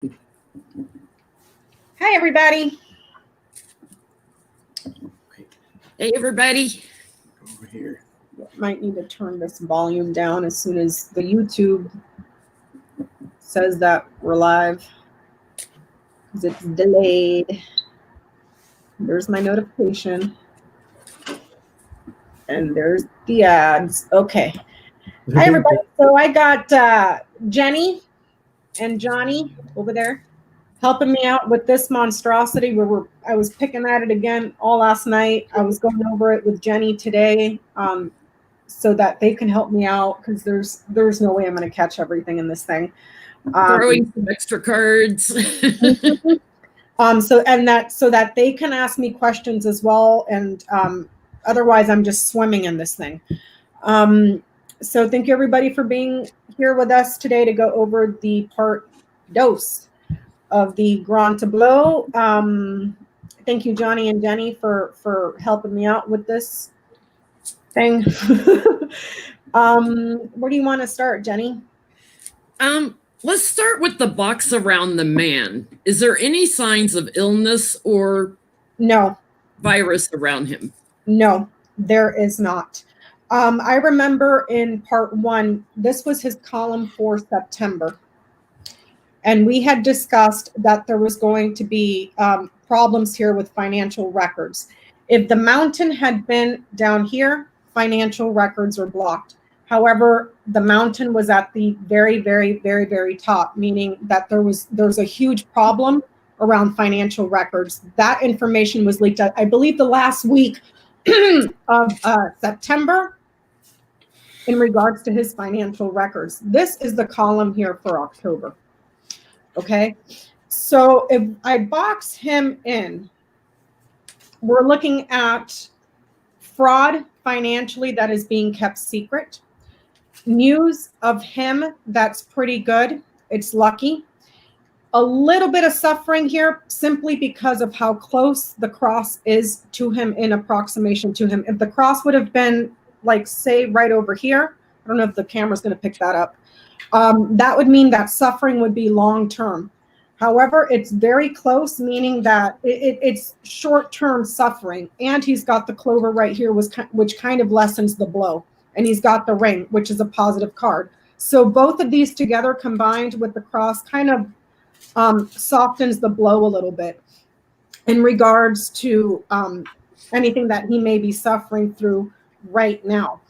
Hi, everybody. Hey, everybody. Over here. Might need to turn this volume down as soon as the YouTube says that we're live, because it's delayed. There's my notification. And there's the ads. Okay. Hi, everybody. So I got Jenny and Johnny over there helping me out with this monstrosity where I was picking at it again all last night. I was going over it with Jenny today so that they can help me out, because there's no way I'm going to catch everything in this thing. Throwing some extra cards. So that they can ask me questions as well, and otherwise I'm just swimming in this thing. So thank you, everybody, for being here with us today to go over the part dos of the Grand Tableau. Thank you, Johnny and Jenny, for helping me out with this thing. Where do you want to start, Jenny? Let's start with the box around the man. Is there any signs of illness or No virus around him? No, there is not. I remember in part 1, this was his column for September. And we had discussed that there was going to be problems here with financial records. If the mountain had been down here, financial records are blocked. However, the mountain was at the very, very, very, very top, meaning that there's a huge problem around financial records. That information was leaked out, I believe, the last week of September in regards to his financial records. This is the column here for October. Okay, so if I box him in, we're looking at fraud financially that is being kept secret. News of him that's pretty good. It's lucky. A little bit of suffering here simply because of how close the cross is to him in approximation to him. If the cross would have been, like, say, right over here, I don't know if the camera's going to pick that up. That would mean that suffering would be long-term. However, it's very close, meaning that it's short-term suffering. And he's got the clover right here, which kind of lessens the blow. And he's got the ring, which is a positive card. So both of these together combined with the cross kind of softens the blow a little bit in regards to anything that he may be suffering through right now.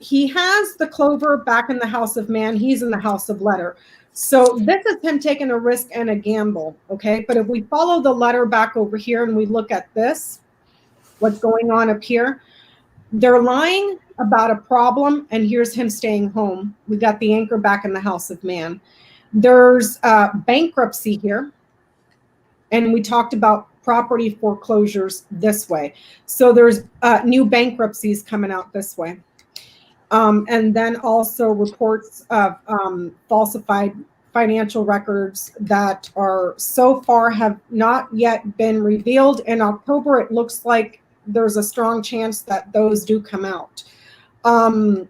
He has the clover back in the house of man. He's in the house of letter. So this is him taking a risk and a gamble, okay? But if we follow the letter back over here and we look at this, what's going on up here, they're lying about a problem, and here's him staying home. We got the anchor back in the house of man. There's bankruptcy here, and we talked about property foreclosures this way. So there's new bankruptcies coming out this way. And then also reports of falsified financial records that are so far have not yet been revealed. In October, it looks like there's a strong chance that those do come out. So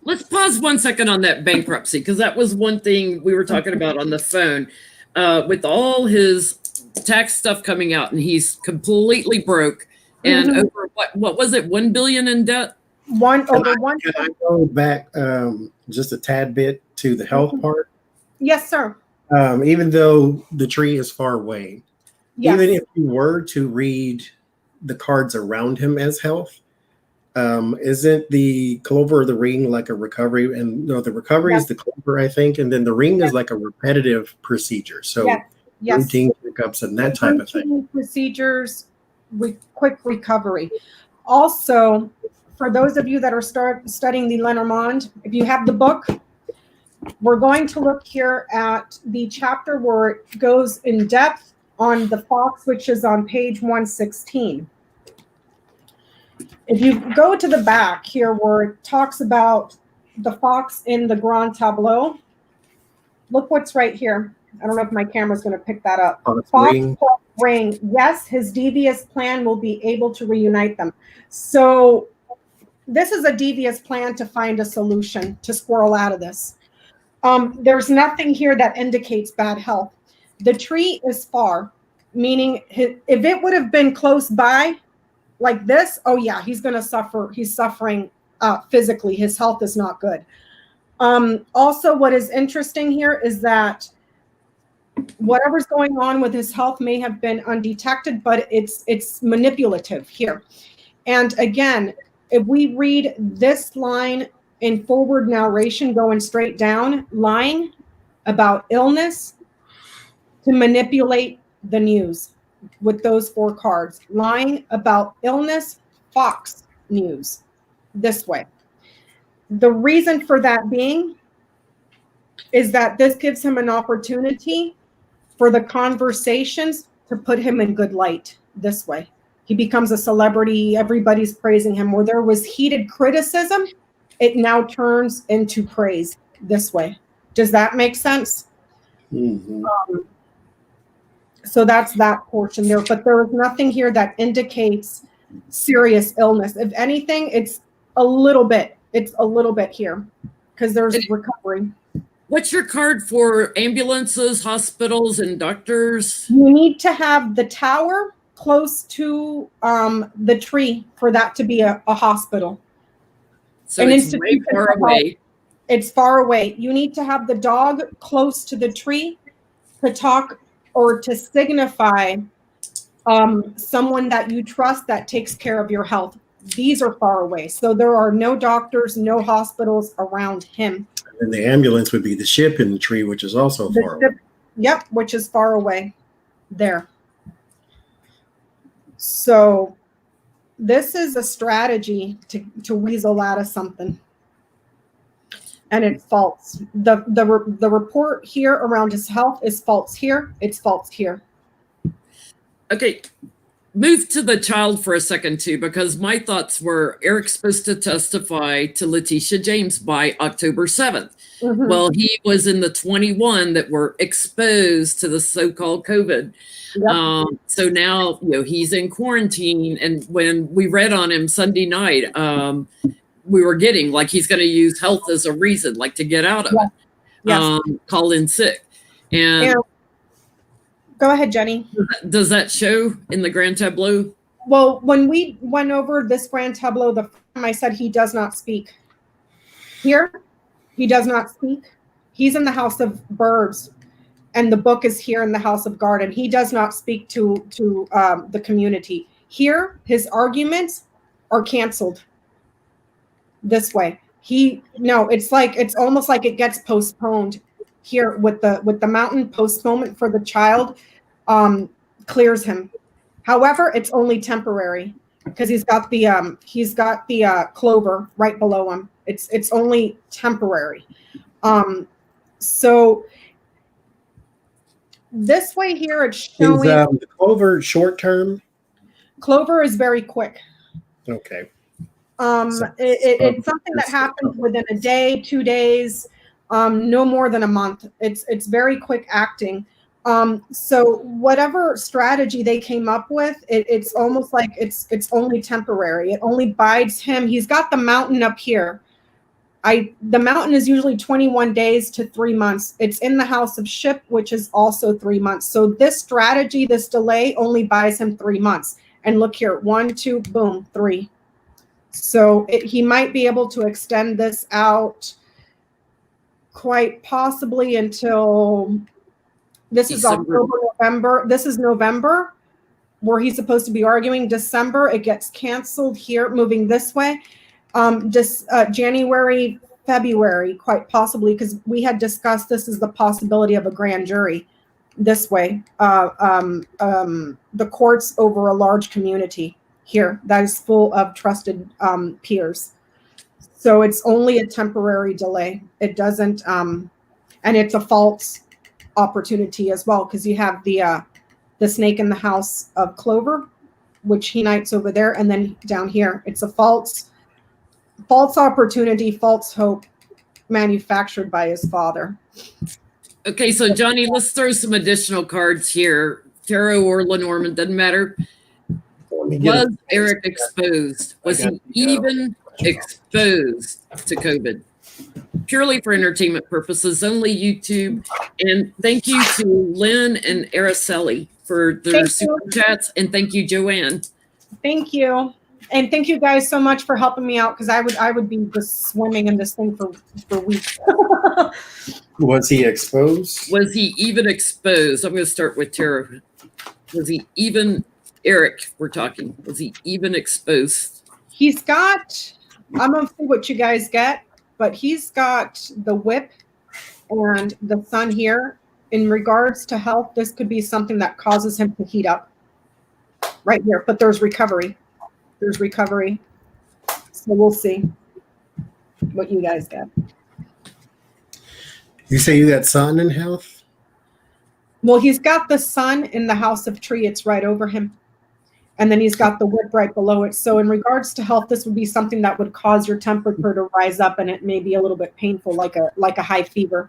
let's pause 1 second on that bankruptcy, because that was one thing we were talking about on the phone with all his tax stuff coming out, and he's completely broke. And over what was it, $1 billion in debt? Can I go back just a tad bit to the health part? Yes, sir. Even though the tree is far away, Yes. Even if you were to read the cards around him as health, isn't the clover or the ring like a recovery? And no, the recovery is the clover, I think, and then the ring is like a repetitive procedure. So routine pickups and that type of thing. Procedures. Quick recovery. Also, for those of you that are studying the Lenormand, if you have the book, we're going to look here at the chapter where it goes in depth on the fox, which is on page 116. If you go to the back here where it talks about the fox in the Grand Tableau, look what's right here. I don't know if my camera's going to pick that up. Fox ring. Yes, his devious plan will be able to reunite them. So this is a devious plan to find a solution to squirrel out of this. There's nothing here that indicates bad health. The tree is far, meaning if it would have been close by like this, oh yeah, he's going to suffer. He's suffering physically. His health is not good. Also, what is interesting here is that whatever's going on with his health may have been undetected, but it's manipulative here. And again, if we read this line in forward narration going straight down, lying about illness to manipulate the news with those 4 cards, lying about illness, Fox News, this way. The reason for that being is that this gives him an opportunity for the conversations to put him in good light this way. He becomes a celebrity. Everybody's praising him. Where there was heated criticism, it now turns into praise this way. Does that make sense? Mm-hmm. So that's that portion there. But there is nothing here that indicates serious illness. If anything, it's a little bit. It's a little bit here because there's recovery. What's your card for ambulances, hospitals, and doctors? You need to have the tower close to the tree for that to be a hospital. So it's way far away. It's far away. You need to have the dog close to the tree to talk or to signify someone that you trust that takes care of your health. These are far away. So there are no doctors, no hospitals around him. And the ambulance would be the ship in the tree, which is also far away. Yep, which is far away there. So this is a strategy to weasel out of something. And it's false. The report here around his health is false here. It's false here. Okay. Move to the child for a second, too, because my thoughts were Eric's supposed to testify to Letitia James by October 7th. Mm-hmm. Well, he was in the 21 that were exposed to the so-called COVID. Yep. So now, he's in quarantine. And when we read on him Sunday night, we were getting like he's going to use health as a reason, like to get out of it. Yes. Call in sick. And go ahead, Jenny. Does that show in the grand tableau? Well, when we went over this grand tableau, the first time I said he does not speak. Here, he does not speak. He's in the house of birds, and the book is here in the house of garden. He does not speak to the community. Here, his arguments are canceled. This way, it's almost like it gets postponed. Here with the mountain, postponement for the child clears him. However, it's only temporary because he's got the clover right below him. It's only temporary. So this way here, it's showing the clover short term. Clover is very quick. Okay. It's something that happens within a day, 2 days. No more than a month. It's very quick acting. So whatever strategy they came up with, it's almost like it's only temporary. It only bides him. He's got the mountain up here. The mountain is usually 21 days to 3 months. It's in the house of ship, which is also 3 months. So this strategy, this delay only buys him 3 months. And look here, 1, 2, boom, 3. So he might be able to extend this out quite possibly until this is October, November. This is November where he's supposed to be arguing. December, it gets canceled here, moving this way. January, February, quite possibly, because we had discussed this is the possibility of a grand jury this way. The courts over a large community here that is full of trusted peers. So it's only a temporary delay. It doesn't, and it's a false opportunity as well, because you have the snake in the house of clover, which he knights over there, and then down here, it's a false opportunity, false hope, manufactured by his father. Okay, so Johnie, let's throw some additional cards here. Tarot or Lenormand, doesn't matter. Was Eric exposed? Was he even exposed to COVID? purely for entertainment purposes, only YouTube. And thank you to Lynn and Araceli for their super chats. And thank you, Joanne. Thank you. And thank you guys so much for helping me out, because I would be just swimming in this thing for weeks. Was he exposed? Was he even exposed? I'm going to start with Tara. Was he even, Eric, we're talking, was he even exposed? He's got, I'm going to see what you guys get, but he's got the whip and the sun here. In regards to health, this could be something that causes him to heat up right here, but there's recovery. There's recovery. So we'll see what you guys get. You say you got sun in health? Well, he's got the sun in the house of tree. It's right over him. And then he's got the whip right below it. So in regards to health, this would be something that would cause your temperature to rise up, and it may be a little bit painful, like a high fever.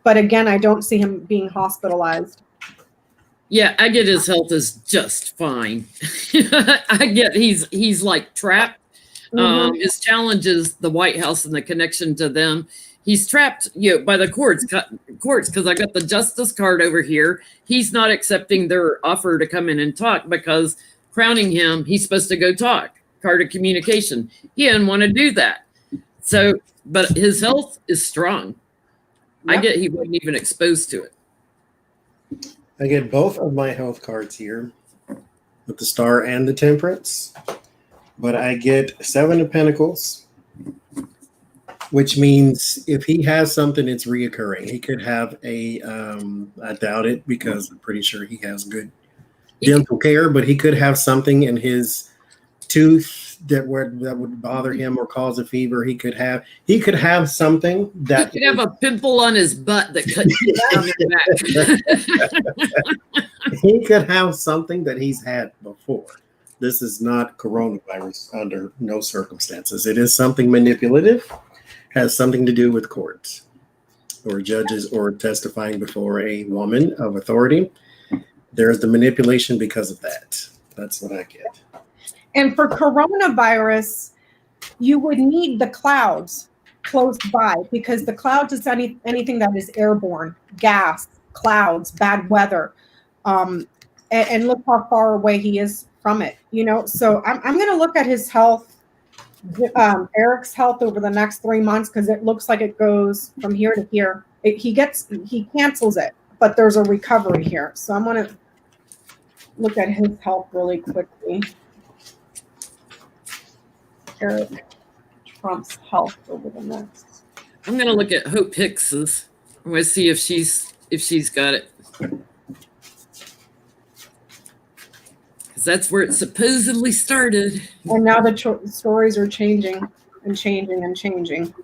But again, I don't see him being hospitalized. Yeah, I get his health is just fine. I get he's like trapped. His challenge is the White House and the connection to them. He's trapped, by the courts, because I got the justice card over here. He's not accepting their offer to come in and talk, because crowning him, he's supposed to go talk. Card of communication. He didn't want to do that. So, but his health is strong. Yep. I get he wasn't even exposed to it. I get both of my health cards here with the Star and the Temperance, but I get 7 of Pentacles, which means if he has something, it's reoccurring. He could have I doubt it, because I'm pretty sure he has good dental care, but he could have something in his tooth that would bother him or cause a fever. He could have something that he could have a pimple on his butt that cuts down the back. He could have something that he's had before. This is not coronavirus under no circumstances. It is something manipulative, has something to do with courts or judges or testifying before a woman of authority. There's the manipulation because of that. That's what I get. And for coronavirus, you would need the clouds close by, because the clouds is anything that is airborne, gas, clouds, bad weather. And look how far away he is from it, So I'm going to look at his health, Eric's health over the next 3 months, because it looks like it goes from here to here. He cancels it, but there's a recovery here. So I'm going to look at his health really quickly. Eric Trump's health over the next. I'm going to look at Hope Hicks's. I'm going to see if she's got it. Because that's where it supposedly started. And now the stories are changing and changing and changing.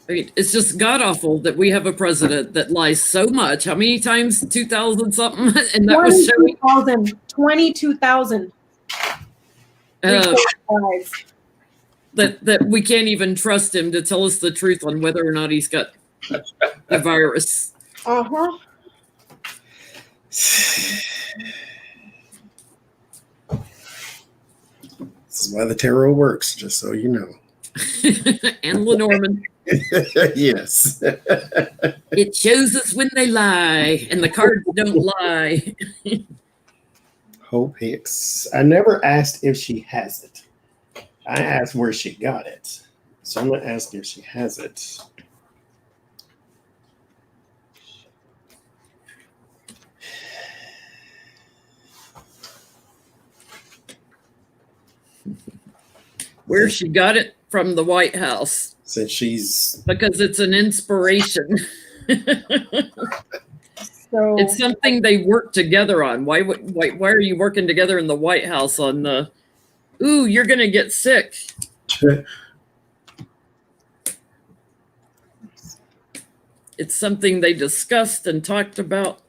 I mean, it's just god-awful that we have a president that lies so much. How many times? 2,000 something? And that was showing 22,000. That we can't even trust him to tell us the truth on whether or not he's got the virus. Uh-huh. This is why the tarot works, just so you know. And Lenormand. Yes. It shows us when they lie, and the cards don't lie. Hope Hicks. I never asked if she has it. I asked where she got it. So I'm going to ask if she has it. Where she got it from the White House. Since she's... Because it's an inspiration. So it's something they work together on. Why are you working together in the White House on the, ooh, you're going to get sick? It's something they discussed and talked about.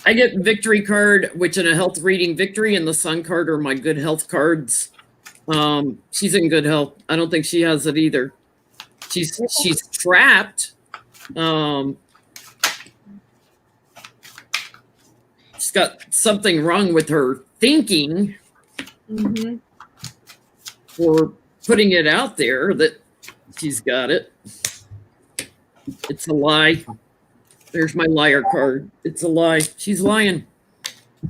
I get victory card, which in a health reading victory, and the sun card are my good health cards. She's in good health. I don't think she has it either. She's trapped. She's got something wrong with her thinking, or putting it out there that she's got it. It's a lie. There's my liar card. It's a lie. She's lying.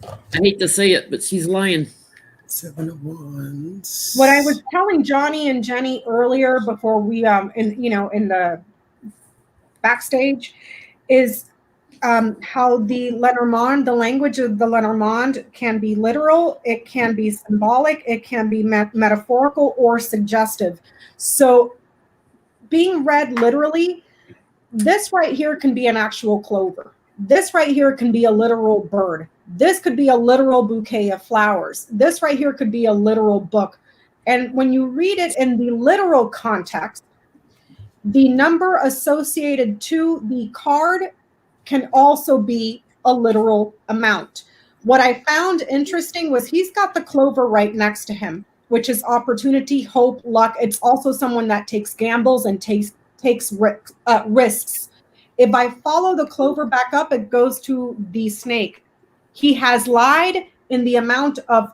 I hate to say it, but she's lying. 7 of Wands. What I was telling Johnny and Jenny earlier before we in the backstage is how the Lenormand, the language of the Lenormand can be literal, it can be symbolic, it can be metaphorical or suggestive. So being read literally, this right here can be an actual clover. This right here can be a literal bird. This could be a literal bouquet of flowers. This right here could be a literal book. And when you read it in the literal context, the number associated to the card can also be a literal amount. What I found interesting was he's got the clover right next to him, which is opportunity, hope, luck. It's also someone that takes gambles and takes risks. If I follow the clover back up, it goes to the snake. He has lied in the amount of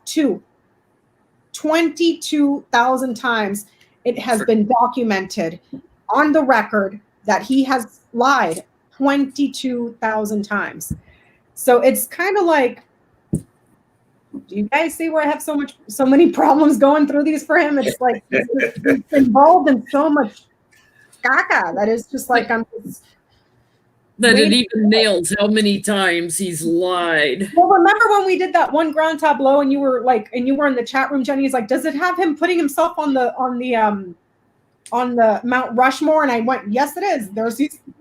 22,000 times. It has been documented on the record that he has lied 22,000 times. So it's kind of like, do you guys see where I have so many problems going through these for him? It's like he's involved in so much caca that is just like that it even nails how many times he's lied. Well, remember when we did that one grand tableau and you were in the chat room, Jenny's like, does it have him putting himself on the Mount Rushmore? And I went, yes, it is.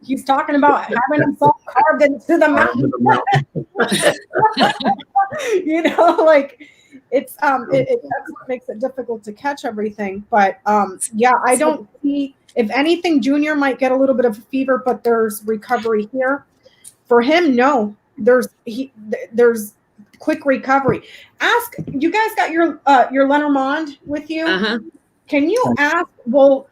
He's talking about having himself carved into the mountain. It's that's what makes it difficult to catch everything. But I don't see. If anything, Junior might get a little bit of a fever, but there's recovery here. For him, no. There's quick recovery. Ask, you guys got your Lenormand with you? Can you ask? Well,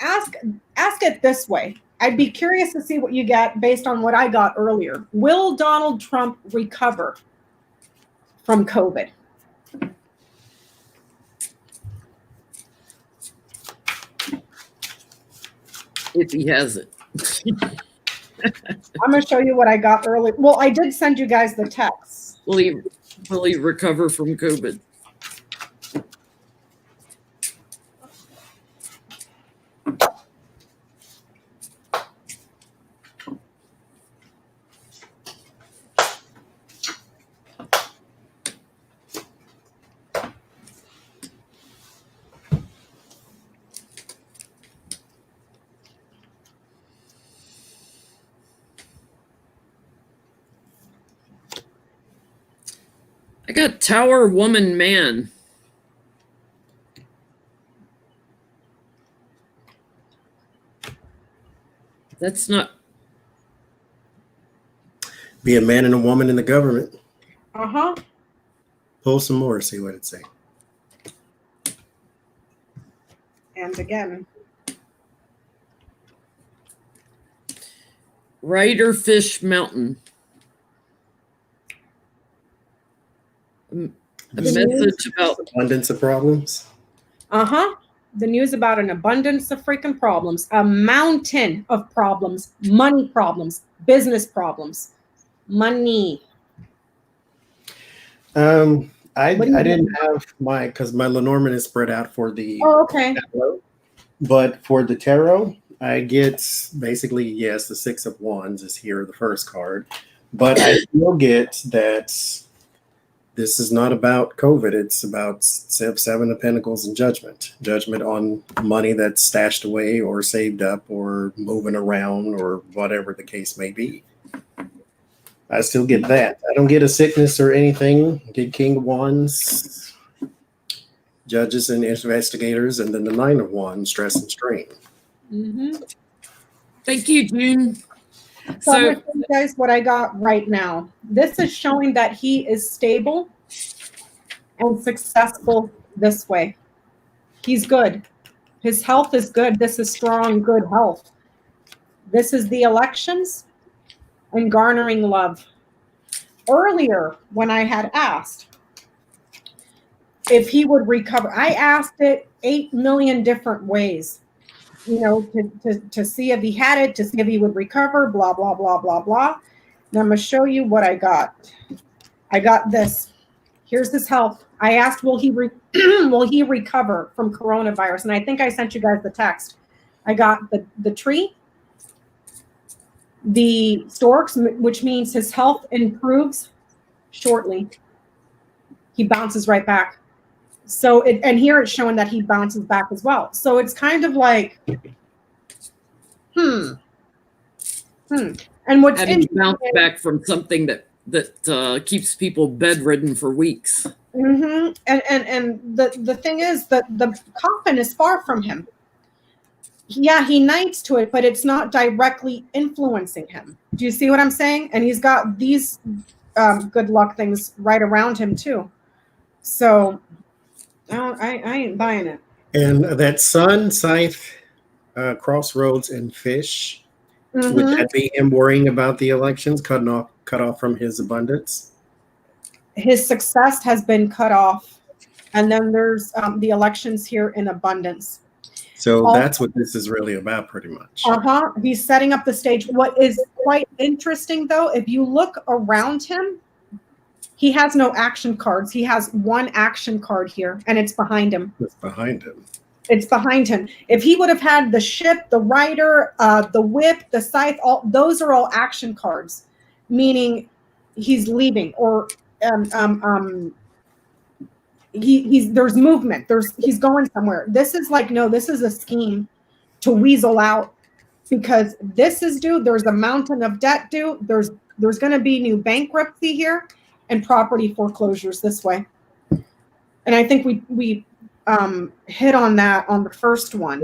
ask it this way. I'd be curious to see what you get based on what I got earlier. Will Donald Trump recover from COVID? If he has it. I'm going to show you what I got earlier. Well, I did send you guys the text. Will he recover from COVID? I got Tower Woman Man. That's not. Be a man and a woman in the government. Pull some more, see what it say. And again. Riderfish Mountain. A message about abundance of problems. The news about an abundance of freaking problems, a mountain of problems, money problems, business problems, money. I didn't have because my Lenormand is spread out for the tarot, but for the tarot, I get basically, yes, the 6 of Wands is here, the first card, but I still get that this is not about COVID. It's about 7 of Pentacles and Judgment. Judgment on money that's stashed away or saved up or moving around or whatever the case may be. I still get that. I don't get a sickness or anything. I get King of Wands, Judges and Investigators, and then the 9 of Wands, Stress and Strain. Thank you, June. So I'm going to show you guys what I got right now. This is showing that he is stable and successful this way. He's good. His health is good. This is strong, good health. This is the elections and garnering love. Earlier, when I had asked if he would recover, I asked it 8 million different ways, you know, to see if he had it, to see if he would recover, blah, blah, blah, blah, blah. Now I'm going to show you what I got. I got this. Here's his health. I asked, will he recover from coronavirus? And I think I sent you guys the text. I got the tree, the storks, which means his health improves shortly. He bounces right back. So, and here it's showing that he bounces back as well. So it's kind of like, And what's Having bounce back from something that keeps people bedridden for weeks. Mm-hmm. And the thing is that the coffin is far from him. Yeah, he knights to it, but it's not directly influencing him. Do you see what I'm saying? And he's got these good luck things right around him too. So I ain't buying it. And that sun, scythe, crossroads, and fish, would that be him worrying about the elections, cut off from his abundance? His success has been cut off. And then there's the elections here in abundance. So that's what this is really about, pretty much. He's setting up the stage. What is quite interesting, though, if you look around him, he has no action cards. He has one action card here, and it's behind him. It's behind him. It's behind him. If he would have had the ship, the rider, the whip, the scythe, all those are all action cards, meaning he's leaving, or there's movement. He's going somewhere. This is like, no, this is a scheme to weasel out, because this is due. There's a mountain of debt due. There's going to be new bankruptcy here and property foreclosures this way. And I think we hit on that on the first one.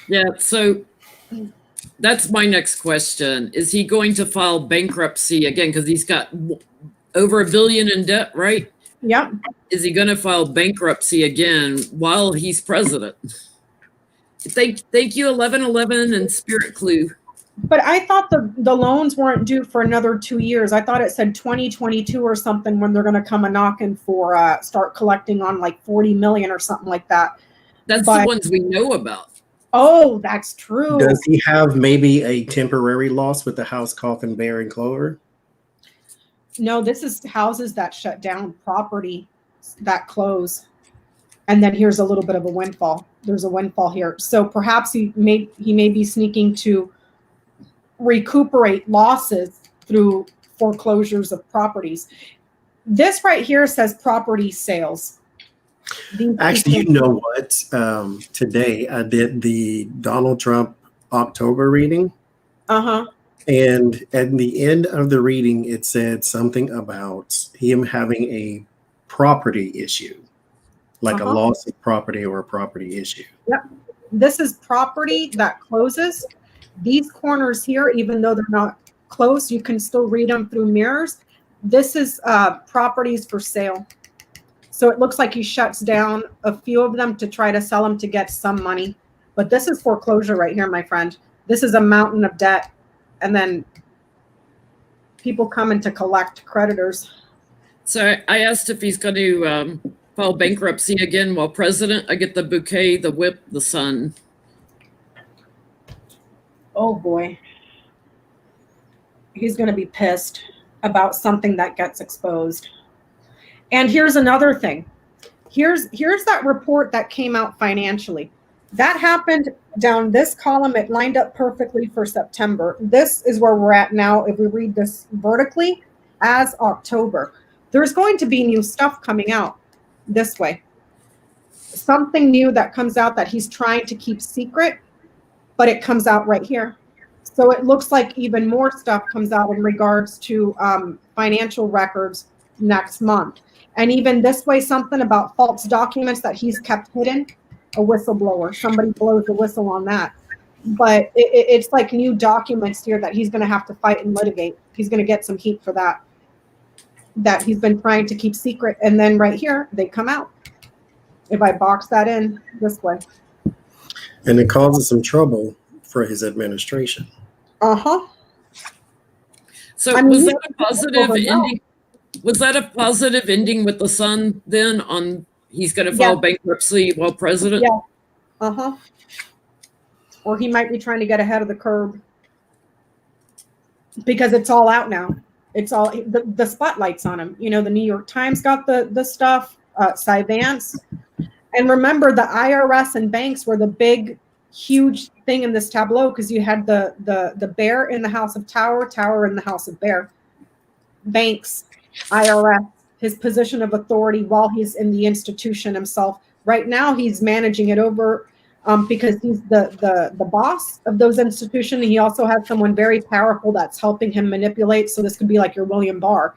Yeah. So that's my next question. Is he going to file bankruptcy again? Because he's got over $1 billion in debt, right? Yep. Is he going to file bankruptcy again while he's president? Thank you, 1111 and Spirit Clue. But I thought the loans weren't due for another 2 years. I thought it said 2022 or something when they're going to come a knocking for start collecting on like 40 million or something like that. That's the ones we know about. Oh, that's true. Does he have maybe a temporary loss with the house, coffin, bear, and clover? No, this is houses that shut down, property that close. And then here's a little bit of a windfall. There's a windfall here. So perhaps he may be sneaking to recuperate losses through foreclosures of properties. This right here says property sales. Actually, you know what? Today I did the Donald Trump October reading. And at the end of the reading, it said something about him having a property issue, like a loss of property or a property issue. Yep. This is property that closes. These corners here, even though they're not close, you can still read them through mirrors. This is properties for sale. So it looks like he shuts down a few of them to try to sell them to get some money. But this is foreclosure right here, my friend. This is a mountain of debt. And then people coming to collect, creditors. So I asked if he's going to file bankruptcy again while president. I get the bouquet, the whip, the sun. Oh boy. He's going to be pissed about something that gets exposed. And here's another thing. Here's that report that came out financially. That happened down this column. It lined up perfectly for September. This is where we're at now. If we read this vertically as October, there's going to be new stuff coming out this way. Something new that comes out that he's trying to keep secret, but it comes out right here. So it looks like even more stuff comes out in regards to financial records next month. And even this way, something about false documents that he's kept hidden. A whistleblower, somebody blows the whistle on that. But it's like new documents here that he's going to have to fight and litigate. He's going to get some heat for that he's been trying to keep secret. And then right here, they come out. if I box that in this way. And it causes some trouble for his administration. Uh-huh. So I mean, was that a positive ending? Was that a positive ending with the son then on he's going to file bankruptcy while president? Yeah. Uh-huh. Or he might be trying to get ahead of the curve because it's all out now. It's all the spotlight's on him. You know, the New York Times got the stuff, Vance. And remember, the IRS and banks were the big, huge thing in this tableau because you had the bear in the house of Tower, Tower in the house of Bear. Banks, IRS, his position of authority while he's in the institution himself. Right now, he's managing it over because he's the boss of those institutions. He also has someone very powerful that's helping him manipulate. So this could be like your William Barr.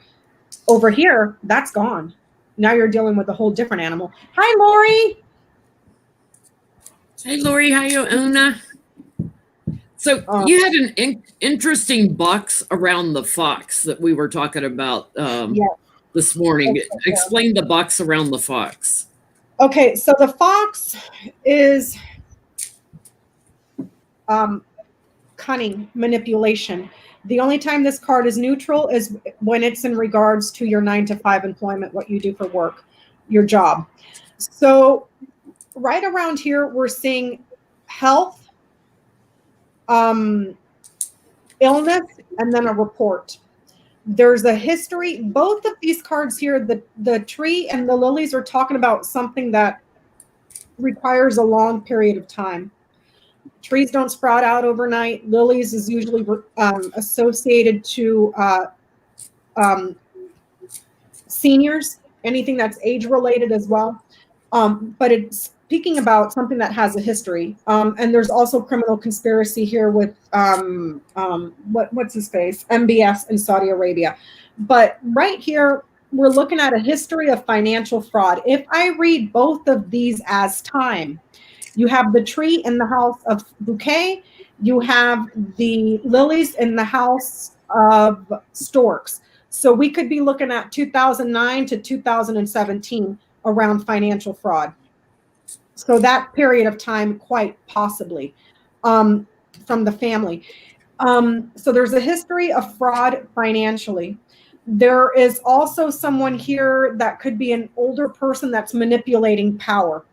Over here, that's gone. Now you're dealing with a whole different animal. Hi, Lori. Hey, Lori, how you, Una? So you had an interesting box around the fox that we were talking about this morning. Explain the box around the fox. Okay, so the fox is cunning, manipulation. The only time this card is neutral is when it's in regards to your 9-to-5 employment, what you do for work, your job. So right around here, we're seeing health, illness, and then a report. There's a history. Both of these cards here, the tree and the lilies are talking about something that requires a long period of time. Trees don't sprout out overnight. Lilies is usually associated to seniors, anything that's age related as well. But it's speaking about something that has a history. And there's also criminal conspiracy here with what's his face? MBS in Saudi Arabia. But right here, we're looking at a history of financial fraud. If I read both of these as time, you have the tree in the house of bouquet. You have the lilies in the house of storks. So we could be looking at 2009 to 2017 around financial fraud. So that period of time, quite possibly, from the family. So there's a history of fraud financially. There is also someone here that could be an older person that's manipulating power.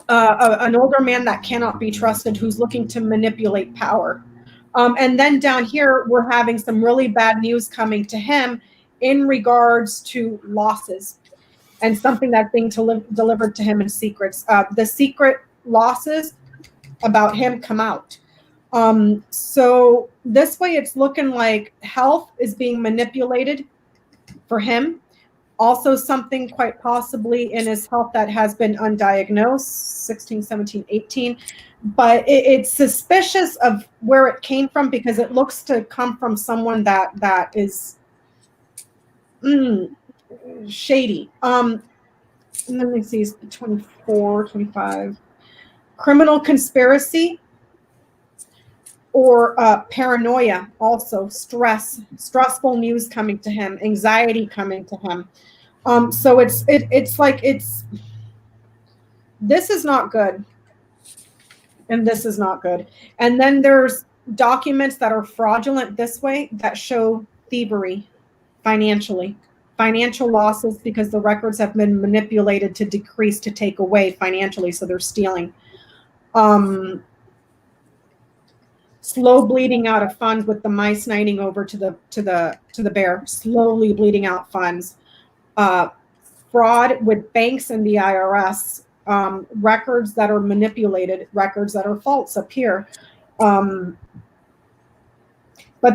An older man that cannot be trusted who's looking to manipulate power. And then down here, we're having some really bad news coming to him in regards to losses and something that's being delivered to him in secrets. The secret losses about him come out. So this way it's looking like health is being manipulated for him. Also something quite possibly in his health that has been undiagnosed, 16, 17, 18. But it's suspicious of where it came from because it looks to come from someone that is shady. Let me see, 24, 25. Criminal conspiracy or paranoia, also stressful news coming to him, anxiety coming to him. So it's like this is not good. And this is not good. And then there's documents that are fraudulent this way that show thievery financially. Financial losses because the records have been manipulated to decrease, to take away financially, so they're stealing. Slow bleeding out of funds with the mice knighting over to the bear, slowly bleeding out funds. Fraud with banks and the IRS, records that are manipulated, records that are false up here. But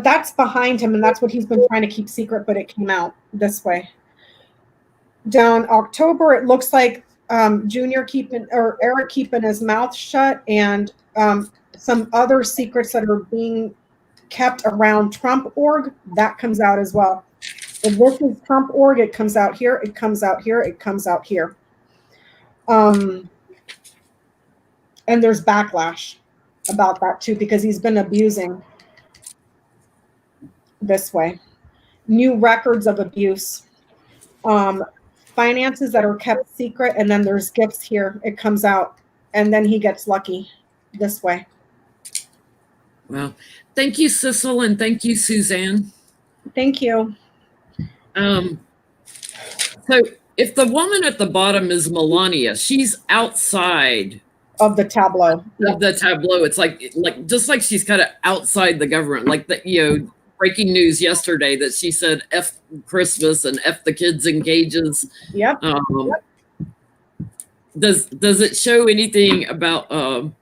that's behind him, and that's what he's been trying to keep secret, but it came out this way. Down October, it looks like Eric keeping his mouth shut, and some other secrets that are being kept around Trump org, that comes out as well. If this is Trump org, it comes out here, it comes out here, it comes out here. And there's backlash about that too, because he's been abusing this way. New records of abuse. finances that are kept secret, and then there's gifts here. It comes out, and then he gets lucky this way. Well, thank you, Sissel, and thank you, Suzanne. Thank you. So if the woman at the bottom is Melania, she's outside of the tableau. Of the tableau. It's like just like she's kind of outside the government. Like that, breaking news yesterday that she said F Christmas and F the kids in cages. Yep. Does it show anything about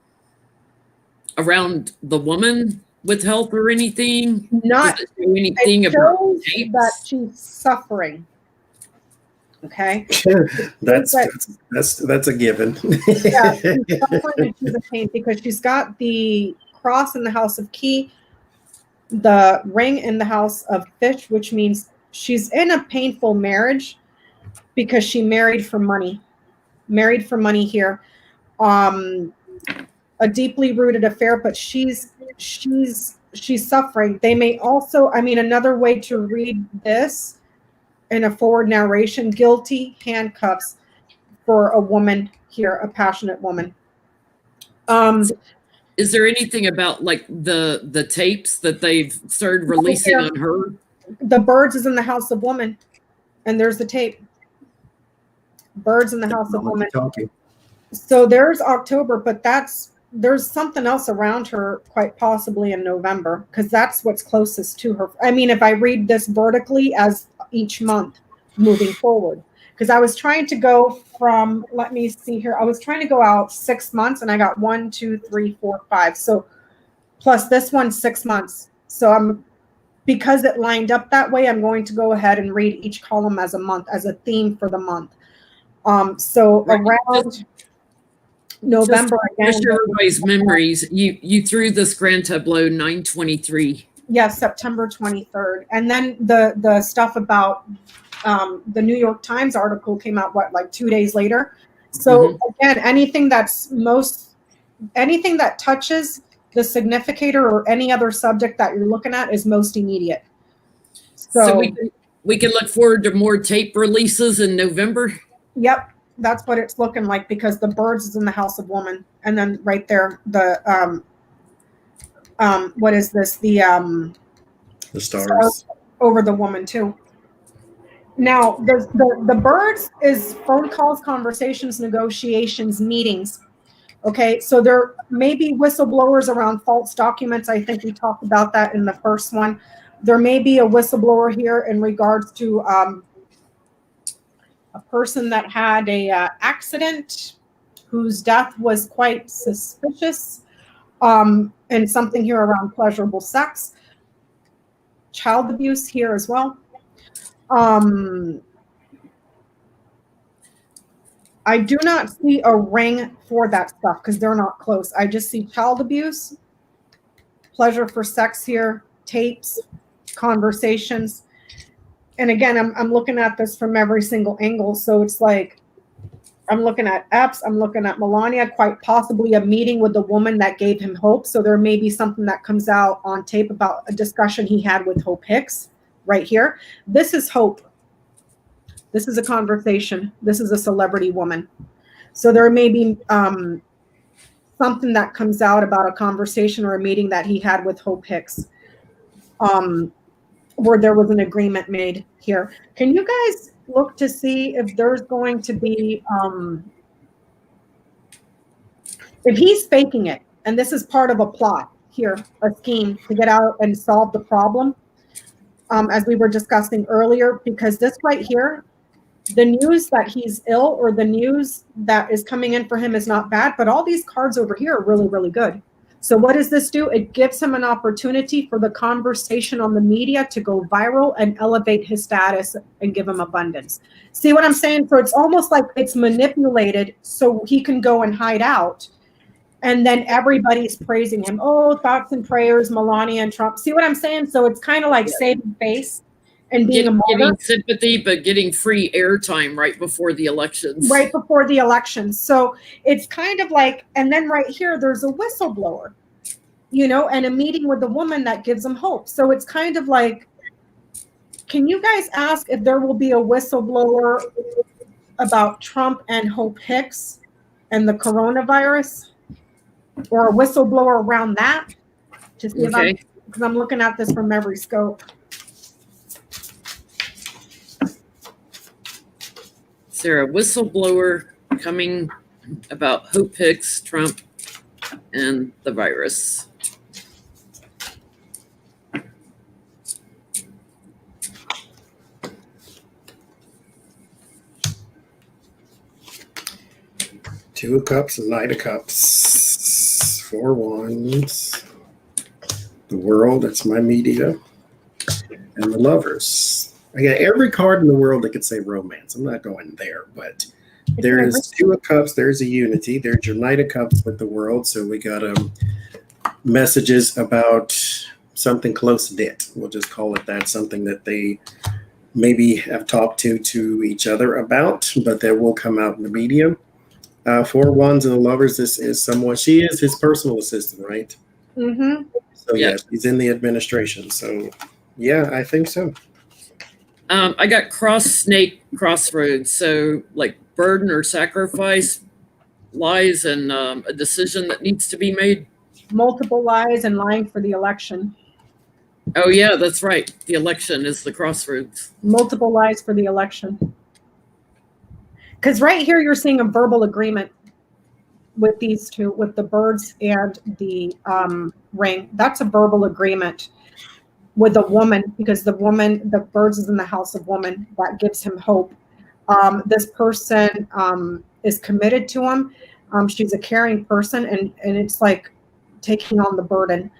around the woman with health or anything? Not does it show anything about that she's suffering. Okay. That's a given. Yeah, she's suffering and she's in pain because she's got the cross in the house of key, the ring in the house of fish, which means she's in a painful marriage because she married for money. Married for money here. A deeply rooted affair, but she's suffering. They may also, another way to read this in a forward narration, guilty handcuffs for a woman here, a passionate woman. Is there anything about like the tapes that they've started releasing on her? The birds is in the house of woman, and there's the tape. Birds in the house of woman. So there's October, but there's something else around her, quite possibly in November, because that's what's closest to her. If I read this vertically as each month moving forward, because I was trying to go from, let me see here, I was trying to go out 6 months, and I got 1, 2, 3, 4, 5. So plus this one, 6 months. So because it lined up that way, I'm going to go ahead and read each column as a month, as a theme for the month. So around November, just everybody's memories. You threw this grand tableau 9/23. Yes, September 23rd, and then the stuff about the New York Times article came out like 2 days later. So again, anything that touches the significator or any other subject that you're looking at is most immediate. So we can look forward to more tape releases in November. Yep. That's what it's looking like because the birds is in the house of woman. And then right there, the, what is this? The stars over the woman too. Now the birds is phone calls, conversations, negotiations, meetings. Okay. So there may be whistleblowers around false documents. I think we talked about that in the first one. There may be a whistleblower here in regards to, a person that had a accident whose death was quite suspicious, and something here around pleasurable sex, child abuse here as well. I do not see a ring for that stuff because they're not close. I just see child abuse, pleasure for sex here, tapes, conversations. And again, I'm looking at this from every single angle. So it's like, I'm looking at Epps, I'm looking at Melania, quite possibly a meeting with the woman that gave him hope. So there may be something that comes out on tape about a discussion he had with Hope Hicks right here. This is Hope. This is a conversation. This is a celebrity woman. So there may be something that comes out about a conversation or a meeting that he had with Hope Hicks. Where there was an agreement made here. Can you guys look to see if there's going to be, if he's faking it, and this is part of a plot here, a scheme to get out and solve the problem, as we were discussing earlier, because this right here, the news that he's ill or the news that is coming in for him is not bad, but all these cards over here are really, really good. So what does this do? It gives him an opportunity for the conversation on the media to go viral and elevate his status and give him abundance. See what I'm saying? So it's almost like it's manipulated so he can go and hide out. And then everybody's praising him. Oh, thoughts and prayers, Melania and Trump. See what I'm saying? So it's kind of like saving face and being a martyr. Getting sympathy, but getting free airtime right before the elections. Right before the elections. So it's kind of like, and then right here, there's a whistleblower, and a meeting with the woman that gives him hope. So it's kind of like, can you guys ask if there will be a whistleblower about Trump and Hope Hicks and the coronavirus, or a whistleblower around that, to see if because I'm looking at this from every scope. Is there a whistleblower coming about Hope Hicks, Trump, and the virus? Two of Cups and Knight of Cups. 4 Wands. The World, that's my media. And the Lovers. I got every card in the world that could say romance. I'm not going there, but there's Two of Cups, there's a unity. There's your Knight of Cups with the World. So we got messages about something close knit. We'll just call it that. Something that they maybe have talked to each other about, but that will come out in the media. 4 Wands and the Lovers. This is someone. She is his personal assistant, right? Mm-hmm. So yes, he's in the administration. So yeah, I think so. I got cross snake crossroads. So like burden or sacrifice, lies, and a decision that needs to be made. Multiple lies and lying for the election. Oh yeah, that's right. The election is the crossroads. Multiple lies for the election. Because right here, you're seeing a verbal agreement with these two, with the birds and the ring. That's a verbal agreement with a woman, because the birds is in the house of woman. That gives him hope. This person is committed to him. She's a caring person, and it's like taking on the burden.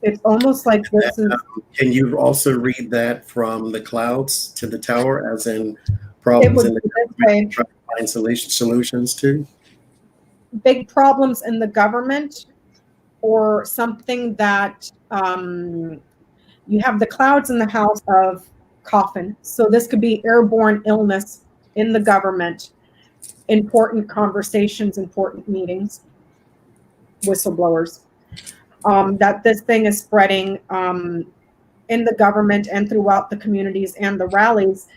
It's almost like this is. Can you also read that from the clouds to the tower, as in problems in the government, trying to find solutions to? Big problems in the government, or something that you have the clouds in the house of coffin. So this could be airborne illness in the government, important conversations, important meetings, whistleblowers. That this thing is spreading in the government and throughout the communities and the rallies.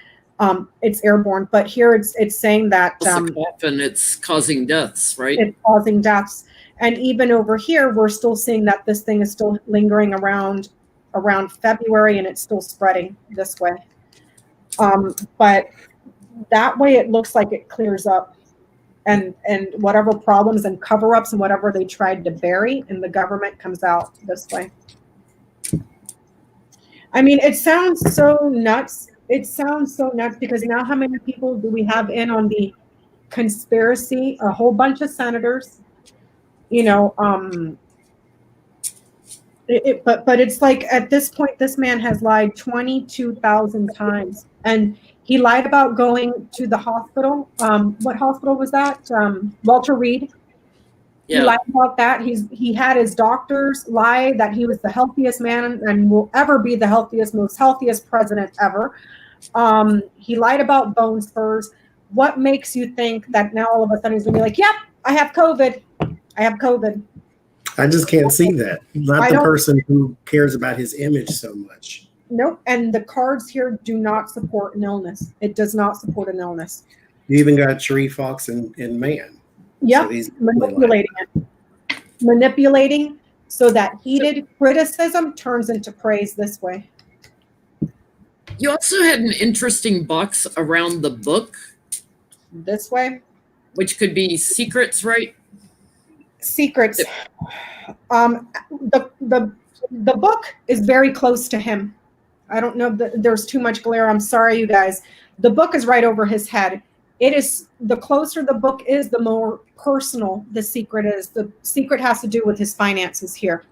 It's airborne, but here it's saying that often it's causing deaths, right? It's causing deaths, and even over here, we're still seeing that this thing is still lingering around February, and it's still spreading this way. But that way, it looks like it clears up. And whatever problems and cover-ups and whatever they tried to bury in the government comes out this way. I mean, it sounds so nuts. It sounds so nuts, because now how many people do we have in on the conspiracy? A whole bunch of senators, but it's like at this point, this man has lied 22,000 times. And he lied about going to the hospital. What hospital was that? Walter Reed. Yeah. He lied about that. He had his doctors lie that he was the healthiest man and will ever be the most healthiest president ever. He lied about bone spurs. What makes you think that now all of a sudden he's going to be like, yep, I have COVID. I have COVID. I just can't see that. Not the person who cares about his image so much. Nope. And the cards here do not support an illness. It does not support an illness. You even got Tree, Fox, and Man. Yep. So manipulating it. Manipulating so that heated criticism turns into praise this way. You also had an interesting box around the book. This way. Which could be secrets, right? Secrets. The book is very close to him. I don't know that there's too much glare. I'm sorry, you guys. The book is right over his head. It is, the closer the book is, the more personal the secret is. The secret has to do with his finances here.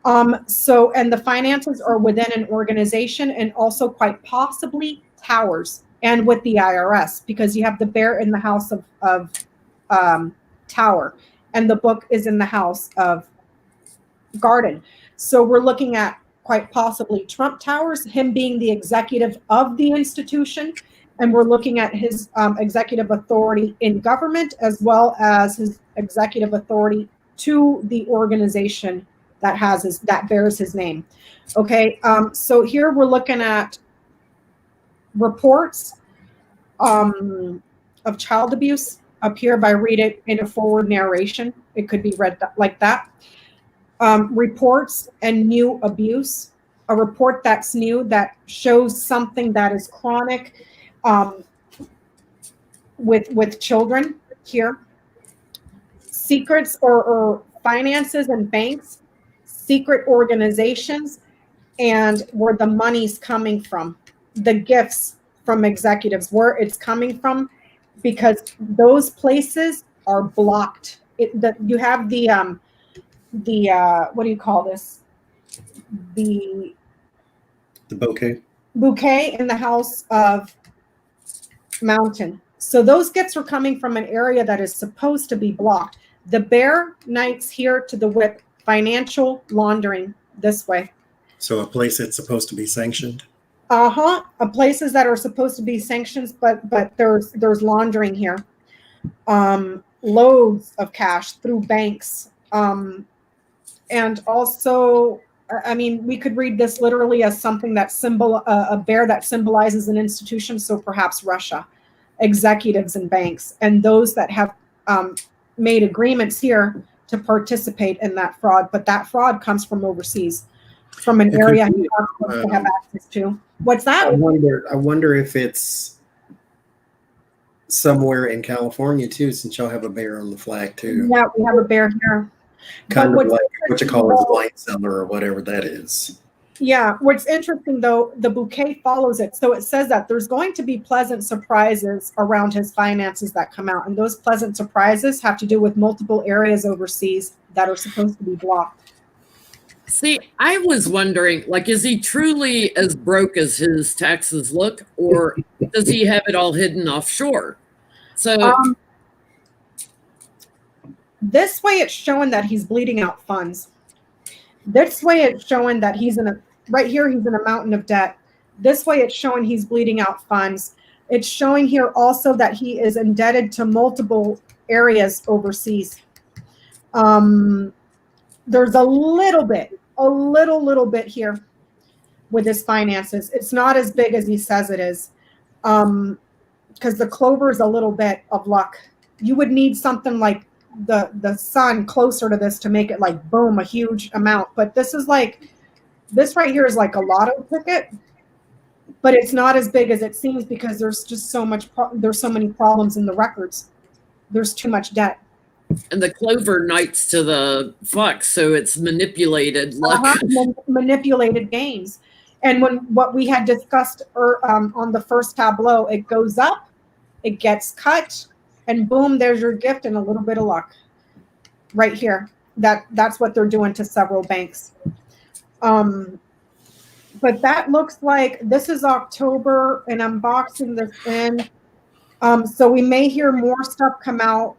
And the finances are within an organization, and also quite possibly towers, and with the IRS, because you have the bear in the house of tower, and the book is in the house of garden. So we're looking at quite possibly Trump Towers, him being the executive of the institution, and we're looking at his executive authority in government, as well as his executive authority to the organization that bears his name. Okay, so here we're looking at reports of child abuse up here. If I read it in a forward narration, it could be read like that. Reports and new abuse. A report that's new that shows something that is chronic with children here. Secrets or finances and banks, secret organizations, and where the money's coming from, the gifts from executives, where it's coming from, because those places are blocked. You have the what do you call this? The bouquet in the house of Mountain. So those gifts are coming from an area that is supposed to be blocked. The bear knights here to the whip, financial laundering this way. So a place that's supposed to be sanctioned. Places that are supposed to be sanctions, but there's laundering here. Loads of cash through banks. And also, I mean, we could read this literally as something that a bear that symbolizes an institution. So perhaps Russia, executives and banks, and those that have made agreements here to participate in that fraud. But that fraud comes from overseas, from an area you're not supposed to have access to. What's that? I wonder if it's somewhere in California too, since y'all have a bear on the flag too. Yeah, we have a bear here. Kind of like what you call a wine cellar or whatever that is. Yeah, what's interesting though, the bouquet follows it. So it says that there's going to be pleasant surprises around his finances that come out. And those pleasant surprises have to do with multiple areas overseas that are supposed to be blocked. See, I was wondering, like, is he truly as broke as his taxes look, or does he have it all hidden offshore? So this way it's showing that he's bleeding out funds. This way it's showing that he's right here, he's in a mountain of debt. This way it's showing he's bleeding out funds. It's showing here also that he is indebted to multiple areas overseas. There's a little bit here with his finances. It's not as big as he says it is, because the clover is a little bit of luck. You would need something like the sun closer to this to make it like boom, a huge amount. But this right here is like a lotto ticket, but it's not as big as it seems because there's just there's so many problems in the records. There's too much debt. And the clover knights to the fox, so it's manipulated luck. Manipulated gains. And what we had discussed on the first tableau, it goes up, it gets cut, and boom, there's your gift and a little bit of luck right here. That's what they're doing to several banks. But that looks like this is October, and I'm boxing this in. So we may hear more stuff come out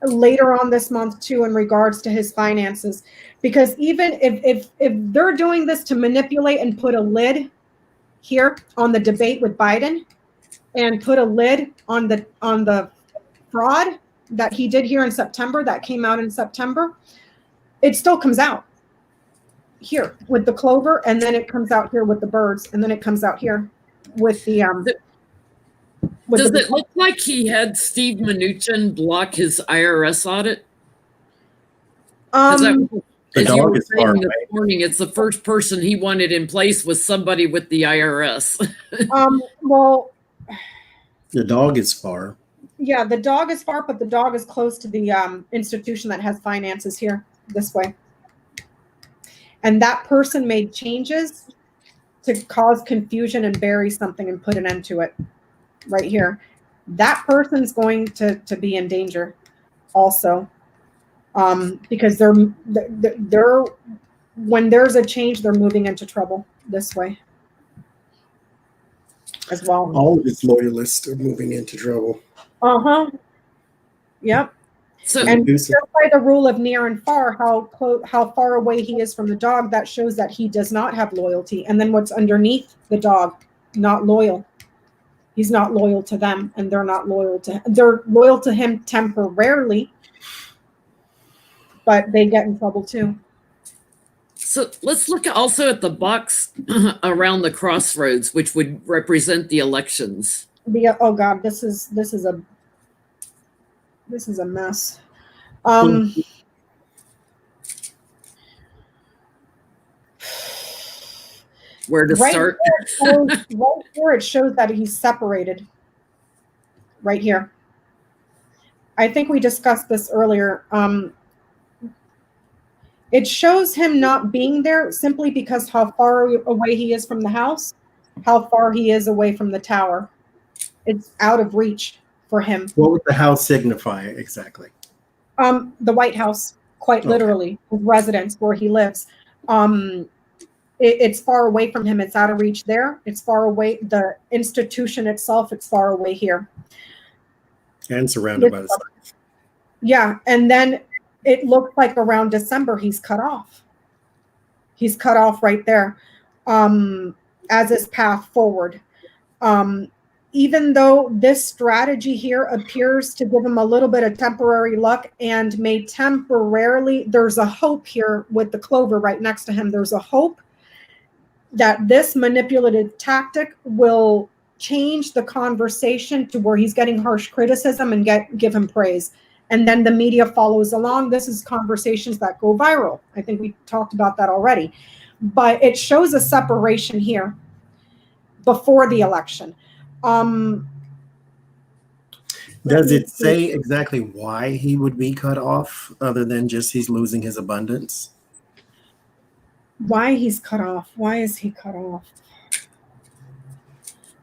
later on this month too in regards to his finances, because even if they're doing this to manipulate and put a lid here on the debate with Biden and put a lid on the fraud that he did here in September, that came out in September, it still comes out here with the clover, and then it comes out here with the birds, and then it comes out here with the Does it look like he had Steve Mnuchin block his IRS audit? The dog is far away. This morning, it's the first person he wanted in place was somebody with the IRS. Well, the dog is far. Yeah, the dog is far, but the dog is close to the institution that has finances here this way. And that person made changes to cause confusion and bury something and put an end to it. Right here, that person's going to be in danger also, because they're when there's a change, they're moving into trouble this way as well. All of his loyalists are moving into trouble. Yep. So, and just by the rule of near and far, how far away he is from the dog, that shows that he does not have loyalty. And then what's underneath the dog, not loyal. He's not loyal to them, and they're not loyal to him. They're loyal to him temporarily, but they get in trouble too. So let's look also at the box around the crossroads, which would represent the elections. Oh God, this is a mess. Where to start? Right here it shows that he's separated. Right here. I think we discussed this earlier. It shows him not being there simply because how far away he is from the house, how far he is away from the tower. It's out of reach for him. What would the house signify exactly? The White House, quite literally, his residence where he lives. It's far away from him. It's out of reach there. It's far away. The institution itself, it's far away here. And surrounded by the sun. Yeah, and then it looks like around December he's cut off. He's cut off right there as his path forward. Even though this strategy here appears to give him a little bit of temporary luck and may temporarily, there's a hope here with the clover right next to him. There's a hope that this manipulative tactic will change the conversation to where he's getting harsh criticism and give him praise. And then the media follows along. This is conversations that go viral. I think we talked about that already. But it shows a separation here before the election. Does it say exactly why he would be cut off other than just he's losing his abundance? Why he's cut off? Why is he cut off?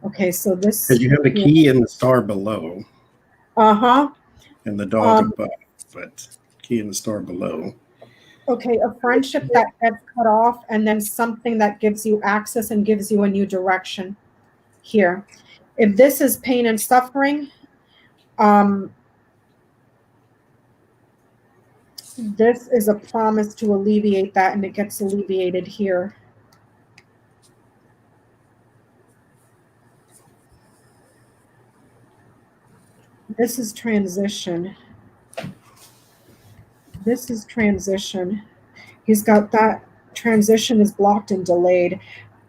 Okay, so this... Because you have the key and the star below. Uh-huh. And the dog above, but key and the star below. Okay, a friendship that gets cut off and then something that gives you access and gives you a new direction here. If this is pain and suffering, this is a promise to alleviate that, and it gets alleviated here. This is transition. This is transition. He's got that transition is blocked and delayed.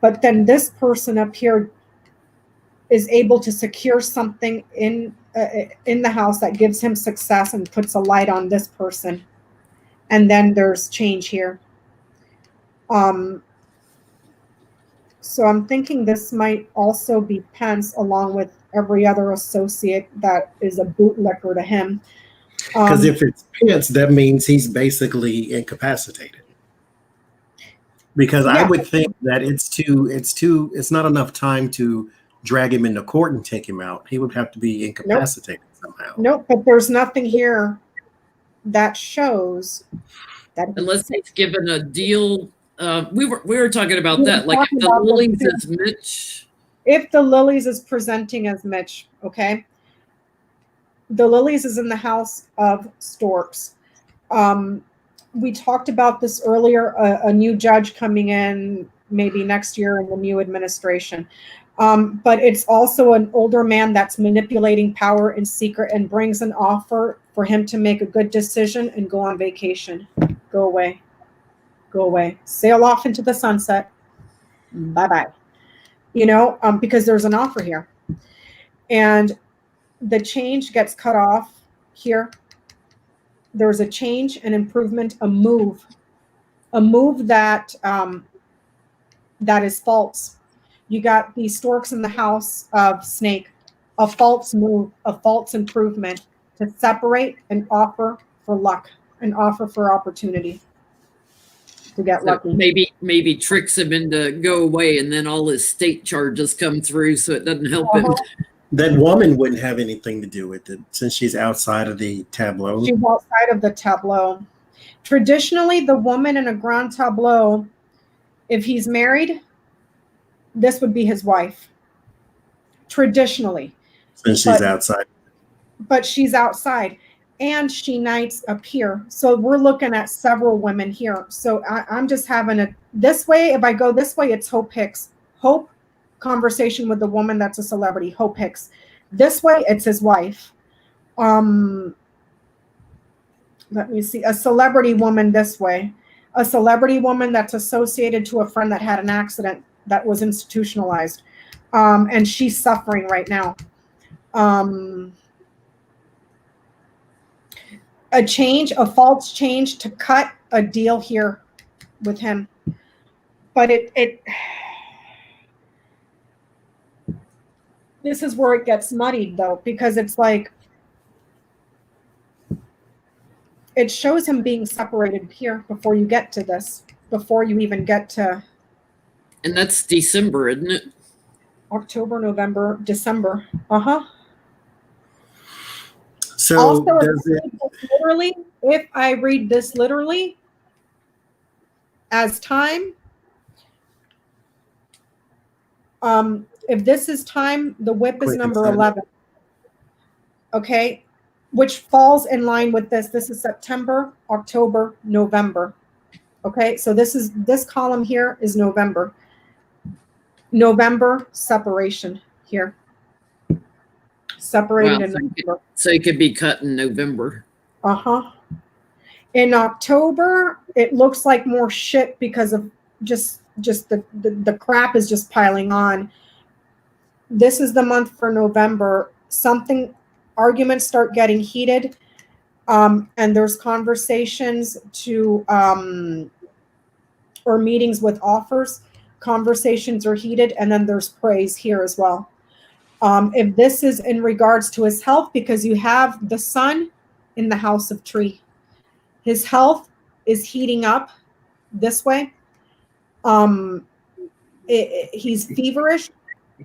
But then this person up here is able to secure something in the house that gives him success and puts a light on this person. And then there's change here. So I'm thinking this might also be Pence along with every other associate that is a bootlicker to him. Because if it's Pence, that means he's basically incapacitated. Because I would think that it's not enough time to drag him into court and take him out. He would have to be incapacitated somehow. Nope, but there's nothing here that shows that unless he's given a deal. We were talking about that. Like if the Lilies is Mitch. If the Lilies is presenting as Mitch, okay. The Lilies is in the house of storks. We talked about this earlier, a new judge coming in maybe next year in the new administration. But it's also an older man that's manipulating power in secret and brings an offer for him to make a good decision and go on vacation. Go away. Go away. Sail off into the sunset. Bye-bye. You know, because there's an offer here. And the change gets cut off here. There's a change, an improvement, a move that that is false. You got these storks in the house of snake, a false move, a false improvement to separate and offer for luck, an offer for opportunity to get lucky. Maybe tricks him into go away, and then all his state charges come through, so it doesn't help him. That woman wouldn't have anything to do with it since she's outside of the tableau. She's outside of the tableau. Traditionally, the woman in a grand tableau, if he's married, this would be his wife. Traditionally. Since she's outside. But she's outside. And she knights up here. So we're looking at several women here. So I'm just having a, this way, if I go this way, it's Hope Hicks. Hope, conversation with the woman that's a celebrity, Hope Hicks. This way, it's his wife. Let me see, a celebrity woman this way. a celebrity woman that's associated to a friend that had an accident that was institutionalized. And she's suffering right now. A false change to cut a deal here with him. But this is where it gets muddied though, because it's like, it shows him being separated here before you get to this, before you even get to. And that's December, isn't it? October, November, December. Uh-huh. So also, literally, if I read this literally as time, if this is time, the whip is number 11. Okay, which falls in line with this. This is September, October, November. Okay, so this column here is November. November separation here. Separated in November. So it could be cut in November. Uh-huh. In October, it looks like more shit because of just the crap is just piling on. This is the month for November. Arguments start getting heated, and there's conversations or meetings with offers. Conversations are heated, and then there's praise here as well. If this is in regards to his health, because you have the sun in the house of tree, his health is heating up this way. He's feverish,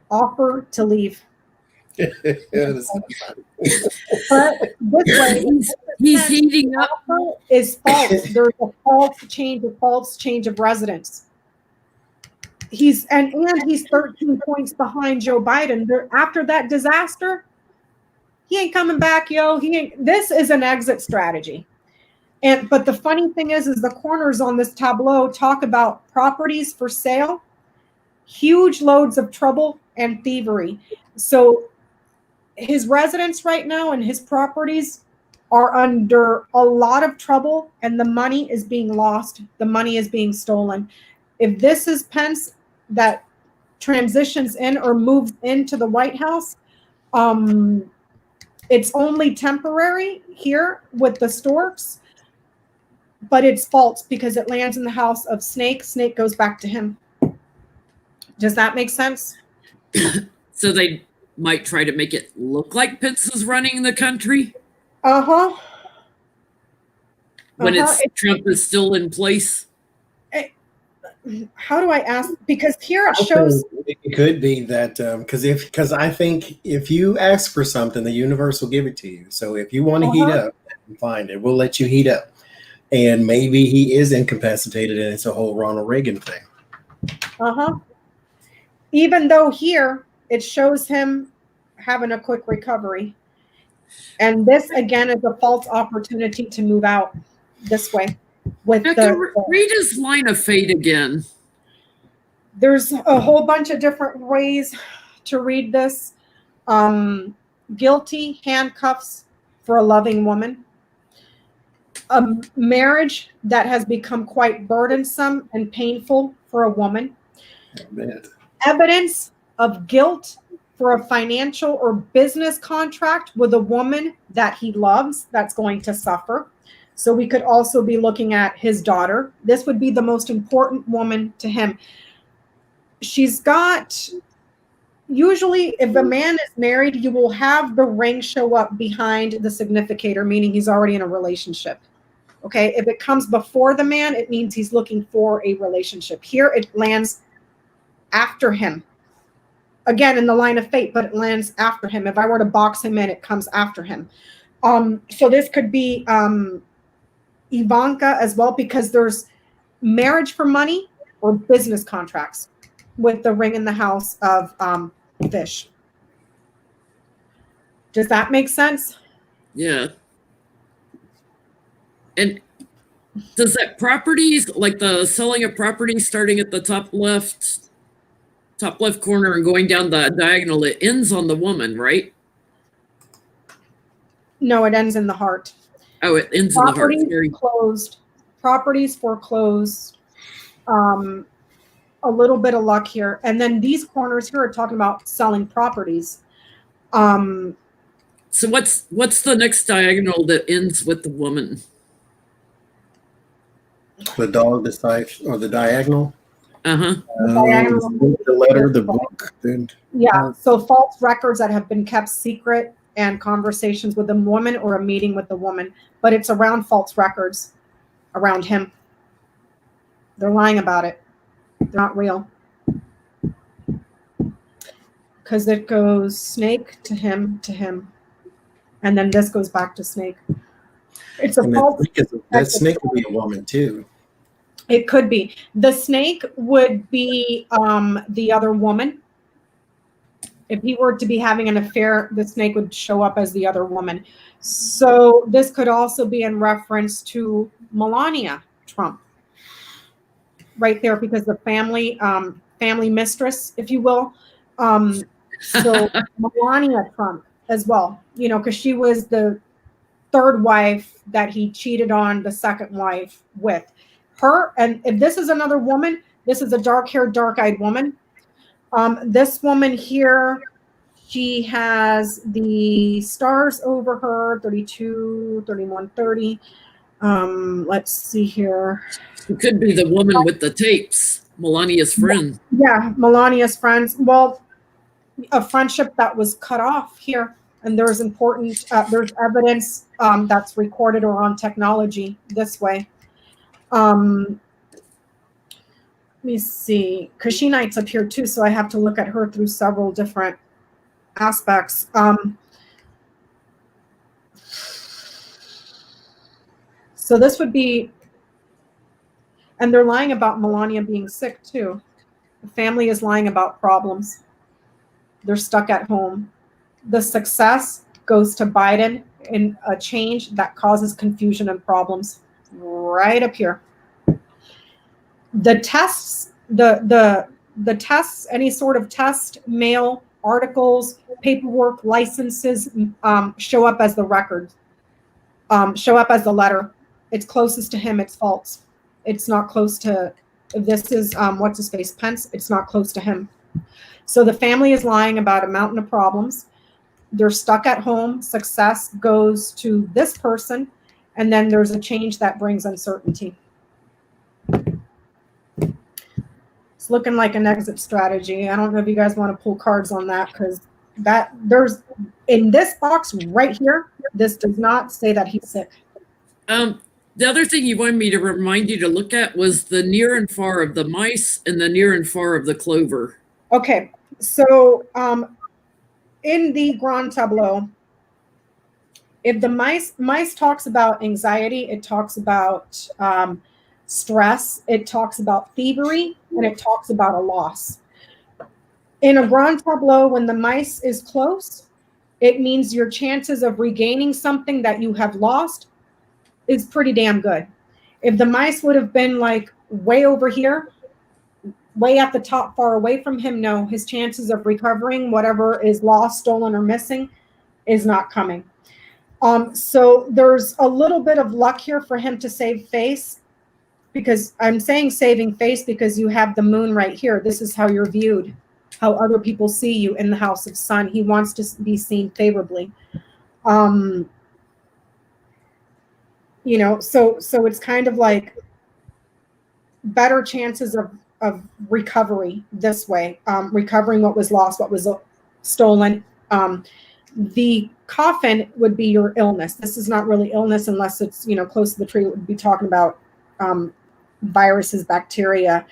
offer to leave. Yeah, But this way, he's heating up. Is false. There's a false change of residence. He's 13 points behind Joe Biden. After that disaster, he ain't coming back, yo. This is an exit strategy. But the funny thing is the corners on this tableau talk about properties for sale, huge loads of trouble and thievery. So his residence right now and his properties are under a lot of trouble, and the money is being lost. The money is being stolen. If this is Pence that transitions in or moves into the White House, it's only temporary here with the storks, but it's false because it lands in the house of Snake. Snake goes back to him. Does that make sense? So they might try to make it look like Pence is running the country? Uh-huh. When Trump is still in place? How do I ask? Because here it shows. It could be that because I think if you ask for something, the universe will give it to you. So if you want to heat up, fine, it will let you heat up. And maybe he is incapacitated, and it's a whole Ronald Reagan thing. Uh-huh. Even though here it shows him having a quick recovery. And this again is a false opportunity to move out this way. Read his line of fate again. There's a whole bunch of different ways to read this. Guilty, handcuffs for a loving woman. A marriage that has become quite burdensome and painful for a woman. Evidence of guilt for a financial or business contract with a woman that he loves that's going to suffer. So we could also be looking at his daughter. This would be the most important woman to him. She's got, usually if a man is married, you will have the ring show up behind the significator, meaning he's already in a relationship. Okay, if it comes before the man, it means he's looking for a relationship. Here it lands after him. Again, in the line of fate, but it lands after him. If I were to box him in, it comes after him. So this could be Ivanka as well, because there's marriage for money or business contracts with the ring in the house of fish. Does that make sense? Yeah. And does that properties, like the selling of properties starting at the top left corner and going down the diagonal, it ends on the woman, right? No, it ends in the heart. Oh, it ends in the heart. Property closed properties foreclosed, a little bit of luck here. And then these corners here are talking about selling properties. So what's the next diagonal that ends with the woman? The dog, the side, or the diagonal. Uh-huh. The letter, the book. Yeah. So false records that have been kept secret and conversations with a woman or a meeting with the woman. But it's around false records around him. They're lying about it. They're not real. Because it goes snake to him, and then this goes back to snake. It's a false. That snake could be a woman too. It could be. The snake would be the other woman. If he were to be having an affair, the snake would show up as the other woman. So this could also be in reference to Melania Trump. Right there, because the family mistress, if you will. So Melania Trump as well, you know, because she was the third wife that he cheated on the second wife with her. And if this is another woman, this is a dark-haired, dark-eyed woman. This woman here, she has the stars over her, 32, 31, 30. Let's see here. It could be the woman with the tapes, Melania's friend. Yeah, Melania's friends. Well, a friendship that was cut off here, and there's there's evidence that's recorded or on technology this way. Let me see, because she Knight's up here too, so I have to look at her through several different aspects. So this would be, and they're lying about Melania being sick too. The family is lying about problems. They're stuck at home. The success goes to Biden in a change that causes confusion and problems. Right up here. The tests, the tests, any sort of test, mail, articles, paperwork, licenses, show up as the record, show up as the letter. It's closest to him, it's false. It's not close to, this is, what's his face, Pence, it's not close to him. So the family is lying about a mountain of problems. They're stuck at home. Success goes to this person. And then there's a change that brings uncertainty. It's looking like an exit strategy. I don't know if you guys want to pull cards on that, because that there's, in this box right here, this does not say that he's sick. The other thing you wanted me to remind you to look at was the near and far of the mice and the near and far of the clover. Okay, so in the Grand Tableau, if the mice talks about anxiety, it talks about stress, it talks about thievery, and it talks about a loss. In a Grand Tableau, when the mice is close, it means your chances of regaining something that you have lost is pretty damn good. If the mice would have been like way over here, way at the top, far away from him, no, his chances of recovering whatever is lost, stolen, or missing is not coming. So there's a little bit of luck here for him to save face, because I'm saying saving face because you have the moon right here. This is how you're viewed, how other people see you in the house of sun. He wants to be seen favorably. You know, so it's kind of like better chances of recovery this way, recovering what was lost, what was stolen. The coffin would be your illness. This is not really illness unless it's, you know, close to the tree. It would be talking about viruses, bacteria,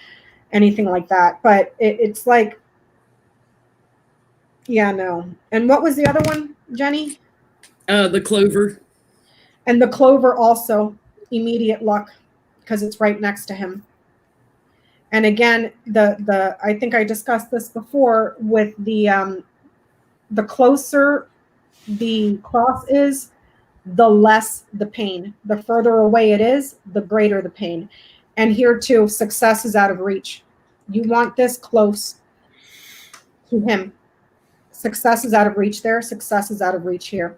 anything like that. But it's like, yeah, no. And what was the other one, Jenny? The clover. And the clover also, immediate luck, because it's right next to him. And again, the I think I discussed this before with the closer the cross is, the less the pain. The further away it is, the greater the pain. And here too, success is out of reach. You want this close to him. Success is out of reach there. Success is out of reach here.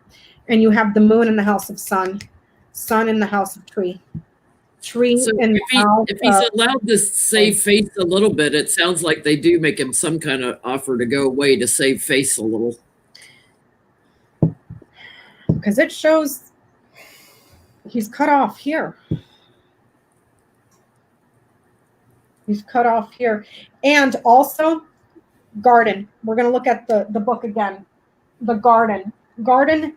And you have the moon in the house of sun, sun in the house of tree. tree So in the house. if he's allowed to save face a little bit, it sounds like they do make him some kind of offer to go away to save face a little. Because it shows he's cut off here. He's cut off here. And also, garden. We're going to look at the book again. The garden. Garden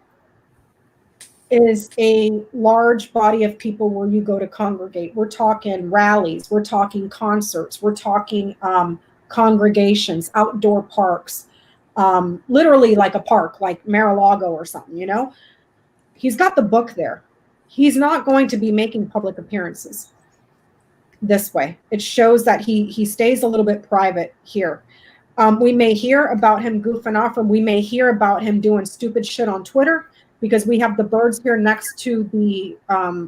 is a large body of people where you go to congregate. We're talking rallies. We're talking concerts. We're talking congregations, outdoor parks, literally like a park, like Mar-a-Lago or something, you know? He's got the book there. He's not going to be making public appearances this way. It shows that he stays a little bit private here. We may hear about him goofing off, or we may hear about him doing stupid shit on Twitter, because we have the birds here next to the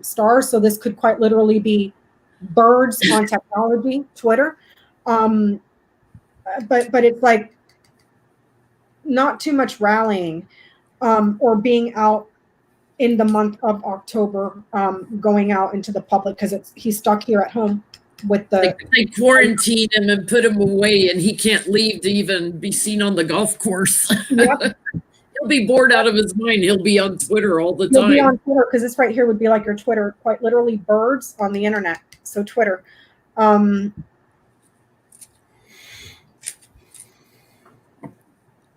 stars. So this could quite literally be birds on technology, Twitter. But it's like not too much rallying or being out in the month of October, going out into the public, because he's stuck here at home with the. They quarantine him and put him away, and he can't leave to even be seen on the golf course. Yep. He'll be bored out of his mind. He'll be on Twitter all the time. He'll be on Twitter, because this right here would be like your Twitter, quite literally birds on the internet. So Twitter.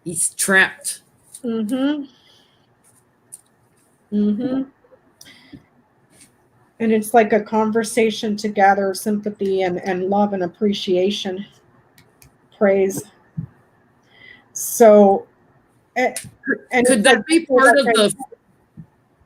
He's trapped. Mm-hmm. Mm-hmm. And it's like a conversation to gather sympathy and love and appreciation, praise. So, and could that be part of the?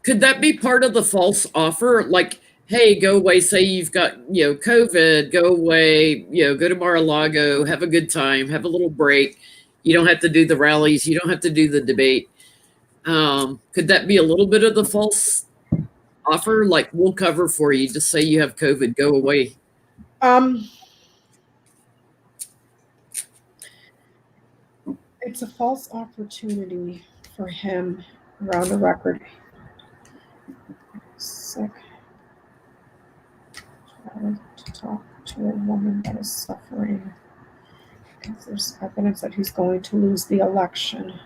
Could that be part of the false offer? Like, hey, go away. Say you've got COVID. Go away. Go to Mar-a-Lago. Have a good time. Have a little break. You don't have to do the rallies. You don't have to do the debate. Could that be a little bit of the false offer? Like, we'll cover for you. Just say you have COVID. Go away. It's a false opportunity for him around the record. Sick. To talk to a woman that is suffering, because there's evidence that he's going to lose the election.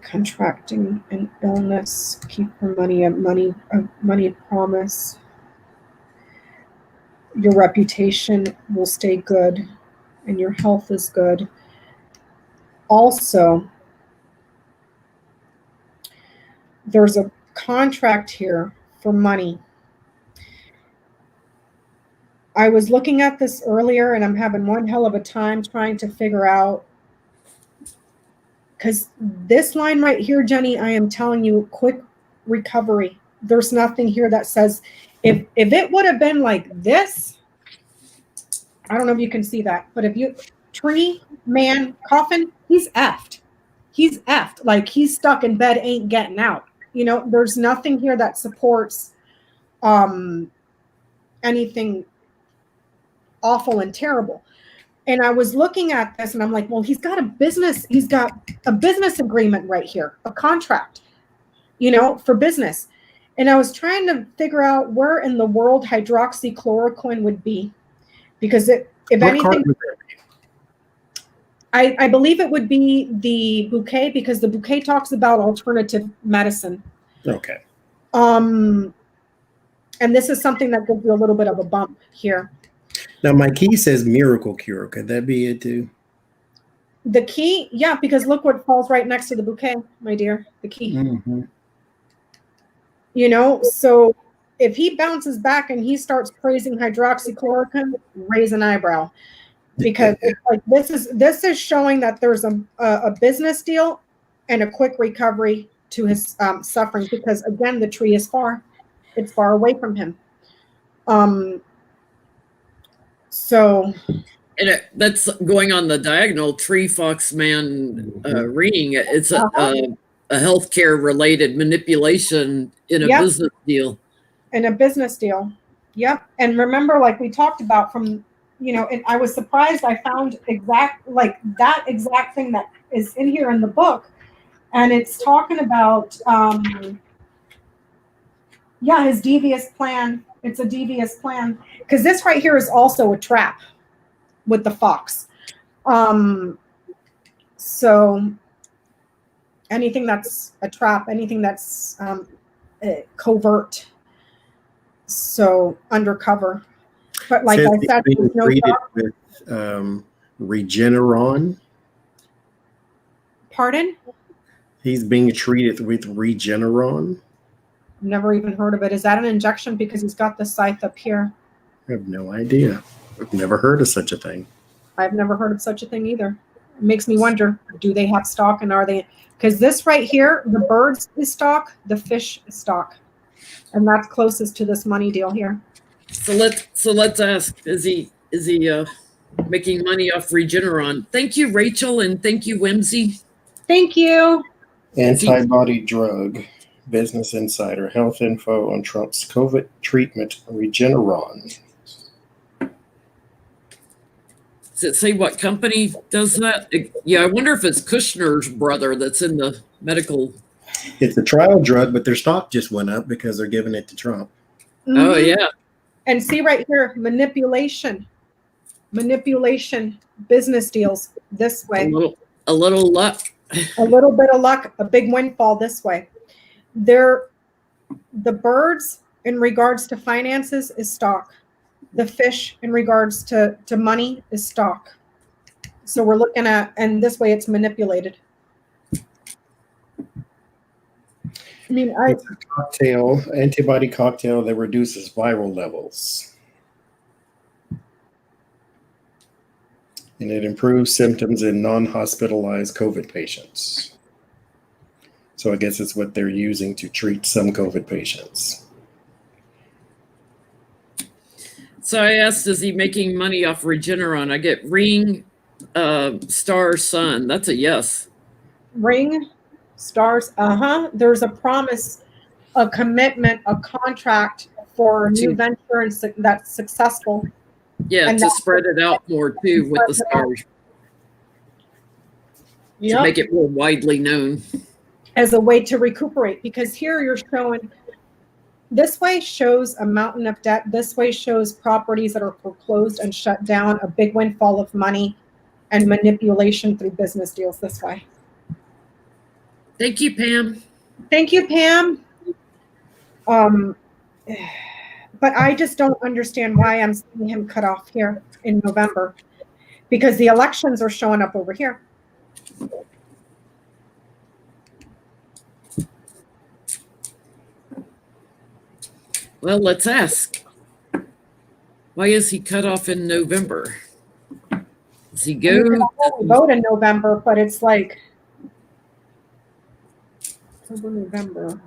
Contracting an illness, keep her money, a money promise. Your reputation will stay good, and your health is good. Also, there's a contract here for money. I was looking at this earlier, and I'm having one hell of a time trying to figure out, because this line right here, Jenny, I am telling you, quick recovery. There's nothing here that says, if it would have been like this, I don't know if you can see that, but if you, tree, man, coffin, he's effed. He's effed. Like, he's stuck in bed, ain't getting out. There's nothing here that supports anything awful and terrible. And I was looking at this, and I'm like, well, he's got a business agreement right here, a contract, for business. And I was trying to figure out where in the world hydroxychloroquine would be, because if anything, I believe it would be the bouquet, because the bouquet talks about alternative medicine. Okay. And this is something that gives you a little bit of a bump here. Now, my key says miracle cure. Could that be it too? The key, yeah, because look what falls right next to the bouquet, my dear. The key. Mm-hmm. So if he bounces back and he starts praising hydroxychloroquine, raise an eyebrow, because it's like this is showing that there's a business deal and a quick recovery to his suffering, because again, the tree is far. It's far away from him. So, and that's going on the diagonal tree fox man ring. It's a healthcare related manipulation in a business deal. In a business deal. Yep. And remember, like we talked about from, and I was surprised I found that exact thing that is in here in the book. And it's talking about Yeah, his devious plan. It's a devious plan. Because this right here is also a trap with the fox. So anything that's a trap, anything that's covert, so undercover. But like Says I he's said, being there's no treated dark. with Regeneron. Pardon? He's being treated with Regeneron. Never even heard of it. Is that an injection? Because he's got the scythe up here. I have no idea. I've never heard of such a thing. I've never heard of such a thing either. It makes me wonder, do they have stock and are they? Because this right here, the birds is stock, the fish is stock. And that's closest to this money deal here. So let's ask, is he making money off Regeneron? Thank you, Rachel, and thank you, Whimsy. Thank you. Antibody drug. Business Insider. Health info on Trump's COVID treatment, Regeneron. Does it say what company does that? Yeah, I wonder if it's Kushner's brother that's in the medical. It's a trial drug, but their stock just went up because they're giving it to Trump. Mm-hmm. Oh, yeah. And see right here, manipulation, business deals this way. A little luck. A little bit of luck, a big windfall this way. The birds in regards to finances is stock. The fish in regards to money is stock. So we're looking at, and this way it's manipulated. I mean, It's a cocktail, antibody cocktail that reduces viral levels. And it improves symptoms in non-hospitalized COVID patients. So I guess it's what they're using to treat some COVID patients. So I asked, is he making money off Regeneron? I get Ring, Star, Sun. That's a yes. Ring, stars, there's a promise, a commitment, a contract for a new venture and that's successful. Yeah, and to spread it out more too with the stars. Yep. To make it more widely known. As a way to recuperate, because here you're showing, this way shows a mountain of debt. This way shows properties that are foreclosed and shut down, a big windfall of money and manipulation through business deals this way. Thank you, Pam. Thank you, Pam. But I just don't understand why I'm seeing him cut off here in November, because the elections are showing up over here. Well, let's ask. Why is he cut off in November? Does he go? Vote in November, but it's like November.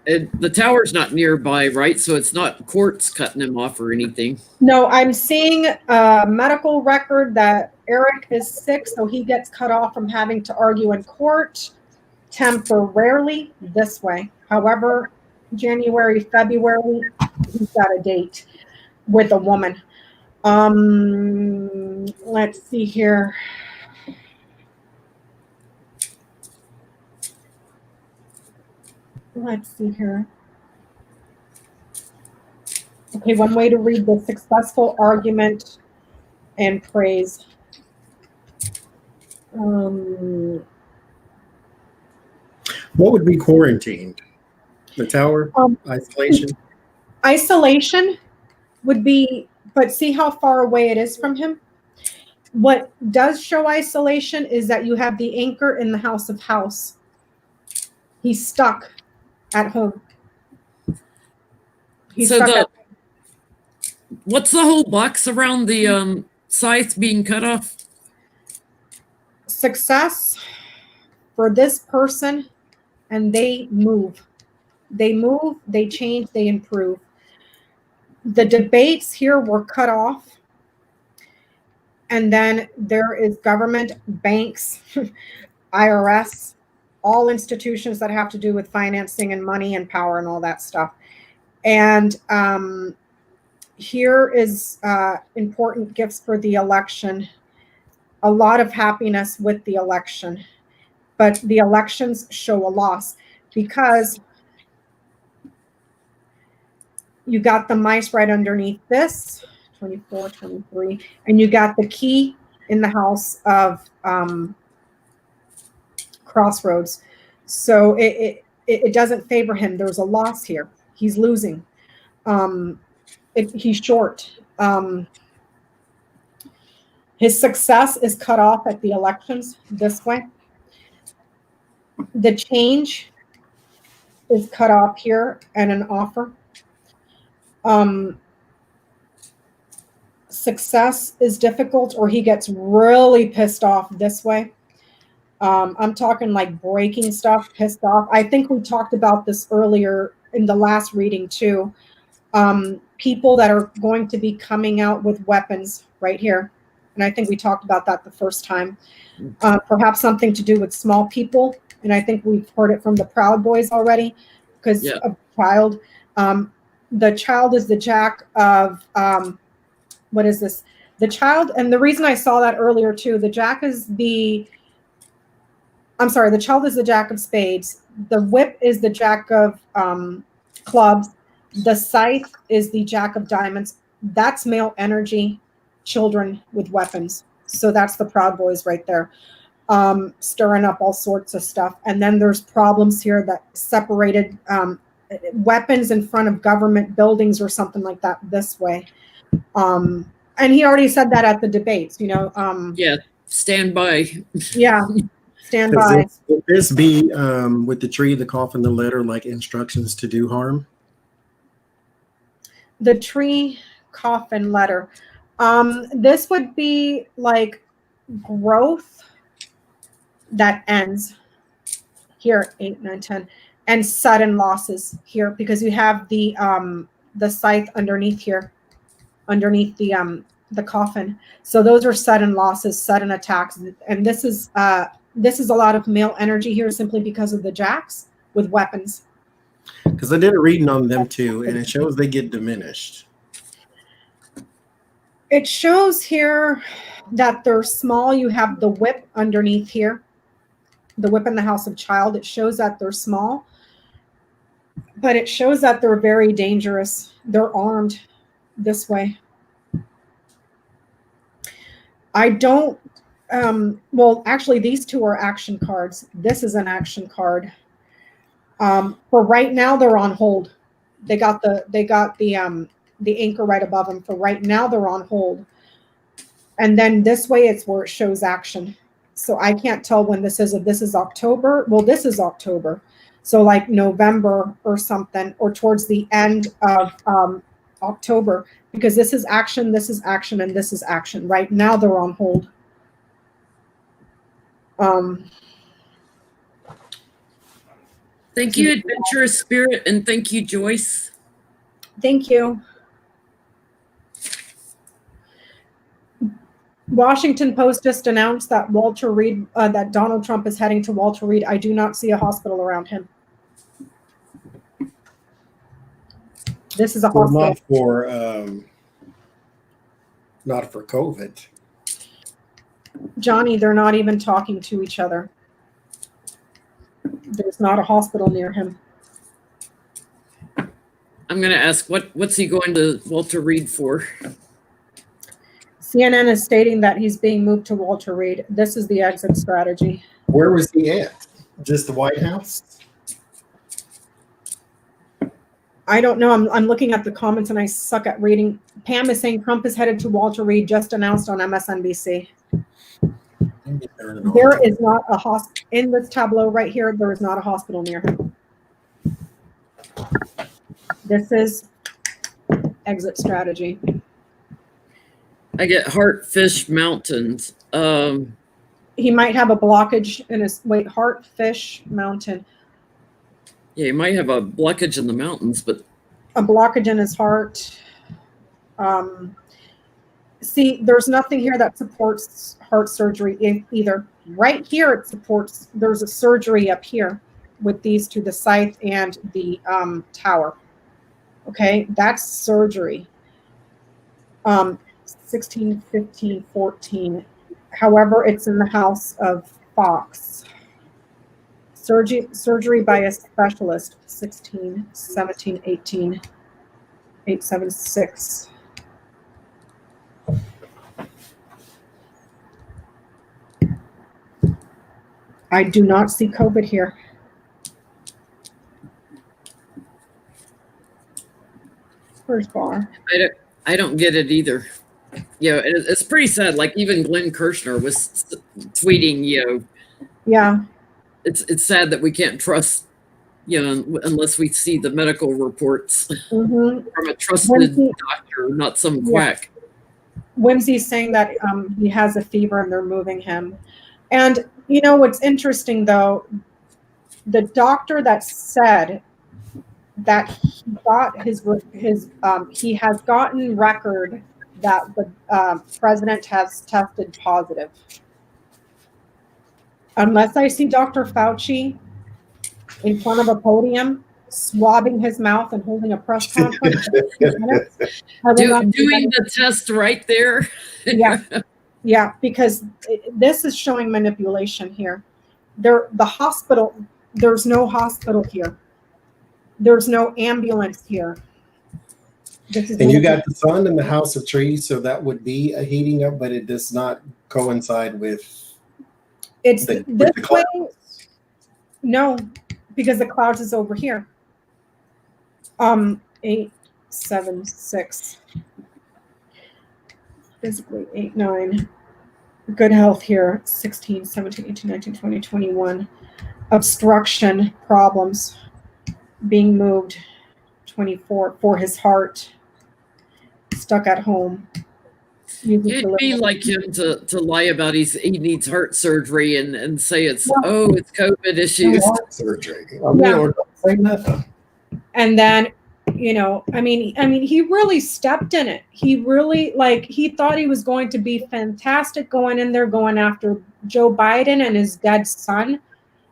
The tower's not nearby, right? So it's not courts cutting him off or anything. No, I'm seeing a medical record that Eric is sick, so he gets cut off from having to argue in court temporarily this way. However, January, February, he's got a date with a woman. Let's see here. Let's see here. Okay, one way to read the successful argument and praise. What would be quarantined? The tower? Isolation? Isolation would be, but see how far away it is from him? What does show isolation is that you have the anchor in the house of house. He's stuck at home. He's so stuck at home. What's the whole box around the scythe being cut off? Success for this person, and they move. They move, they change, they improve. The debates here were cut off. And then there is government, banks, IRS, all institutions that have to do with financing and money and power and all that stuff. And here is important gifts for the election. A lot of happiness with the election. But the elections show a loss because You got the mice right underneath this, 24, 23, and you got the key in the house of crossroads. So it doesn't favor him. There's a loss here. He's losing. He's short. His success is cut off at the elections this way. The change is cut off here and an offer. Success is difficult, or he gets really pissed off this way. I'm talking like breaking stuff, pissed off. I think we talked about this earlier in the last reading too. People that are going to be coming out with weapons right here. And I think we talked about that the first time. Perhaps something to do with small people. And I think we've heard it from the Proud Boys already, because a child. The child is the jack of, what is this? The child, and the reason I saw that earlier too, the jack is the child is the jack of spades. The whip is the jack of clubs. The scythe is the jack of diamonds. That's male energy, children with weapons. So that's the Proud Boys right there, stirring up all sorts of stuff. And then there's problems here that separated weapons in front of government buildings or something like that this way. And he already said that at the debates, you know. Stand by. Stand by. Would this be with the tree, the coffin, the letter, like instructions to do harm? The tree, coffin, letter. This would be like growth that ends here, 8, 9, 10, and sudden losses here, because you have the scythe underneath here, underneath the coffin. So those are sudden losses, sudden attacks, and this is a lot of male energy here, simply because of the jacks with weapons. Because I did a reading on them too, and it shows they get diminished. It shows here that they're small. You have the whip underneath here, the whip in the house of child. It shows that they're small, but it shows that they're very dangerous. They're armed this way. I don't, well, actually, these two are action cards. This is an action card. For right now, they're on hold. They got the anchor right above them. For right now, they're on hold. And then this way, it's where it shows action. So I can't tell when this is. If this is October, well, this is October. So like November or something, or towards the end of October, because this is action, and this is action. Right now, they're on hold. Thank you, Adventurous Spirit, and thank you, Joyce. Thank you. Washington Post just announced that Walter Reed, that Donald Trump is heading to Walter Reed. I do not see a hospital around him. This is a hospital. Not for COVID. Johnny, they're not even talking to each other. There's not a hospital near him. I'm going to ask, what's he going to Walter Reed for? CNN is stating that he's being moved to Walter Reed. This is the exit strategy. Where was he at? Just the White House? I don't know. I'm looking at the comments and I suck at reading. Pam is saying Trump is headed to Walter Reed, just announced on MSNBC. There is not a hospital in this tableau right here. There is not a hospital near him. This is exit strategy. I get Heartfish Mountains. He might have a blockage in his Heartfish Mountain. Yeah, he might have a blockage in the mountains, but a blockage in his heart. See, there's nothing here that supports heart surgery either. Right here, it supports. There's a surgery up here with these two, the scythe and the tower. Okay, that's surgery. 16, 15, 14. However, it's in the house of Fox. Surgery by a specialist, 16, 17, 18. 876. I do not see COVID here. Where's Bar? I don't get it either. You know, it's pretty sad. Like even Glenn Kirshner was tweeting, you know, Yeah. It's sad that we can't trust, you know, unless we see the medical reports from a trusted doctor, not some quack. Whimsy's saying that he has a fever and they're moving him. And you know what's interesting though, the doctor that said that he got he has gotten record that the president has tested positive. Unless I see Dr. Fauci in front of a podium, swabbing his mouth and holding a press conference, doing the test right there. Yeah, because this is showing manipulation here. The hospital, there's no hospital here. There's no ambulance here. And you got the sun and the house of trees, so that would be a heating up, but it does not coincide with this way. No, because the clouds is over here. 876. Physically 89. Good health here. 16, 17, 18, 19, 20, 21. Obstruction problems. Being moved. 24 for his heart. Stuck at home. It'd be like him to lie about he needs heart surgery and say it's COVID issues. Heart surgery. Don't say nothing. And then, you know, I mean, he really stepped in it. He really he thought he was going to be fantastic going in there, going after Joe Biden and his dead son,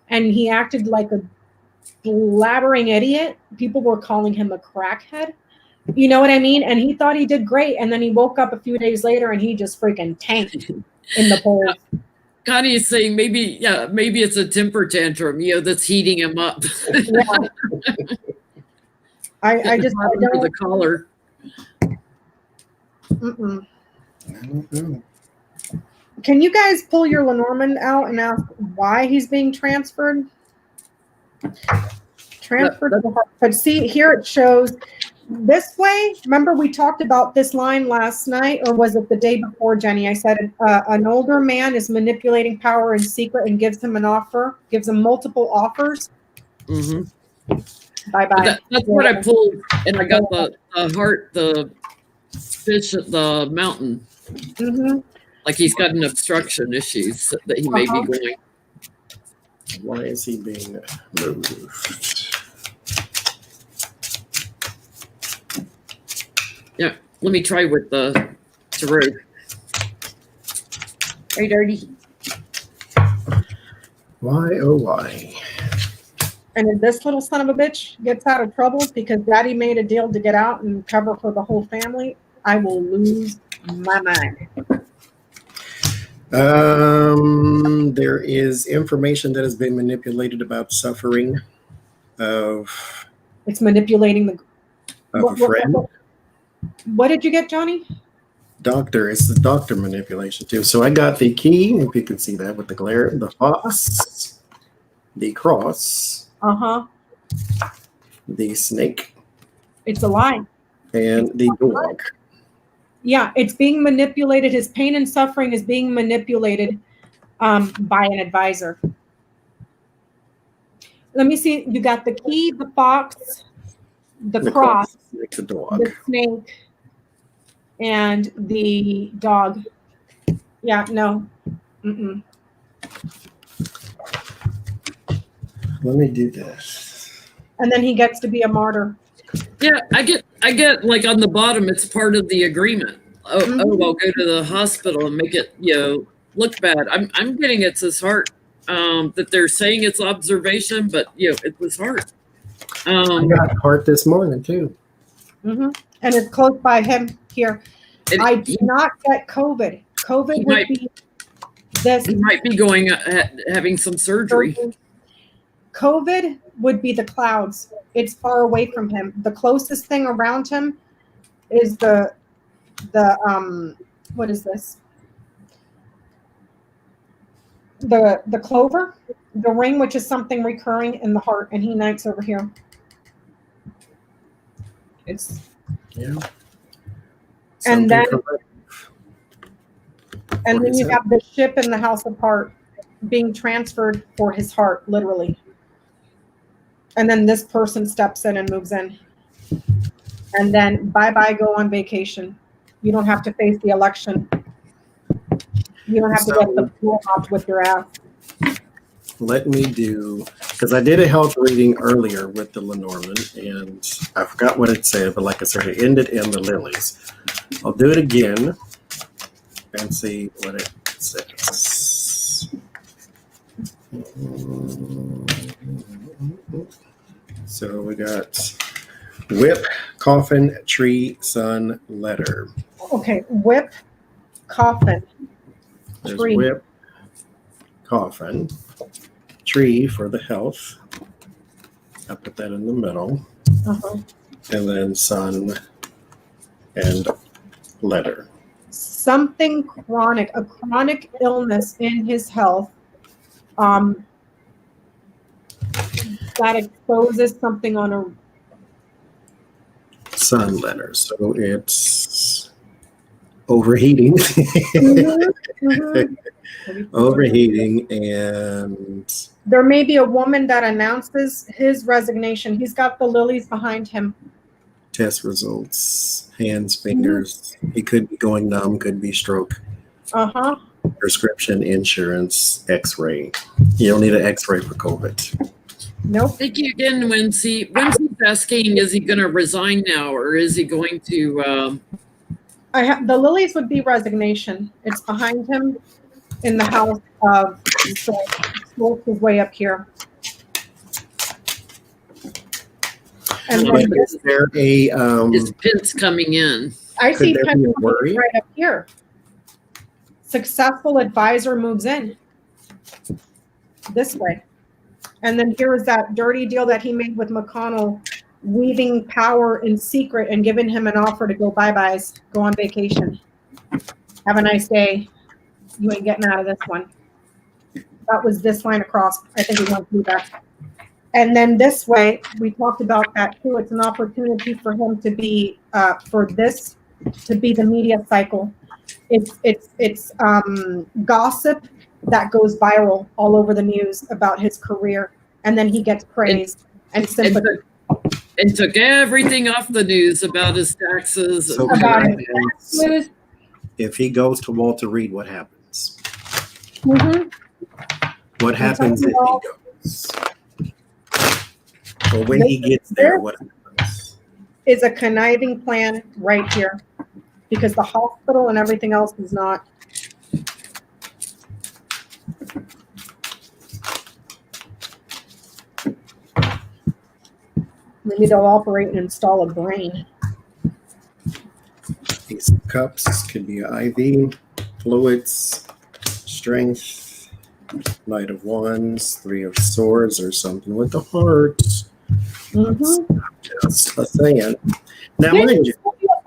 and he acted like a blabbering idiot. People were calling him a crackhead. You know what I mean? And he thought he did great. And then he woke up a few days later and he just freaking tanked in the polls. Connie is saying maybe it's a temper tantrum, you know, that's heating him up. Yeah. I don't the collar. Can you guys pull your Lenormand out and ask why he's being transferred? But see, here it shows this way. Remember we talked about this line last night, or was it the day before, Jenny? I said an older man is manipulating power in secret and gives him multiple offers. Bye-bye. That's what I pulled, and I got the heart, the fish at the mountain. Like he's got an obstruction issues that he may be going. Why is he being moved? Yeah, let me try with the Ciro. Hey, dirty. Why, oh, why? And if this little son of a bitch gets out of trouble because daddy made a deal to get out and cover for the whole family, I will lose my mind. There is information that has been manipulated about suffering of. It's manipulating a friend. What did you get, Johnny? Doctor. It's the doctor manipulation too. So I got the key, if you can see that with the glare, the fox, the cross, the snake. It's a lie. And the dog. Yeah, it's being manipulated. His pain and suffering is being manipulated by an advisor. Let me see. You got the key, the fox, the cross, the dog, the snake, and the dog. Yeah, no. Let me do this. And then he gets to be a martyr. Yeah, I get like on the bottom, it's part of the agreement. I'll go to the hospital and make it, look bad. I'm getting it's his heart. That they're saying it's observation, but it was heart. I got heart this morning too. And it's close by him here. I do not get COVID. COVID would be this. He might be going having some surgery. COVID would be the clouds. It's far away from him. The closest thing around him is the what is this? The clover, the ring, which is something recurring in the heart, and he knights over here. It's Yeah. And then- correct. and For then his you heart. have the ship in the house of heart being transferred for his heart, literally. And then this person steps in and moves in. And then bye-bye, go on vacation. You don't have to face the election. You don't have to get the floor mopped with your ass. Let me do, because I did a health reading earlier with the Lenormand, and I forgot what it said, but like I said, it ended in the lilies. I'll do it again and see what it says. So we got whip, coffin, tree, sun, letter. Okay, whip, coffin, There's tree. whip, coffin, tree for the health. I put that in the middle. Uh-huh. And then sun and letter. Something chronic, a chronic illness in his health that exposes something on a Sun letter. So it's overheating. Overheating, and there may be a woman that announces his resignation. He's got the lilies behind him. test results, hands, fingers. He could be going numb, could be stroke. Uh-huh. Prescription, insurance, x-ray. You don't need an x-ray for COVID. Nope. Thank you again, Wency. Wency's asking, is he going to resign now, or is he going to? The lilies would be resignation. It's behind him in the house of Stroke is way up here. And then Is there a His pin's coming in. I could see there Penn be a worry? right up here. Successful advisor moves in this way. And then here is that dirty deal that he made with McConnell, weaving power in secret and giving him an offer to go bye-byes, go on vacation. Have a nice day. You ain't getting out of this one. That was this line across. I think we went through that. And then this way, we talked about that too. It's an opportunity for him to be, for this to be the media cycle. It's gossip that goes viral all over the news about his career, and then he gets praised and sympathy. And took everything off the news about his taxes. So About can his I tax news. if he goes to Walter Reed, what happens? Mhm. What happens if he all- goes? Or when he gets there, what happens? Is a conniving plan right here, because the hospital and everything else is not. Maybe they'll operate and install a brain. These cups could be IV, fluids, strength, Knight of Wands, Three of Swords, or something with the heart. Mm-hmm. Just a saying. Now, mind you,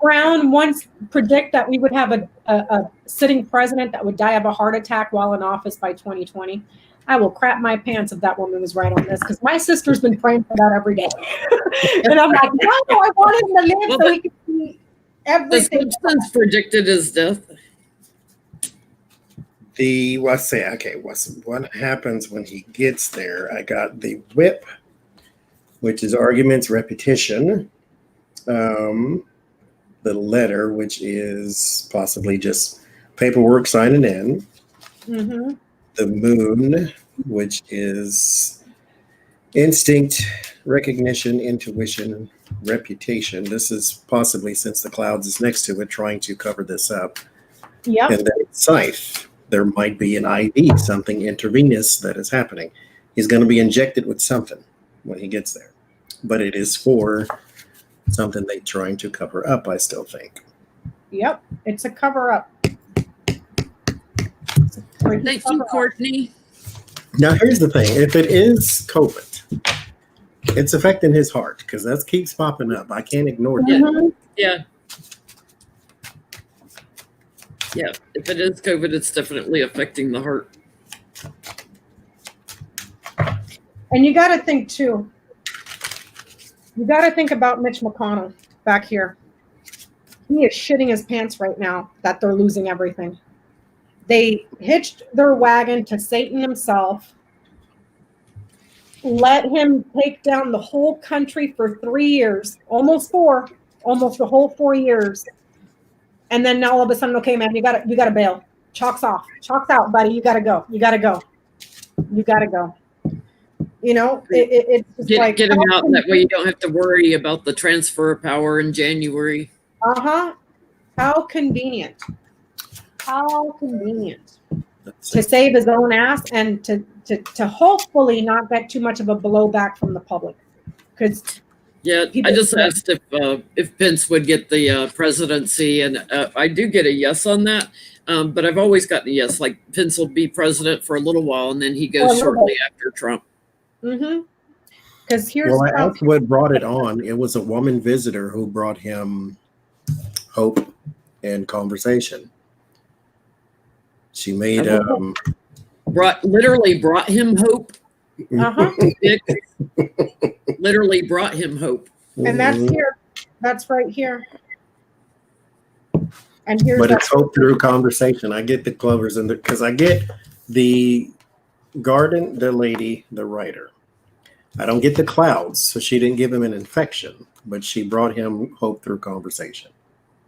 Brown once predict that we would have a sitting president that would die of a heart attack while in office by 2020. I will crap my pants if that woman was right on this, because my sister's been praying for that every day. And I'm like, no, I want him to live so he can see The everything. Simpsons predicted his death. what happens when he gets there? I got the whip, which is arguments, repetition. The letter, which is possibly just paperwork signing in. Mm-hmm. The moon, which is instinct, recognition, intuition, reputation. This is possibly, since the clouds is next to it, trying to cover this up. Yep. And then scythe. There might be an IV, something intravenous that is happening. He's going to be injected with something when he gets there. But it is for something they're trying to cover up, I still think. Yep. It's a cover up. Thank you, Courtney. Now, here's the thing. If it is COVID, it's affecting his heart, because that keeps popping up. I can't ignore that. Mhm. Yeah. Yeah, if it is COVID, it's definitely affecting the heart. And you got to think too. You got to think about Mitch McConnell back here. He is shitting his pants right now that they're losing everything. They hitched their wagon to Satan himself, let him take down the whole country for 3 years, almost the whole 4 years. And then now all of a sudden, okay, man, you gotta bail. Chalks out, buddy. You gotta go. You know, it's just get him out, and that way you don't have to worry about the transfer of power in January. How convenient. How convenient to save his own ass and to hopefully not get too much of a blowback from the public. Because I just asked if Pence would get the presidency, and I do get a yes on that. But I've always gotten a yes. Like Pence will be president for a little while, and then he goes shortly after Trump. Mm-hmm. Because I asked what brought it on. It was a woman visitor who brought him hope and conversation. She made literally brought him hope. Literally brought him hope. And that's here. That's right here. And here's but it's hope through conversation. I get the Clovers and because I get the garden, the lady, the writer. I don't get the clouds, so she didn't give him an infection, but she brought him hope through conversation.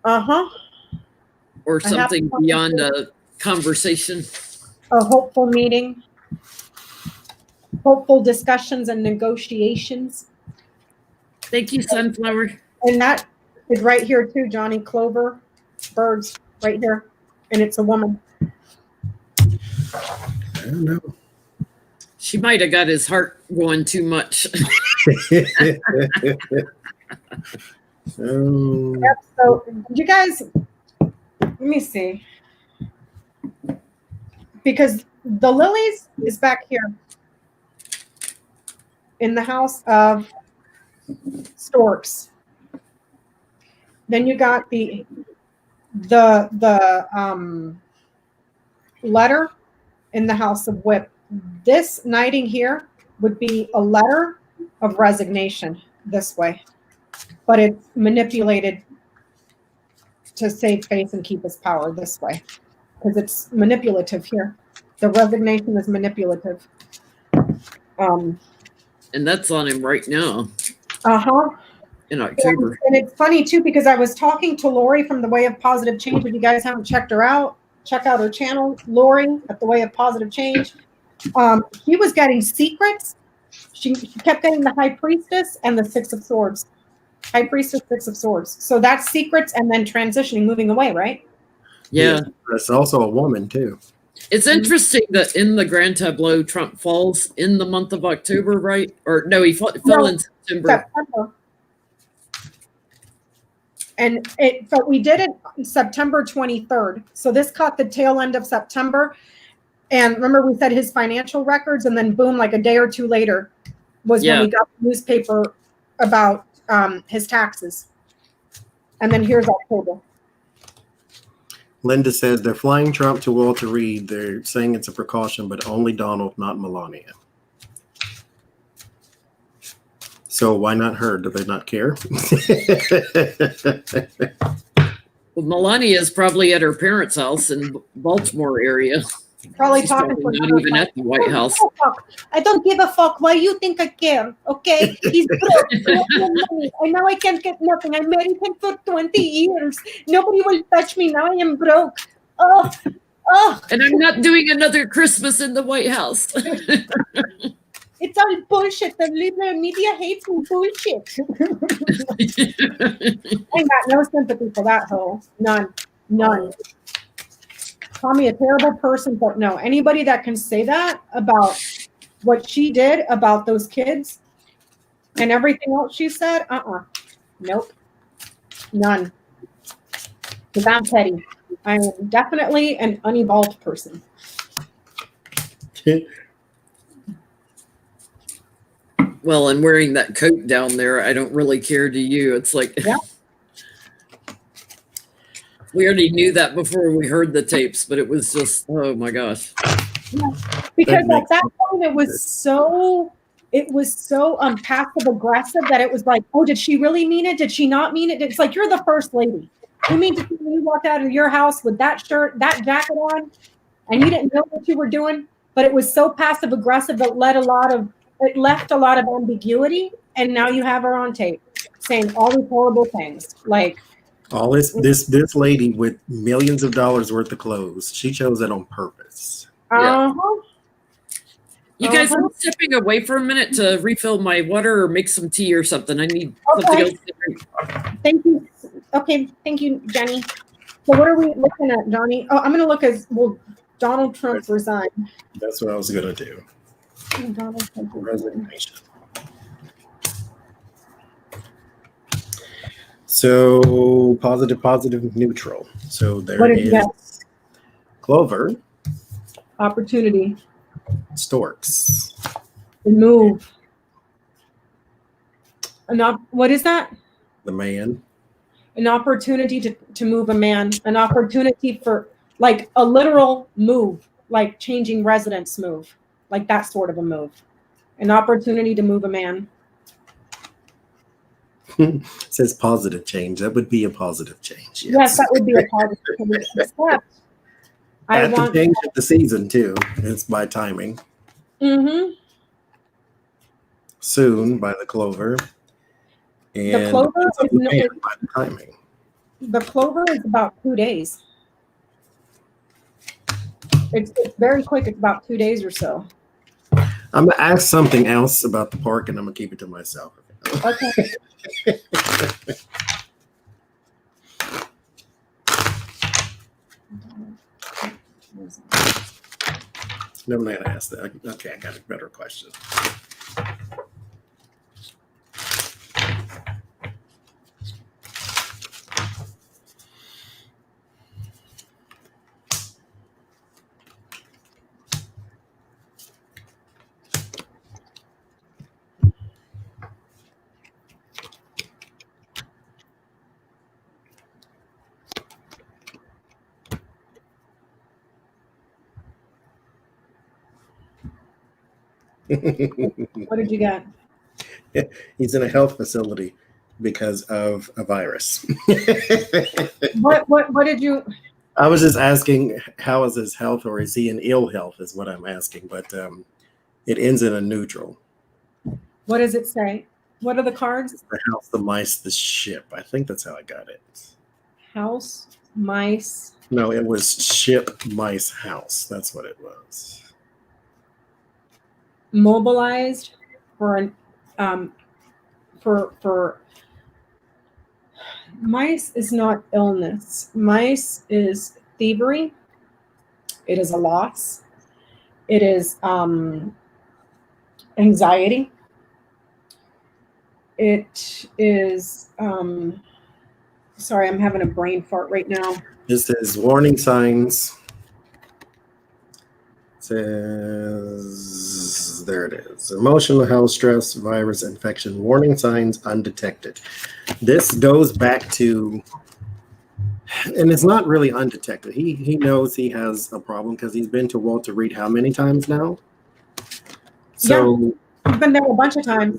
Or something beyond a conversation. A hopeful meeting. Hopeful discussions and negotiations. Thank you, Sunflower. And that is right here too, Johnny. Clover, birds, right here. And it's a woman. I don't know. She might have got his heart going too much. Yep, so you guys, let me see. Because the lilies is back here in the house of storks. Then you got the letter in the house of whip. This knighting here would be a letter of resignation this way, but it's manipulated to save face and keep his power this way because it's manipulative here. The resignation is manipulative. And that's on him right now. In October. And it's funny too because I was talking to Lori from The Way of Positive Change. If you guys haven't checked her out, check out her channel, Lori at The Way of Positive Change. He was getting secrets. She kept getting the High Priestess and the Six of Swords. High Priestess, Six of Swords. So that's secrets and then transitioning, moving away, right? Yeah. That's also a woman too. It's interesting that in the Grand Tableau, Trump falls in the month of October, right? Or no, he fell in September. But we did it September 23rd. So this caught the tail end of September. And remember we said his financial records and then boom, like a day or two later was when we got the newspaper about his taxes. And then here's October. Linda said they're flying Trump to Walter Reed. They're saying it's a precaution, but only Donald, not Melania. So why not her? Do they not care? Well, Melania is probably at her parents' house in Baltimore area. Probably She's talking probably not even at the White House. I don't give a fuck. Why you think I care? Okay, he's broke. And now I can't get nothing. I married him for 20 years. Nobody will touch me. Now I am broke. Oh. And I'm not doing another Christmas in the White House. It's all bullshit. The liberal media hates me. Bullshit. I got no sympathy for that hoe. None. Call me a terrible person, but no. Anybody that can say that about what she did about those kids and everything else she said, nope. None. Because I'm petty. I am definitely an unevolved person. Well, and wearing that coat down there, I don't really care, do you? It's like... Yeah. We already knew that before we heard the tapes, but it was just, oh my gosh. Yeah. Because at that point it was so passive aggressive that it was like, oh, did she really mean it? Did she not mean it? It's like, you're the first lady. You mean to when you walked out of your house with that shirt, that jacket on, and you didn't know what you were doing? But it was so passive aggressive that it left a lot of ambiguity, and now you have her on tape saying all these horrible things. Like all this lady with millions of dollars worth of clothes, she chose it on purpose. Uh-huh. You guys, I'm stepping away for a minute to refill my water or make some tea or something. I need something else to drink. Thank you. Okay, thank you, Jenny. So what are we looking at, Johnny? Oh, I'm going to look as well. Donald Trump resigned. That's what I was going to do. Donald Trump resignation. So positive, neutral. So there is Clover. Opportunity. Storks. Move. What is that? The man. An opportunity to move a man. An opportunity for like a literal move, like changing residence move, like that sort of a move. An opportunity to move a man. It says positive change. That would be a positive change. Yes, that would be a positive change. Except at the change of the season too. It's by timing. Mm-hmm. Soon by the Clover. And the Clover is by the timing. The Clover is about 2 days. It's very quick. It's about 2 days or so. I'm gonna ask something else about the park, and I'm gonna keep it to myself. Okay. No, I'm not gonna ask that. Okay, I got a better question. What did you get? He's in a health facility because of a virus. What did you? I was just asking, how is his health, or is he in ill health? Is what I'm asking, but it ends in a neutral. What does it say? What are the cards? The house, the mice, the ship. I think that's how I got it. House, mice. No, it was ship, mice, house. That's what it was. Mobilized for mice is not illness. Mice is thievery. It is a loss. It is anxiety. It is sorry, I'm having a brain fart right now. This is warning signs. Says, there it is. Emotional health, stress, virus, infection, warning signs undetected. This goes back to, and it's not really undetected. He knows he has a problem because he's been to Walter Reed how many times now? So yeah, he's been there a bunch of times.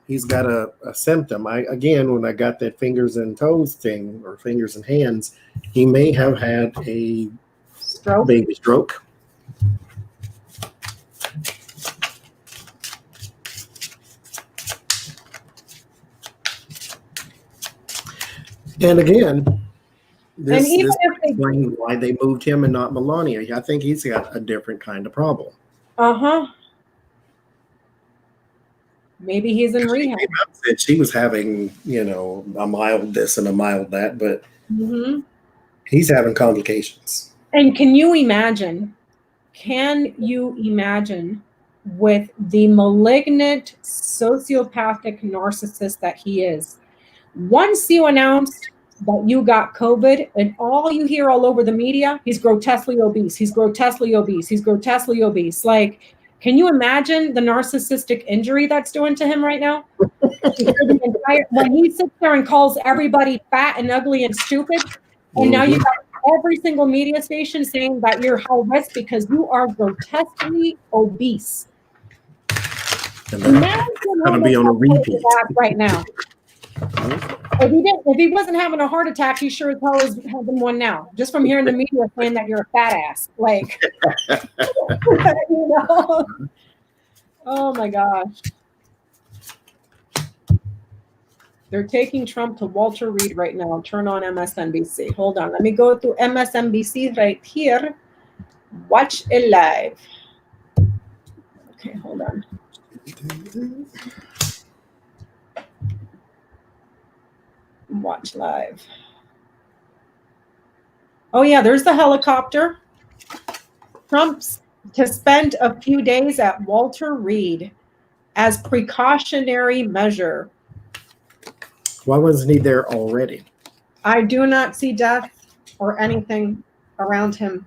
He's got a symptom. When I got that fingers and toes thing, or fingers and hands, he may have had a baby stroke. And again, this explains why they moved him and not Melania. I think he's got a different kind of problem. Uh-huh. Maybe he's in rehab. She was having, a mild this and a mild that, but he's having complications. And can you imagine with the malignant, sociopathic narcissist that he is, once you announced that you got COVID and all you hear all over the media, he's grotesquely obese, he's grotesquely obese, he's grotesquely obese. Like, can you imagine the narcissistic injury that's doing to him right now? When he sits there and calls everybody fat and ugly and stupid, And now you got every single media station saying that you're high risk because you are grotesquely obese. Imagine gonna be on a repeat right now. If he wasn't having a heart attack, he sure as hell is having one now. Just from hearing the media saying that you're a fat ass, like, you know. Oh my gosh. They're taking Trump to Walter Reed right now. Turn on MSNBC. Hold on. Let me go through MSNBC right here. Watch it live. Okay, hold on. Watch live. Oh, yeah, there's the helicopter. Trump's to spend a few days at Walter Reed as precautionary measure. Why wasn't he there already? I do not see death or anything around him.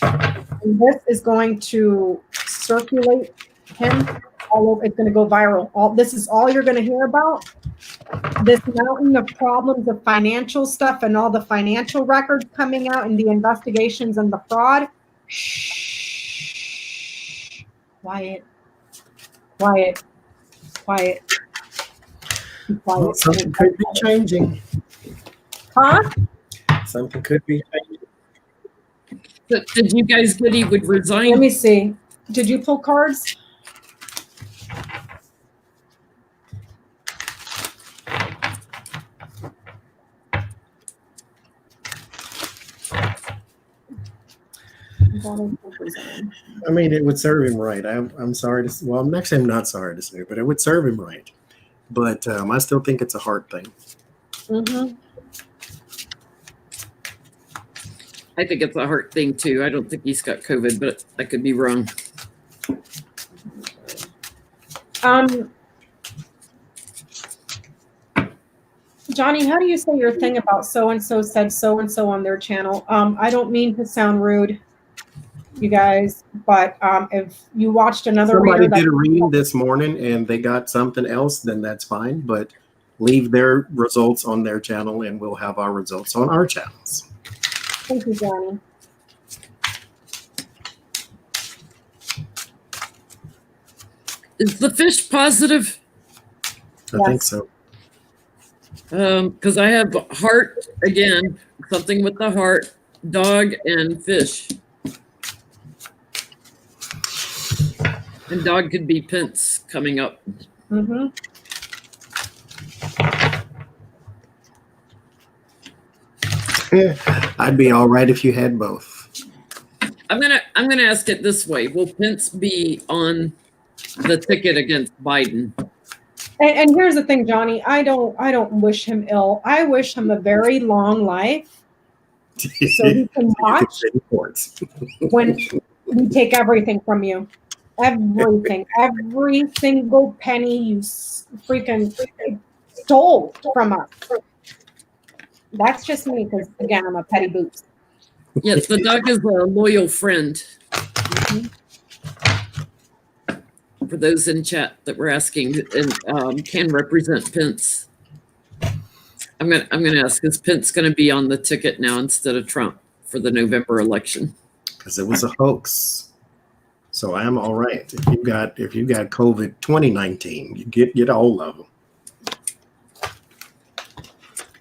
And this is going to circulate him all over. It's going to go viral. This is all you're going to hear about. This mountain of problems of financial stuff and all the financial records coming out and the investigations and the fraud. Shh. Quiet. Quiet. Quiet. Well, something could be changing. Huh? Something could be changing. But did you guys get he would resign? Let me see. Did you pull cards? I mean, it would serve him right. I'm sorry to. Well, actually, I'm not sorry to say, but it would serve him right. But I still think it's a heart thing. Mm-hmm. I think it's a heart thing too. I don't think he's got COVID, but I could be wrong. Johnie, how do you say your thing about so-and-so said so-and-so on their channel? I don't mean to sound rude, you guys, but if you watched another Somebody reader did a reading this morning and they got something else, then that's fine. But leave their results on their channel and we'll have our results on our channels. Thank you, Johnie. Is the fish positive? I think so. Because I have heart again, something with the heart, dog, and fish. And dog could be Pence coming up. Mm-hmm. I'd be all right if you had both. I'm gonna ask it this way: will Pence be on the ticket against Biden? And here's the thing, Johnie. I don't wish him ill. I wish him a very long life, so he can watch when we take everything from you, everything, every single penny you freaking stole from us. That's just me, because again, I'm a petty boots. Yes, the dog is a loyal friend. Mm-hmm. For those in chat that were asking, and can represent Pence. I'm gonna ask: is Pence going to be on the ticket now instead of Trump for the November election? Because it was a hoax. So I'm all right. If you got COVID 2019, you get a hold of them.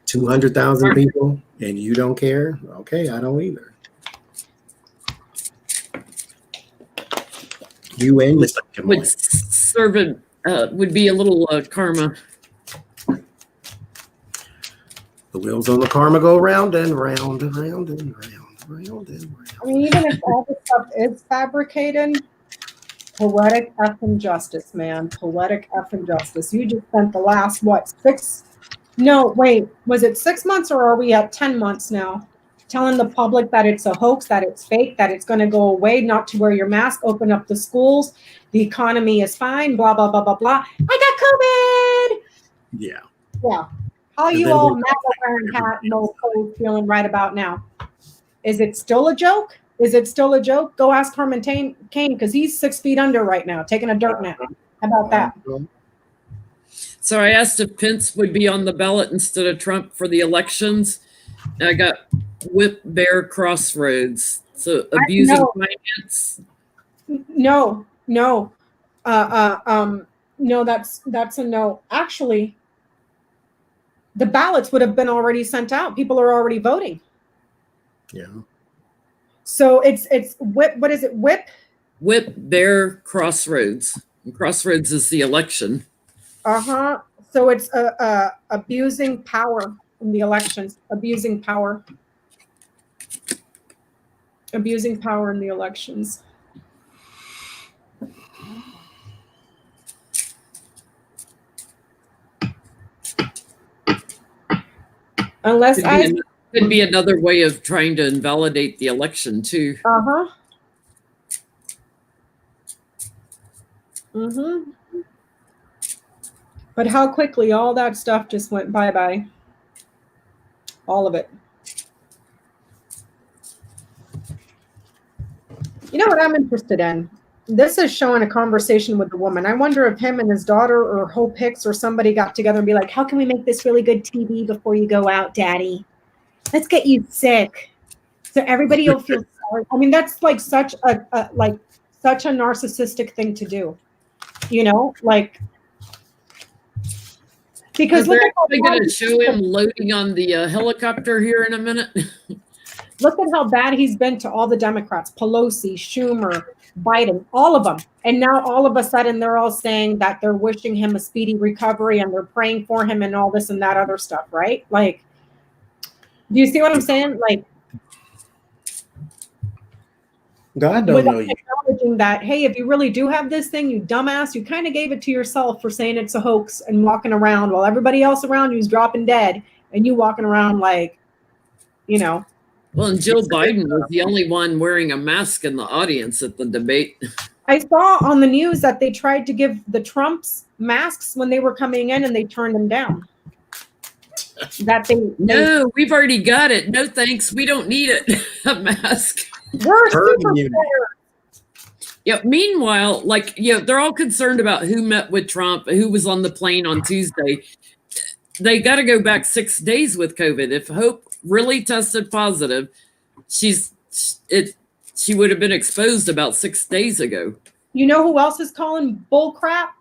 200,000 people and you don't care? Okay, I don't either. You and Mr. Would serve would be a little karma. The wheels on the karma go round and round and round and round, round and round. I mean, even if all this stuff is fabricated, poetic effing justice, man. Poetic effing justice. You just spent the last, what, was it 6 months or are we at 10 months now? Telling the public that it's a hoax, that it's fake, that it's going to go away, not to wear your mask, open up the schools, the economy is fine, blah, blah, blah, blah, blah. I got COVID. Yeah. Yeah. How are you all mad wearing hat, no code, feeling right about now? Is it still a joke? Is it still a joke? Go ask Herman Cain, because he's 6 feet under right now, taking a dirt nap. How about that? So I asked if Pence would be on the ballot instead of Trump for the elections. I got Whip Bear Crossroads. So abusing no. finance. No, no, no. That's a no. Actually, the ballots would have been already sent out. People are already voting. Yeah. So it's whip. What is it? Whip Bear Crossroads. And Crossroads is the election. So it's abusing power in the elections. Abusing power. Abusing power in the elections. Unless could be another way of trying to invalidate the election too. But how quickly all that stuff just went bye-bye. All of it. You know what I'm interested in? This is showing a conversation with a woman. I wonder if him and his daughter or Hope Hicks or somebody got together and be like, how can we make this really good TV before you go out, Daddy? Let's get you sick. So everybody will feel sorry. I mean, that's like such a narcissistic thing to do. You know, like, because they're going to show him loading on the helicopter here in a minute. Look at how bad he's been to all the Democrats, Pelosi, Schumer, Biden, all of them. And now all of a sudden they're all saying that they're wishing him a speedy recovery and they're praying for him and all this and that other stuff, right? Like, do you see what I'm saying? Like, God don't know you. Acknowledging that, hey, if you really do have this thing, you dumbass, you kind of gave it to yourself for saying it's a hoax and walking around while everybody else around you is dropping dead and you walking around like, you know. Well, and Joe Biden was the only one wearing a mask in the audience at the debate. I saw on the news that they tried to give the Trumps masks when they were coming in and they turned them down. No, we've already got it. No thanks. We don't need it. A mask. We're super prepared. Yeah. Meanwhile, like, they're all concerned about who met with Trump, who was on the plane on Tuesday. They got to go back 6 days with COVID. If Hope really tested positive, she would have been exposed about 6 days ago. You know who else is calling bull crap?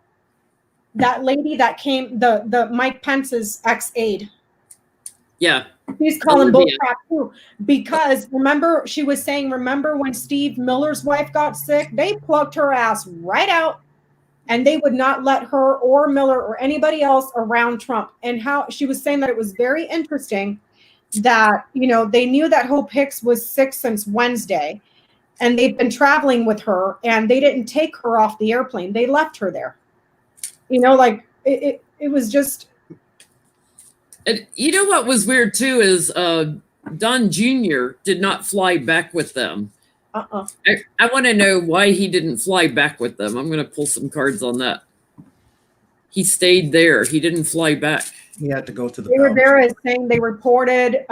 That lady that came, the Mike Pence's ex-aide. Yeah. He's calling bull crap too. Because remember, she was saying, remember when Steve Miller's wife got sick? They plugged her ass right out and they would not let her or Miller or anybody else around Trump. And how she was saying that it was very interesting that, they knew that Hope Hicks was sick since Wednesday and they've been traveling with her and they didn't take her off the airplane. They left her there. Like it was just. And you know what was weird too is Don Jr. did not fly back with them. I want to know why he didn't fly back with them. I'm going to pull some cards on that. He stayed there. He didn't fly back. He had to go to the. They were there as saying they reported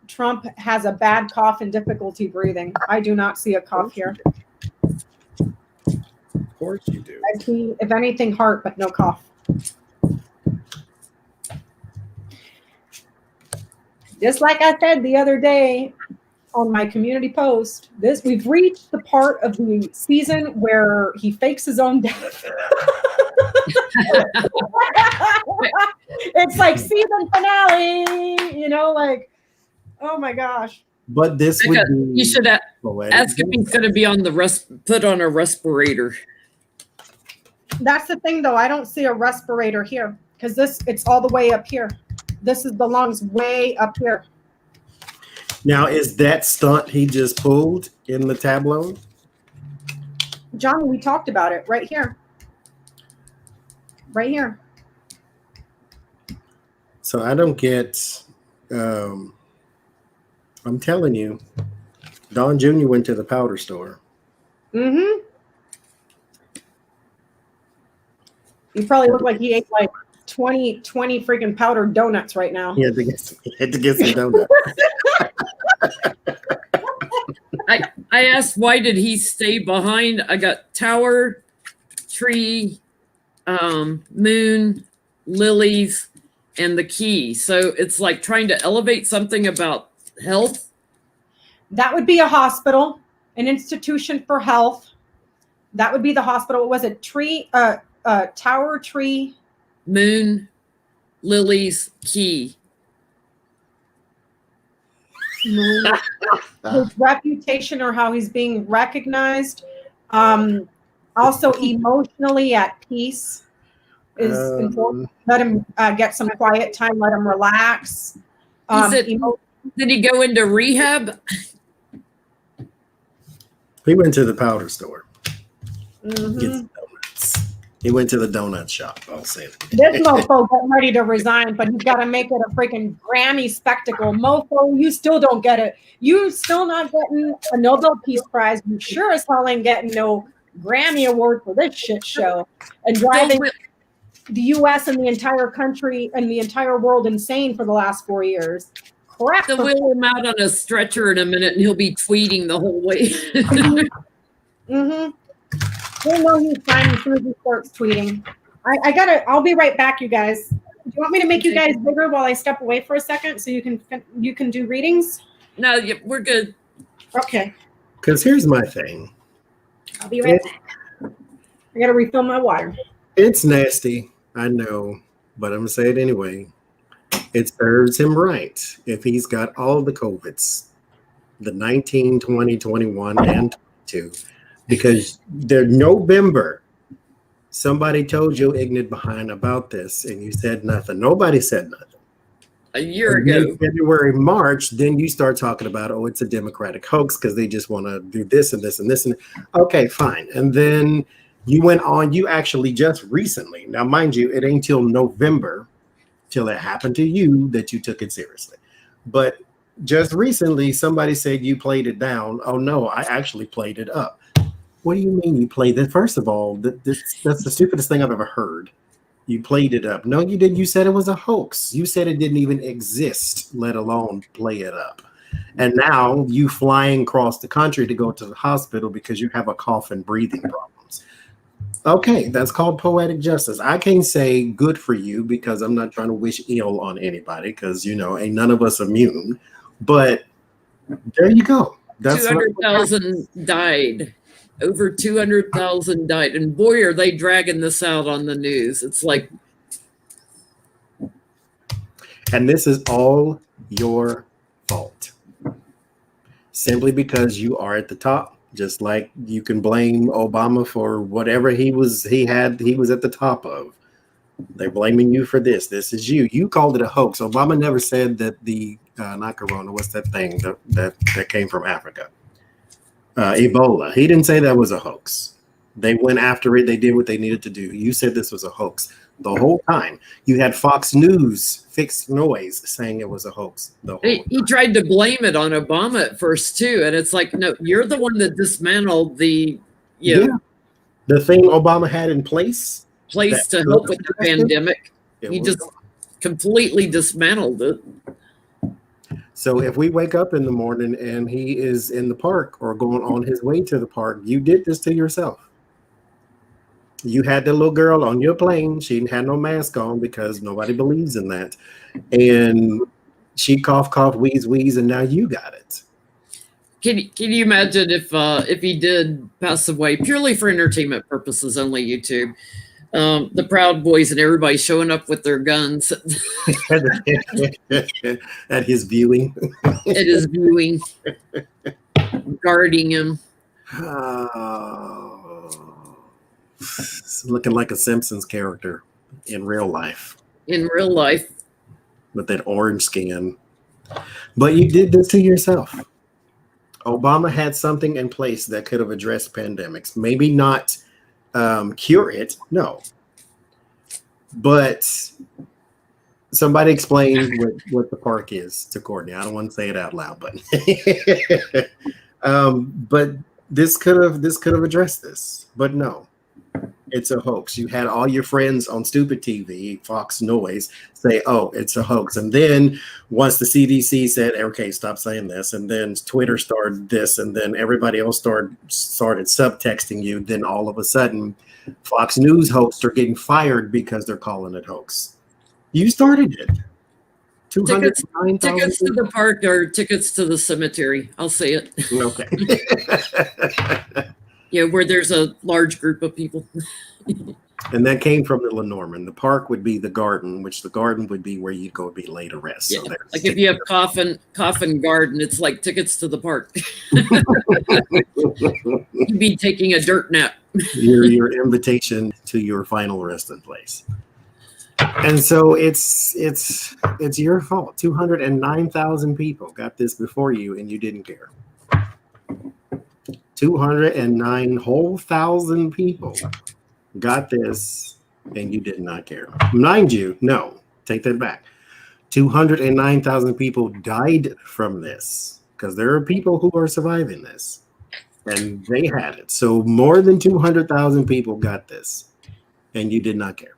Trump has a bad cough and difficulty breathing. I do not see a cough here. Of course you do. I see, if anything, heart, but no cough. Just like I said the other day on my community post, we've reached the part of the season where he fakes his own death. It's like season finale, like, oh my gosh. But this would be, you should ask if he's going to be on put on a respirator. That's the thing, though. I don't see a respirator here because it's all the way up here. This is the lungs way up here. Now, is that stunt he just pulled in the tableau? John, we talked about it right here. Right here. So I don't get, I'm telling you, Don Jr. went to the powder store. Mm-hmm. He probably looked like he ate like 20 freaking powdered donuts right now. He had to get some donuts. I asked, why did he stay behind? I got tower, tree, moon, lilies, and the key. So it's like trying to elevate something about health. That would be a hospital, an institution for health. That would be the hospital. Was it tree, tower, tree? Moon, lilies, key. Moon. His reputation or how he's being recognized. Also emotionally at peace is important. Let him get some quiet time. Let him relax. Did he go into rehab? He went to the powder store. Mm-hmm. Get some donuts. He went to the donut shop. I'll say that. This mofo getting ready to resign, but he's got to make it a freaking Grammy spectacle. Mofo, you still don't get it. You still not getting a Nobel Peace Prize. You sure as hell ain't getting no Grammy award for this shit show. And driving the U.S. and the entire country and the entire world insane for the last 4 years. Crap. They'll wheel him out on a stretcher in a minute, and he'll be tweeting the whole way. Mm-hmm. We'll know he's fine as soon as he starts tweeting. I'll be right back, you guys. Do you want me to make you guys bigger while I step away for a second so you can do readings? No, we're good. Okay. Because here's my thing. I'll be right back. I got to refill my water. It's nasty, I know, but I'm going to say it anyway. It serves him right if he's got all the COVIDs, the 19, 20, 21, and 22. Because they're November, somebody told you ignorant behind about this, and you said nothing. Nobody said nothing. A year ago. February, March, then you start talking about, oh, it's a Democratic hoax because they just want to do this and this and this. And okay, fine. And then you went on, you actually just recently, now mind you, it ain't till November, till it happened to you that you took it seriously. But just recently, somebody said you played it down. Oh, no, I actually played it up. What do you mean you played it? First of all, that's the stupidest thing I've ever heard. You played it up. No, you didn't. You said it was a hoax. You said it didn't even exist, let alone play it up. And now you flying across the country to go to the hospital because you have a cough and breathing problems. Okay, that's called poetic justice. I can't say good for you because I'm not trying to wish ill on anybody because, ain't none of us immune. But there you go. That's 200,000 died. Over 200,000 died. And boy, are they dragging this out on the news. It's like. And this is all your fault. Simply because you are at the top. Just like you can blame Obama for whatever he was at the top of. They're blaming you for this. This is you. You called it a hoax. Obama never said that the, not corona, what's that thing that came from Africa? Ebola. He didn't say that was a hoax. They went after it. They did what they needed to do. You said this was a hoax the whole time. You had Fox News fixed noise saying it was a hoax. He tried to blame it on Obama at first too, and it's like, no, you're the one that dismantled the thing Obama had in place to help with the pandemic. He just completely dismantled it. So if we wake up in the morning and he is in the park or going on his way to the park, you did this to yourself. You had the little girl on your plane. She didn't have no mask on because nobody believes in that. And she cough, wheeze, and now you got it. Can you imagine if he did pass away purely for entertainment purposes, only YouTube? The Proud Boys and everybody showing up with their guns at his viewing. Guarding him. It's looking like a Simpsons character in real life. With that orange skin. But you did this to yourself. Obama had something in place that could have addressed pandemics. Maybe not cure it, no. But somebody explain what the park is to Courtney. I don't want to say it out loud, but this could have addressed this. But no, it's a hoax. You had all your friends on stupid TV, Fox Noise, say, "Oh, it's a hoax." And then once the CDC said, "Okay, stop saying this," and then Twitter started this, and then everybody else started subtexting you, then all of a sudden Fox News hosts are getting fired because they're calling it hoax. You started it. Tickets 209,000 to the park or tickets to the cemetery. I'll say it. Okay. Yeah, where there's a large group of people. And that came from the Lenormand. The park would be the garden, which the garden would be where you'd go be laid to rest. Yeah. So Like if you have coffin garden, it's like tickets to the park. You'd be taking a dirt nap. your invitation to your final resting place. And so it's your fault. 209,000 people got this before you, and you didn't care. 209 whole thousand people got this, and you did not care. Mind you, no, take that back. 209,000 people died from this, because there are people who are surviving this, and they had it. So more than 200,000 people got this, and you did not care.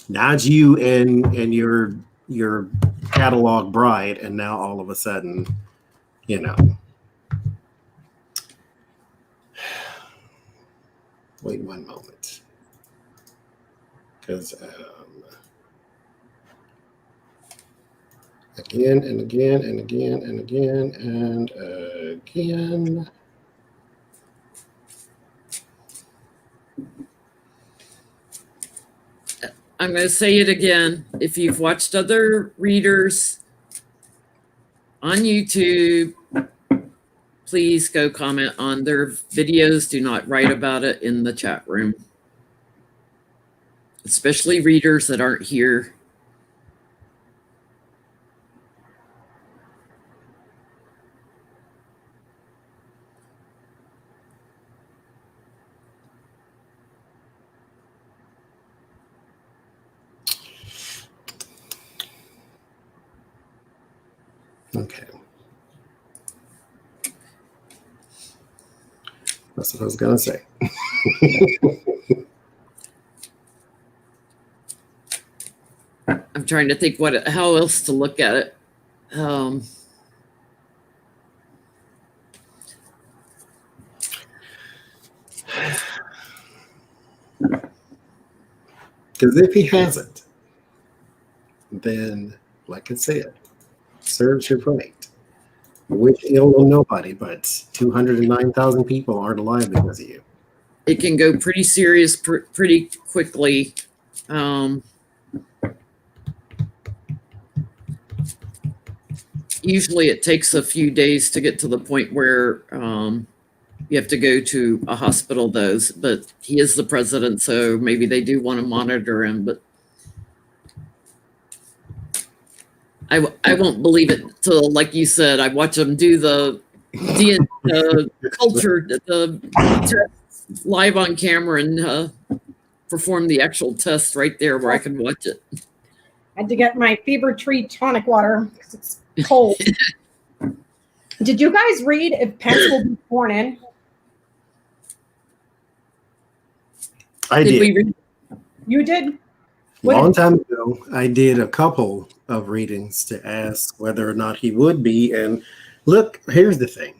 Now it's you and your catalog bride, and now all of a sudden, you know. Wait one moment, because again and again and again and again and again. I'm going to say it again. If you've watched other readers on YouTube, please go comment on their videos. Do not write about it in the chat room, especially readers that aren't here. Okay. That's what I was going to say. I'm trying to think how else to look at it. Because if he hasn't, then, like I said, serves your right. Wish ill on nobody, but 209,000 people aren't alive because of you. It can go pretty serious pretty quickly. Usually it takes a few days to get to the point where you have to go to a hospital, but he is the president, so maybe they do want to monitor him, but I won't believe it till, like you said, I watch them do the culture, the test live on camera and perform the actual test right there where I can watch it. I had to get my fever tree tonic water because it's cold. Did you guys read if Pence will be sworn in? I did. We read? You did? Long time ago, I did a couple of readings to ask whether or not he would be. And look, here's the thing.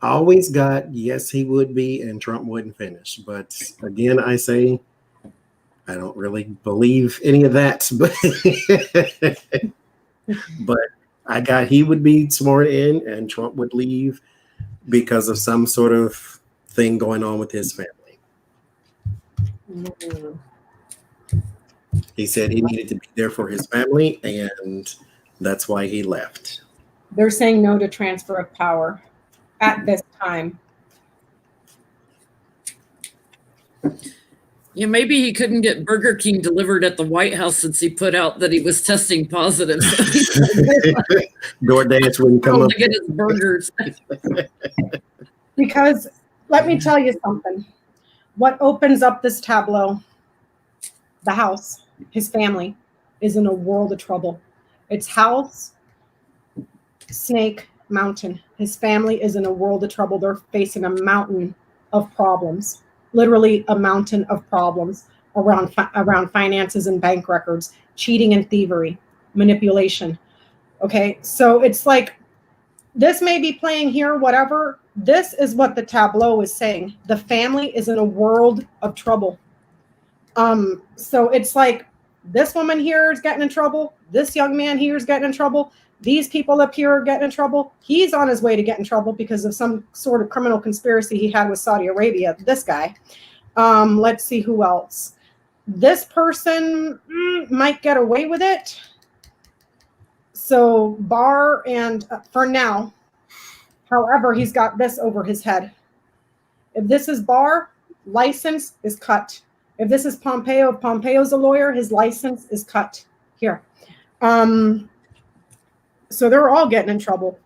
I always got, yes, he would be, and Trump wouldn't finish. But again, I say, I don't really believe any of that. But I got he would be sworn in and Trump would leave because of some sort of thing going on with his family. Mm-hmm. He said he needed to be there for his family, and that's why he left. They're saying no to transfer of power at this time. Yeah, maybe he couldn't get Burger King delivered at the White House since he put out that he was testing positive. DoorDash wouldn't come up to get his burgers. Because let me tell you something. What opens up this tableau, the house, his family, is in a world of trouble. It's house, snake, mountain. His family is in a world of trouble. They're facing a mountain of problems. Literally a mountain of problems around finances and bank records, cheating and thievery, manipulation. Okay, so it's like this may be playing here, whatever. This is what the tableau is saying. The family is in a world of trouble. So it's like This woman here is getting in trouble. This young man here is getting in trouble. These people up here are getting in trouble. He's on his way to get in trouble because of some sort of criminal conspiracy he had with Saudi Arabia. This guy. Let's see who else. This person might get away with it. So Barr and for now, however, he's got this over his head. If this is Barr, license is cut. If this is Pompeo, if Pompeo's a lawyer, his license is cut here. So they're all getting in trouble.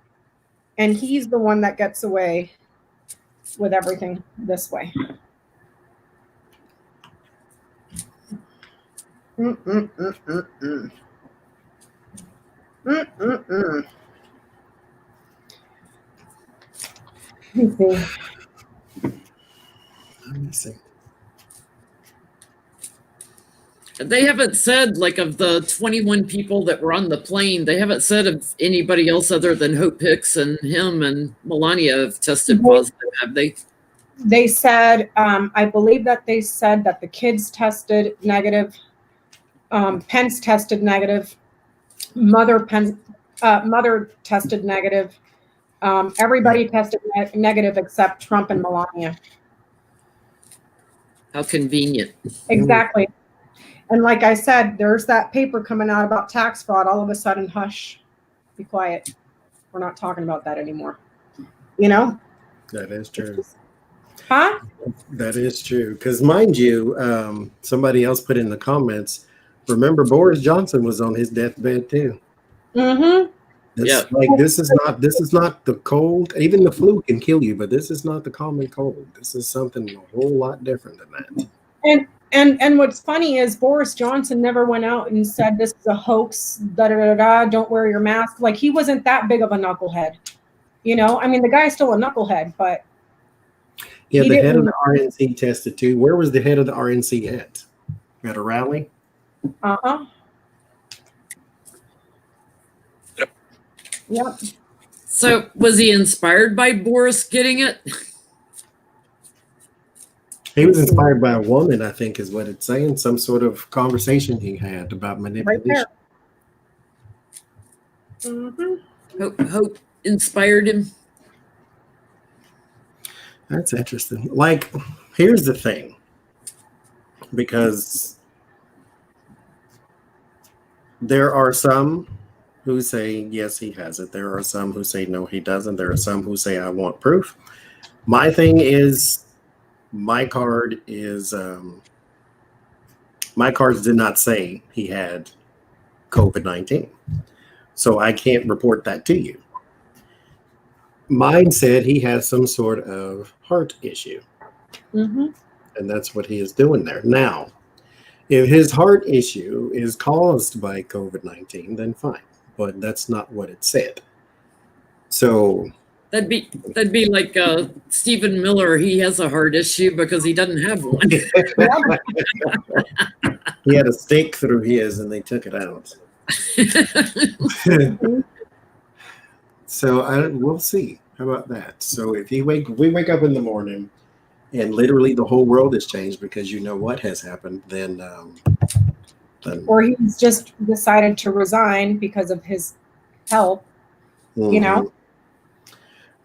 And he's the one that gets away with everything this way. Let me see. They haven't said, like, of the 21 people that were on the plane, they haven't said if anybody else other than Hope Hicks and him and Melania have tested positive, have they? They said, I believe that they said that the kids tested negative. Pence tested negative. Mother tested negative. Everybody tested negative except Trump and Melania. How convenient. Exactly. And like I said, there's that paper coming out about tax fraud. All of a sudden, hush, be quiet. We're not talking about that anymore. You know? That is true. Huh? That is true. Because mind you, somebody else put in the comments, remember Boris Johnson was on his deathbed too. Mm-hmm. Like this is not the cold. Even the flu can kill you, but this is not the common cold. This is something a whole lot different than that. And what's funny is Boris Johnson never went out and said this is a hoax, don't wear your mask. Like, he wasn't that big of a knucklehead. You know, I mean, the guy's still a knucklehead, but yeah, the head of the RNC tested too. Where was the head of the RNC at? At a rally? Uh-huh. Yep. So was he inspired by Boris getting it? He was inspired by a woman, I think is what it's saying. Some sort of conversation he had about manipulation. Right there. Mm-hmm. Hope inspired him. That's interesting. Like, here's the thing. Because there are some who say, yes, he has it. There are some who say, no, he doesn't. There are some who say, I want proof. My thing is, my cards did not say he had COVID-19. So I can't report that to you. Mine said he has some sort of heart issue. Mm-hmm. And that's what he is doing there. Now, if his heart issue is caused by COVID-19, then fine. But that's not what it said. So that'd be like Stephen Miller. He has a heart issue because he doesn't have one. He had a stake through his and they took it out. So we'll see. How about that? So if we wake up in the morning and literally the whole world has changed because you know what has happened, then or he's just decided to resign because of his health, you know.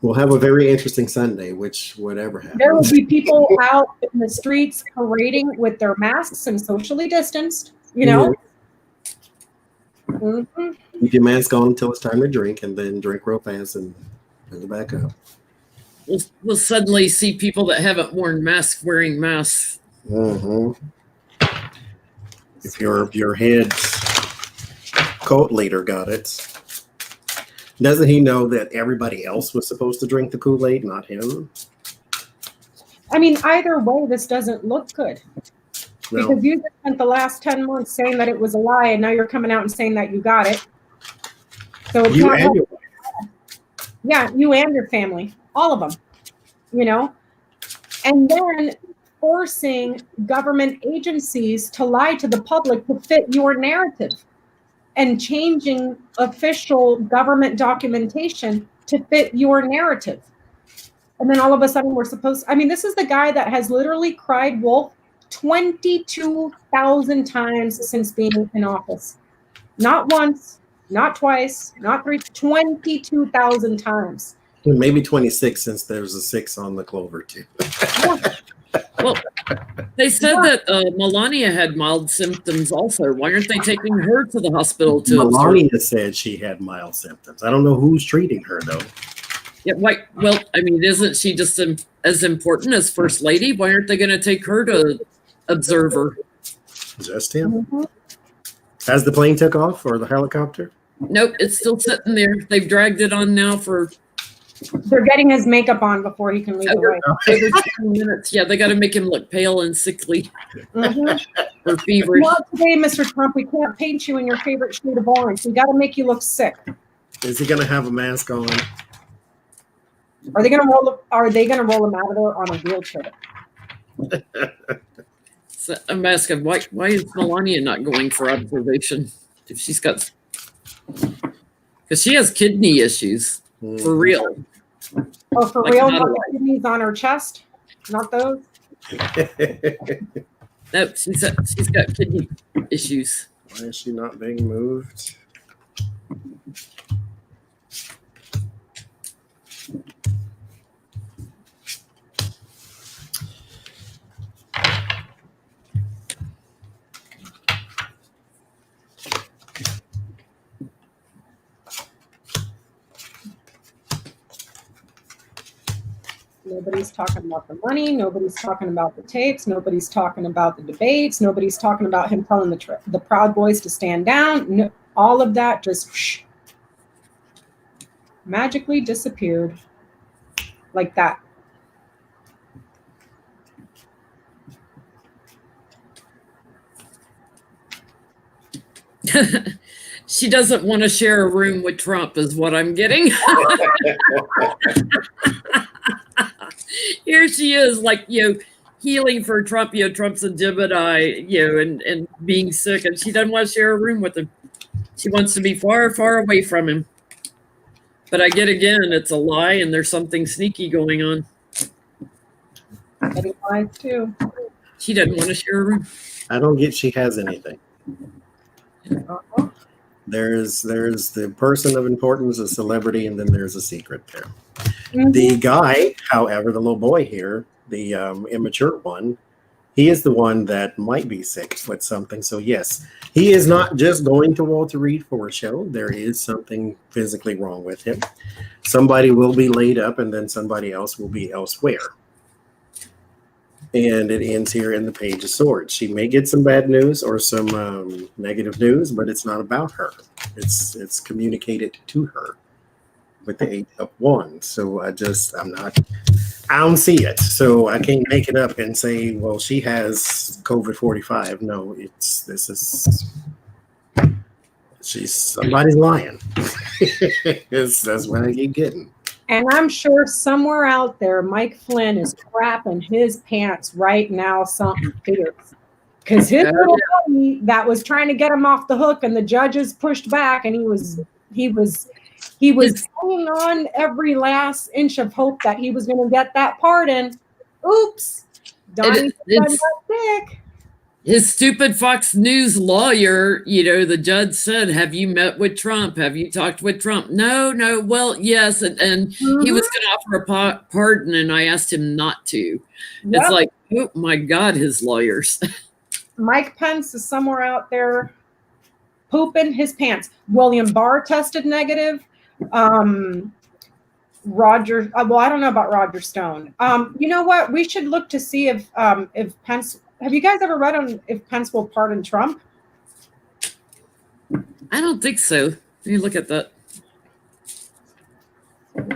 We'll have a very interesting Sunday, whatever happens. There will be people out in the streets parading with their masks and socially distanced, you know. Mm-hmm. Keep your mask on until it's time to drink, and then drink real fast and put it back up. We'll suddenly see people that haven't worn masks wearing masks. Mm-hmm. If your head cult leader got it, doesn't he know that everybody else was supposed to drink the Kool-Aid, not him? I mean, either way, this doesn't look good. No. Because you just spent the last 10 months saying that it was a lie, and now you're coming out and saying that you got it. So it's you and your wife. Yeah, you and your family, all of them, you know? And then forcing government agencies to lie to the public to fit your narrative and changing official government documentation to fit your narrative. And then all of a sudden we're supposed, I mean, this is the guy that has literally cried wolf 22,000 times since being in office. Not once, not twice, not three, 22,000 times. Maybe 26 since there's a 6 on the Clover too. Well, they said that Melania had mild symptoms also. Why aren't they taking her to the hospital to observe? Melania said she had mild symptoms. I don't know who's treating her though. Yeah, why? Well, I mean, isn't she just as important as First Lady? Why aren't they going to take her to observe her? Just him? Has the plane took off or the helicopter? Nope, it's still sitting there. They've dragged it on now for They're getting his makeup on before he can leave over away. 10 minutes. Yeah, they got to make him look pale and sickly or feverish. Well, today, Mr. Trump, we can't paint you in your favorite shade of orange. We got to make you look sick. Is he gonna have a mask on? Are they going to roll? Are they going to roll him out of there on a wheelchair? So I'm asking why is Melania not going for observation if she's got, because she has kidney issues for real. Oh, for Like real? not Not a- the kidneys on her chest? Not those? No, she's got kidney issues. Why is she not being moved? Nobody's talking about the money. Nobody's talking about the tapes. Nobody's talking about the debates. Nobody's talking about him telling the Proud Boys to stand down. No, all of that just magically disappeared like that. She doesn't want to share a room with Trump, is what I'm getting. Here she is, like, healing for Trump. Trump's a Gemini, and being sick, and she doesn't want to share a room with him. She wants to be far, far away from him. But I get again, it's a lie, and there's something sneaky going on. Getting lies too. She doesn't want to share a room. I don't get she has anything. Uh-huh. There's the person of importance, a celebrity, and then there's a secret there. Mhm. The guy, however, the little boy here, the immature one, he is the one that might be sick with something. So yes, he is not just going to Walter Reed for a show. There is something physically wrong with him. Somebody will be laid up, and then somebody else will be elsewhere. And it ends here in the Page of Swords. She may get some bad news or some negative news, but it's not about her. It's communicated to her with the 8 of Wands. So I don't see it. So I can't make it up and say, well, she has COVID-45. No, somebody's lying. That's what I keep getting. And I'm sure somewhere out there, Mike Flynn is crapping his pants right now, something fierce. Because his little buddy that was trying to get him off the hook, and the judges pushed back, and he was hanging on every last inch of hope that he was going to get that pardon. Oops, Donnie got sick. His stupid Fox News lawyer, the judge said, have you met with Trump? Have you talked with Trump? No. Well, yes. And he was going to offer a pardon, and I asked him not to. Yep. It's like, oh my God, his lawyers. Mike Pence is somewhere out there pooping his pants. William Barr tested negative. Roger, well, I don't know about Roger Stone. You know what? We should look to see if Pence. Have you guys ever read on if Pence will pardon Trump? I don't think so. Let me look at that. I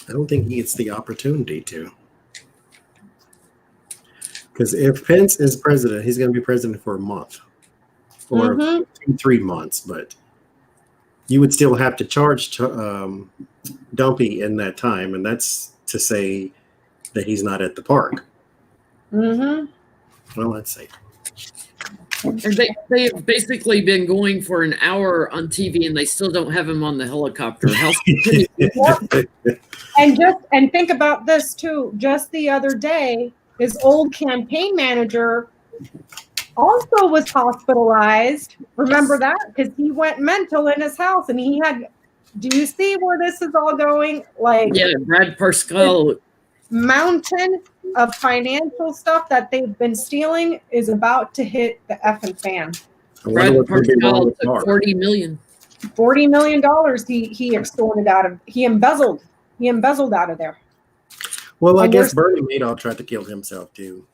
don't think he gets the opportunity to. Because if Pence is president, he's going to be president for a month or 3 months. But you would still have to charge Dumpy in that time. And that's to say that he's not at the park. Well, let's see. And they've basically been going for an hour on TV, and they still don't have him on the helicopter. How and think about this too. Just the other day, his old campaign manager also was hospitalized. Remember that? Because he went mental in his house, and he had. Do you see where this is all going? Like, yeah, Brad Parscale. Mountain of financial stuff that they've been stealing is about to hit the effing fan. Brad Parscale took $40 million. $40 million he extorted out of. He embezzled out of there. Well, I guess Bernie Madoff tried to kill himself too.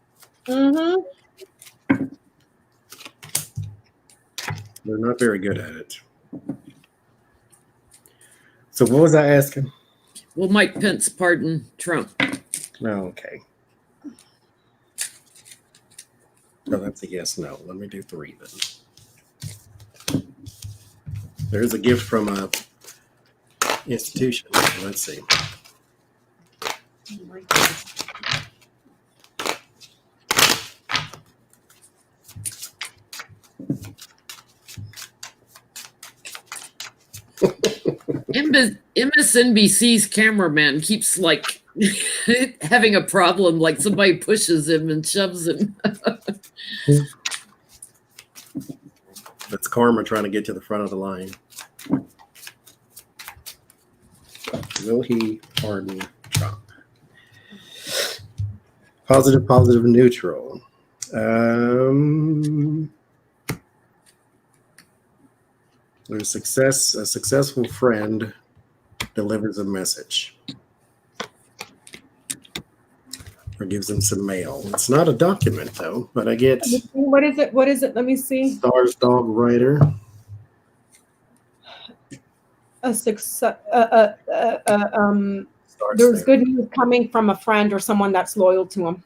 Mm-hmm. They're not very good at it. So what was I asking? Will Mike Pence pardon Trump? Oh, okay. No, that's a yes, no. Let me do 3 then. There's a gift from a institution. Let's see. MSNBC's cameraman keeps like having a problem, like somebody pushes him and shoves him. That's karma trying to get to the front of the line. Will he pardon Trump? Positive, positive, neutral. A successful friend delivers a message or gives them some mail. It's not a document though, but I get. What is it? What is it? Let me see. Stars Dog Writer. A success. There's good news coming from a friend or someone that's loyal to him.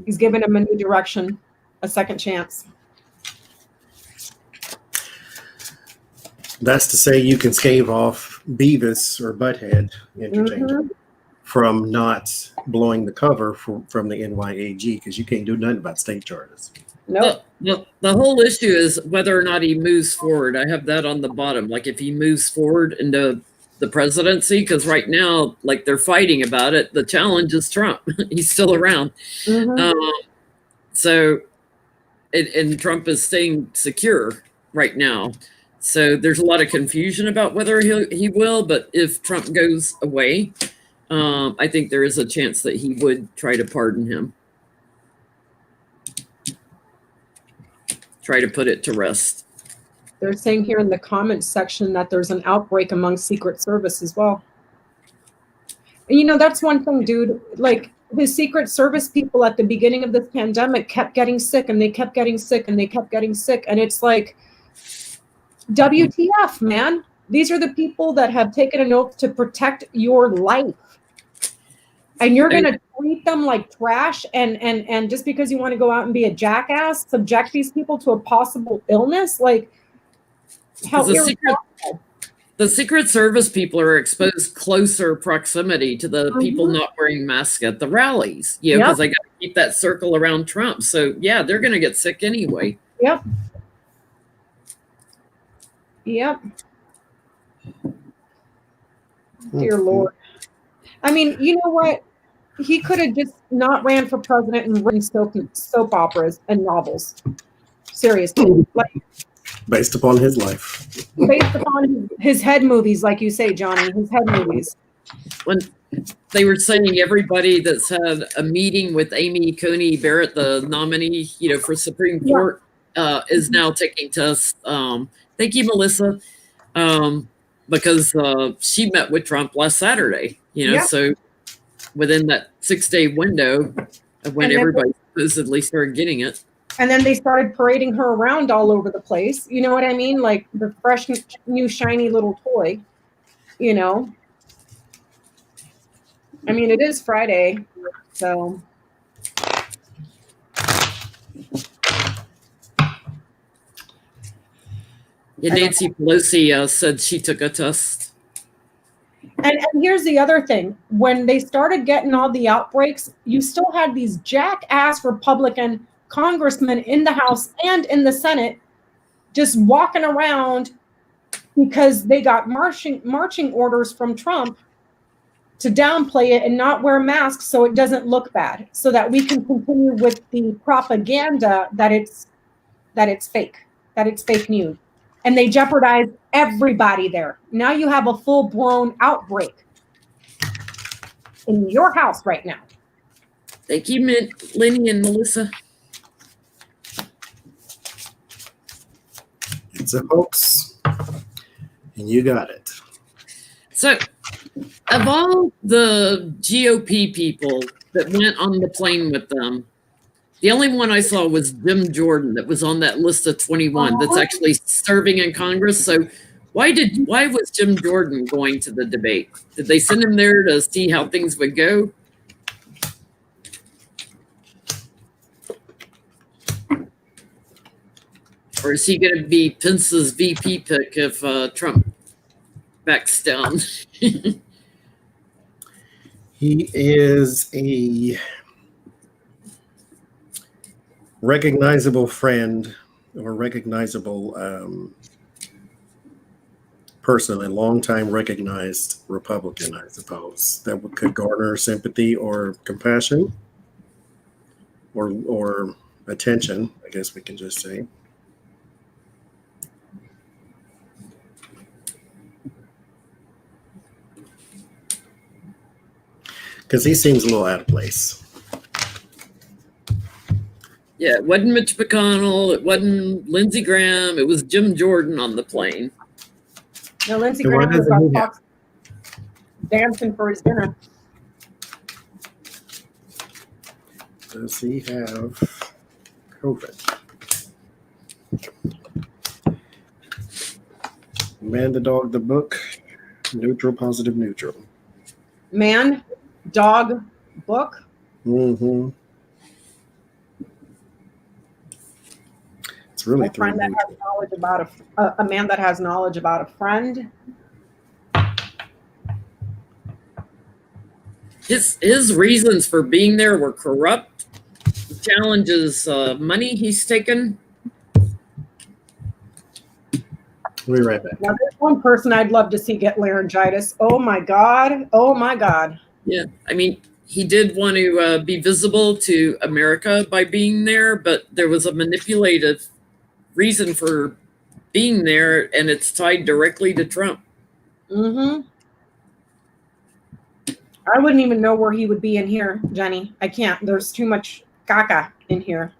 He's giving him a new direction, a second chance. That's to say you can stave off Beavis or Butthead interchangeably from not blowing the cover from the NYAG because you can't do nothing about state charters. Nope. The whole issue is whether or not he moves forward. I have that on the bottom. Like if he moves forward into the presidency, because right now, like they're fighting about it. The challenge is Trump. He's still around. And Trump is staying secure right now. So there's a lot of confusion about whether he will, but if Trump goes away, I think there is a chance that he would try to pardon him. Try to put it to rest. They're saying here in the comments section that there's an outbreak among Secret Service as well. And you know, that's one thing, dude. Like the Secret Service people at the beginning of this pandemic kept getting sick and they kept getting sick and they kept getting sick. And it's like, WTF, man. These are the people that have taken an oath to protect your life. And you're going to treat them like trash and just because you want to go out and be a jackass, subject these people to a possible illness? Like, how irresponsible. The Secret Service people are exposed closer proximity to the people not wearing masks at the rallies, you know, because they got to keep that circle around Trump. So, yeah, they're going to get sick anyway. Yep. Yep. Dear Lord. I mean, you know what? He could have just not ran for president and written soap operas and novels. Seriously. Like, based upon his life. Based upon his head movies, like you say, Johnny, his head movies. When they were saying everybody that's had a meeting with Amy Coney Barrett, the nominee, you know, for Supreme Court, is now taking tests. Thank you, Melissa, because she met with Trump last Saturday, you know, so within that 6-day window of when everybody supposedly started getting it. And then they started parading her around all over the place. You know what I mean? Like the fresh, new, shiny little toy, you know? I mean, it is Friday, so. Yeah, Nancy Pelosi said she took a test. And here's the other thing. When they started getting all the outbreaks, you still had these jackass Republican congressmen in the House and in the Senate just walking around because they got marching orders from Trump to downplay it and not wear masks so it doesn't look bad, so that we can continue with the propaganda that it's fake, that it's fake news. And they jeopardize everybody there. Now you have a full-blown outbreak in your house right now. Thank you, Lenny and Melissa. It's a hoax, and you got it. So, of all the GOP people that went on the plane with them, the only one I saw was Jim Jordan that was on that list of 21 that's actually serving in Congress. So why was Jim Jordan going to the debate? Did they send him there to see how things would go? Or is he going to be Pence's VP pick if Trump backs down? He is a recognizable friend or recognizable person, a longtime recognized Republican, I suppose, that could garner sympathy or compassion or attention, I guess we can just say. Because he seems a little out of place. Yeah, it wasn't Mitch McConnell. It wasn't Lindsey Graham. It was Jim Jordan on the plane. No, Lindsey Graham was on Fox dancing for his dinner. Does he have COVID? Man, the dog, the book, neutral, positive, neutral. Man, dog, book. Mm-hmm. It's really a friend that has knowledge about a man that has knowledge about a friend. His reasons for being there were corrupt. He challenges money he's taken. We'll be right back. Now, there's one person I'd love to see get laryngitis. Oh my God. Oh my God. Yeah. I mean, he did want to be visible to America by being there, but there was a manipulative reason for being there, and it's tied directly to Trump. Mm-hmm. I wouldn't even know where he would be in here, Jenny. I can't. There's too much caca in here.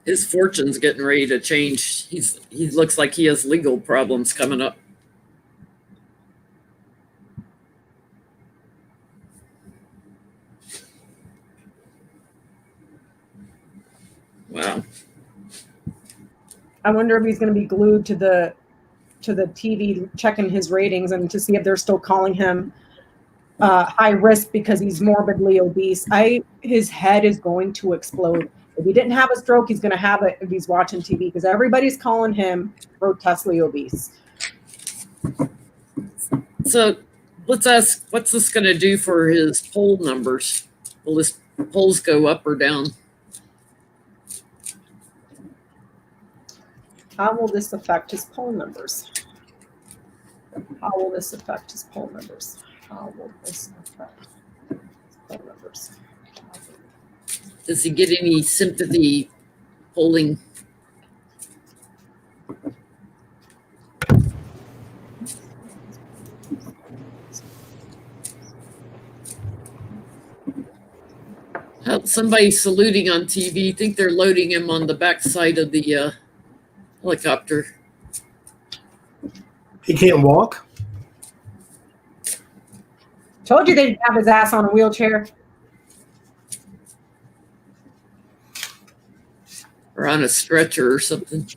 His fortune's getting ready to change. He looks like he has legal problems coming up. Wow. I wonder if he's going to be glued to the TV checking his ratings and to see if they're still calling him high risk because he's morbidly obese. His head is going to explode. If he didn't have a stroke, he's going to have it if he's watching TV because everybody's calling him grotesquely obese. So let's ask, what's this going to do for his poll numbers? Will his polls go up or down? How will this affect his poll numbers? How will this affect his poll numbers? How will this affect his poll numbers? Does he get any sympathy polling? Somebody saluting on TV. Think they're loading him on the backside of the helicopter. He can't walk? Told you they'd have his ass on a wheelchair. Or on a stretcher or something.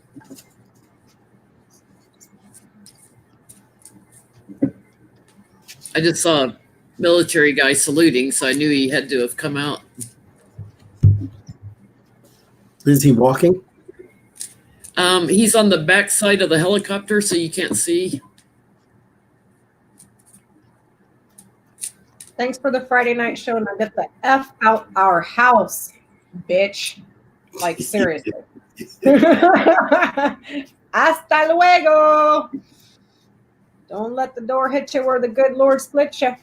I just saw a military guy saluting, so I knew he had to have come out. Is he walking? He's on the back side of the helicopter, so you can't see. Thanks for the Friday night show. Now get the F out our house. bitch. Like, seriously. Hasta luego. Don't let the door hit you where the good Lord split you.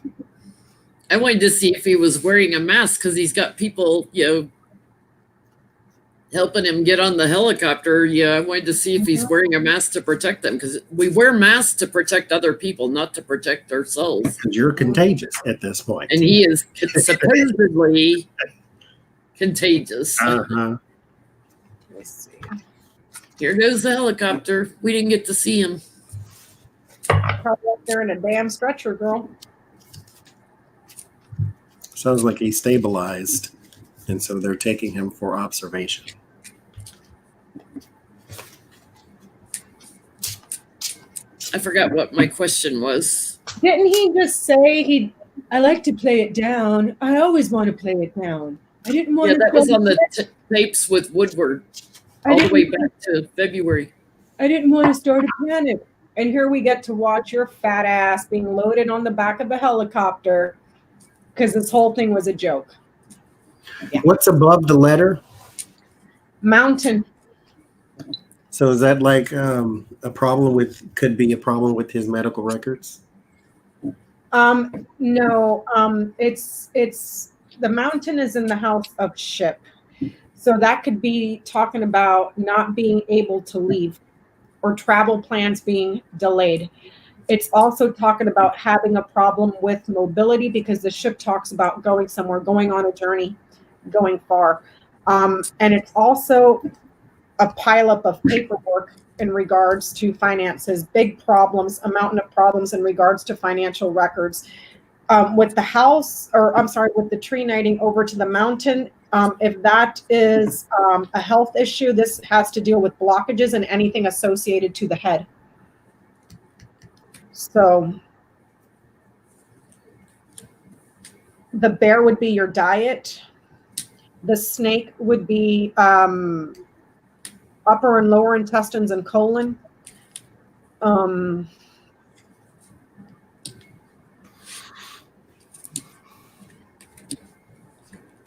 I wanted to see if he was wearing a mask because he's got people, helping him get on the helicopter. Yeah, I wanted to see if he's wearing a mask to protect them because we wear masks to protect other people, not to protect ourselves. Because you're contagious at this point. And he is supposedly contagious. Uh-huh. Let's see. Here goes the helicopter. We didn't get to see him. Probably up there in a damn stretcher, girl. Sounds like he's stabilized, and so they're taking him for observation. I forgot what my question was. Didn't he just say I like to play it down. I always want to play it down. I didn't want to. Yeah, that was on the tapes with Woodward all the way back to February. I didn't want to start a panic. And here we get to watch your fat ass being loaded on the back of a helicopter because this whole thing was a joke. Yeah. What's above the letter? Mountain. So is that like could be a problem with his medical records? No, it's the mountain is in the house of ship. So that could be talking about not being able to leave or travel plans being delayed. It's also talking about having a problem with mobility because the ship talks about going somewhere, going on a journey, going far. And it's also a pileup of paperwork in regards to finances, big problems, a mountain of problems in regards to financial records. With the house, with the tree knighting over to the mountain, if that is a health issue, this has to deal with blockages and anything associated to the head. So the bear would be your diet. The snake would be upper and lower intestines and colon.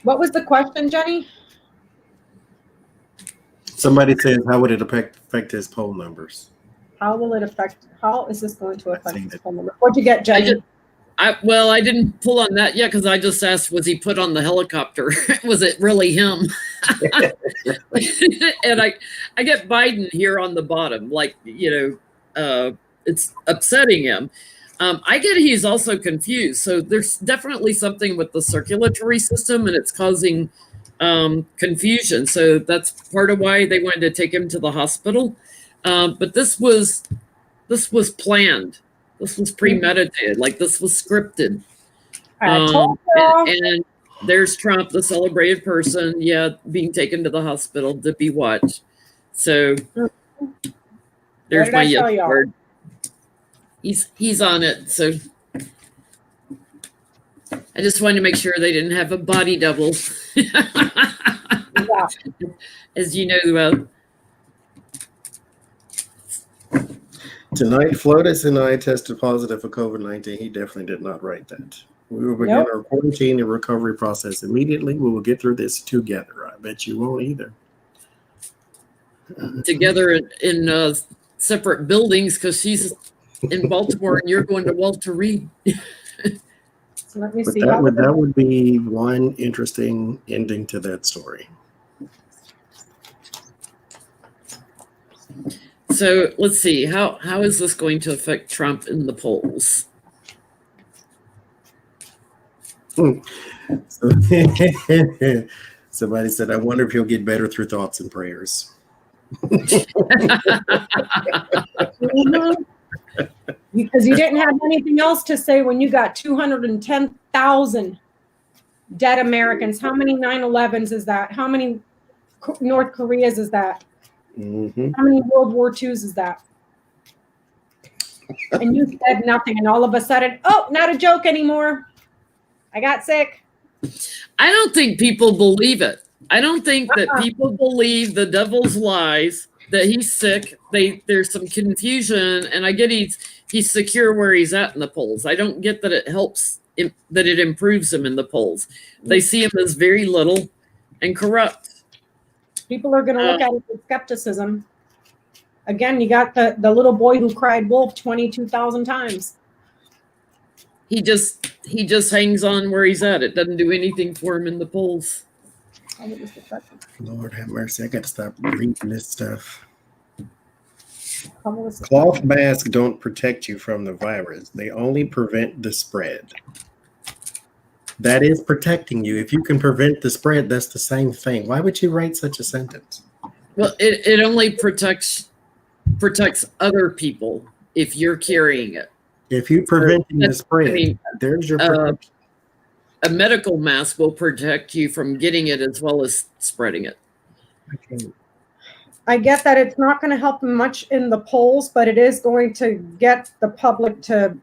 What was the question, Jenny? Somebody says, how would it affect his poll numbers? How is this going to affect his poll numbers? What'd you get, Jenny? I didn't pull on that yet because I just asked, was he put on the helicopter? Was it really him? And I get Biden here on the bottom, it's upsetting him. I get he's also confused. So there's definitely something with the circulatory system and it's causing confusion. So that's part of why they wanted to take him to the hospital. But this was planned. This was premeditated. Like this was scripted. And there's Trump, the celebrated person, being taken to the hospital to be watched. So there's my yes word. He's on it. So I just wanted to make sure they didn't have a body double. As you know, tonight, Flotus and I tested positive for COVID-19. He definitely did not write that. We will begin our quarantine and recovery process immediately. We will get through this together. I bet you won't either. Together in separate buildings because she's in Baltimore and you're going to Walter Reed. So let me see. That would be one interesting ending to that story. So let's see. How is this going to affect Trump in the polls? Somebody said, I wonder if he'll get better through thoughts and prayers. Because you didn't have anything else to say when you got 210,000 dead Americans. How many 9/11s is that? How many North Koreas is that? Mm-hmm. How many World War IIs is that? And you said nothing, and all of a sudden, oh, not a joke anymore. I got sick. I don't think people believe it. I don't think that people believe the devil's lies, that he's sick. There's some confusion, and I get he's secure where he's at in the polls. I don't get that it helps, that it improves him in the polls. They see him as very little. and corrupt. People are going to look at it with skepticism. Again, you got the little boy who cried wolf 22,000 times. He just hangs on where he's at. It doesn't do anything for him in the polls. Lord have mercy. I got to stop reading this stuff. Cloth Cloth masks don't protect you from the virus. They only prevent the spread. That is protecting you. If you can prevent the spread, that's the same thing. Why would you write such a sentence? Well, it only protects other people if you're carrying it. If you preventing the spread, I mean, there's your protection. A medical mask will protect you from getting it as well as spreading it. Okay. I get that it's not going to help much in the polls, but it is going to get the public to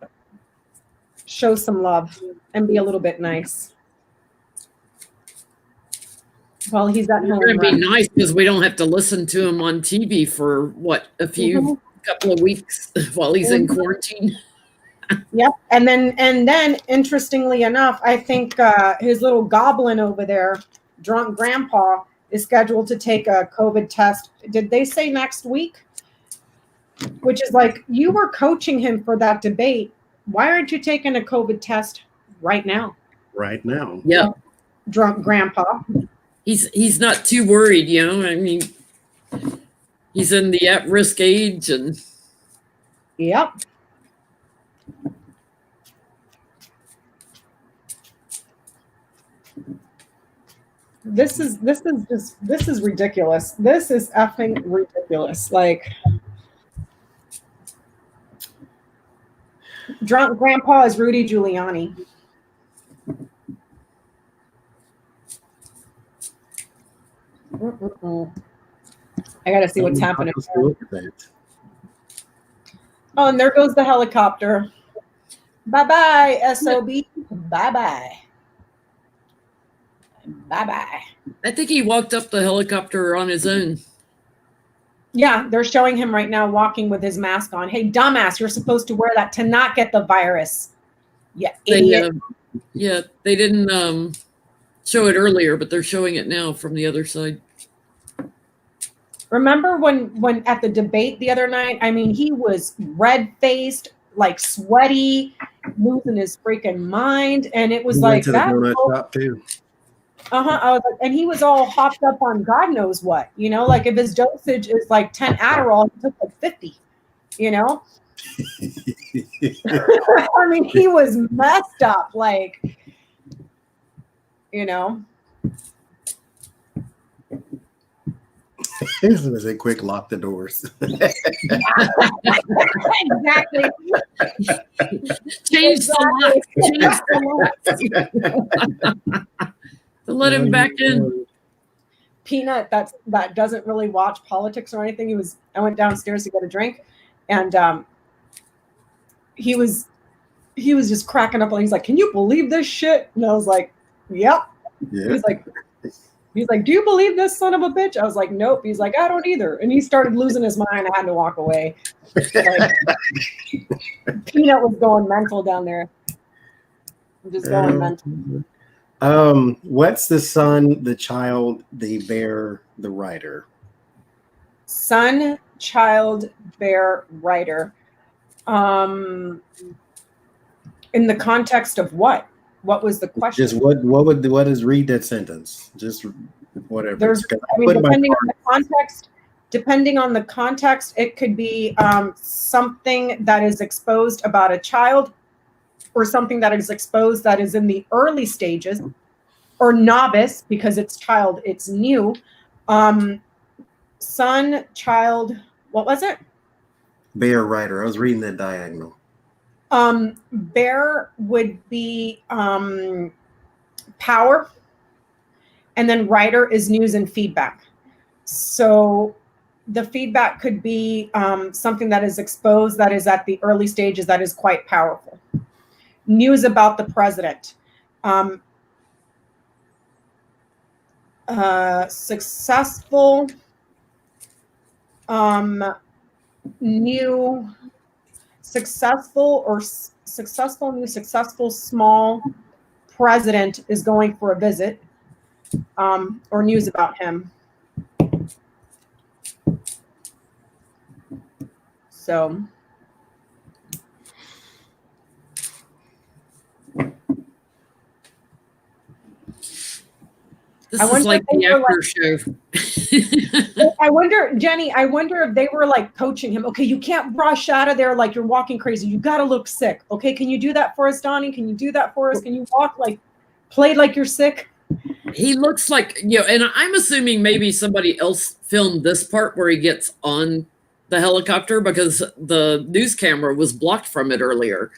show some love and be a little bit nice. Well, he's at home. It's going to be nice because we don't have to listen to him on TV for a couple of weeks while he's in quarantine. Yep. And then interestingly enough, I think his little goblin over there, drunk grandpa, is scheduled to take a COVID test. Did they say next week? Which is like, you were coaching him for that debate. Why aren't you taking a COVID test right now? Right now. Yeah. Drunk grandpa. He's not too worried, you know. I mean, he's in the at-risk age and Yep. This is ridiculous. This is effing ridiculous. Like, drunk grandpa is Rudy Giuliani. I gotta see what's happening. Oh, and there goes the helicopter. Bye-bye, SOB. Bye-bye. Bye-bye. I think he walked up the helicopter on his own. Yeah, they're showing him right now walking with his mask on. Hey, dumbass, you're supposed to wear that to not get the virus. Yeah, idiot. They didn't show it earlier, but they're showing it now from the other side. Remember when at the debate the other night, I mean, he was red-faced, like sweaty, losing his freaking mind. And it was He like went to that. The donut shop too. I was like, and he was all hopped up on God knows what, you know, like if his dosage is like 10 Adderall, he took like 50, you know? I mean, he was messed up, like, you know. As soon as they quick lock the doors. Exactly. Change the lock. To let him back in. Peanut, that doesn't really watch politics or anything. I went downstairs to get a drink, and he was just cracking up. He's like, "Can you believe this shit?" And I was like, "Yep." Yeah. He's like, "Do you believe this son of a bitch?" I was like, "Nope." He's like, "I don't either." And he started losing his mind. I had to walk away. Like, Peanut was going mental down there. I'm just going mental. What's the son, the child, the bear, the rider? Son, child, bear, rider. In the context of what? What was the question? Just what is read that sentence? Just whatever. Depending on the context, it could be something that is exposed about a child, or something that is exposed that is in the early stages, or novice because it's child, it's new. Son, child, what was it? Bear, rider. I was reading that diagonal. Bear would be power, and then rider is news and feedback. So the feedback could be something that is exposed, that is at the early stages, that is quite powerful. News about the president. Successful, new, successful, new, successful, small president is going for a visit. or news about him. So This is like the after show. I wonder, Jenny, I wonder if they were like coaching him. Okay, you can't rush out of there like you're walking crazy. You got to look sick. Okay, can you do that for us, Donnie? Can you do that for us? Can you walk like, play like you're sick? He looks like, and I'm assuming maybe somebody else filmed this part where he gets on the helicopter, because the news camera was blocked from it earlier.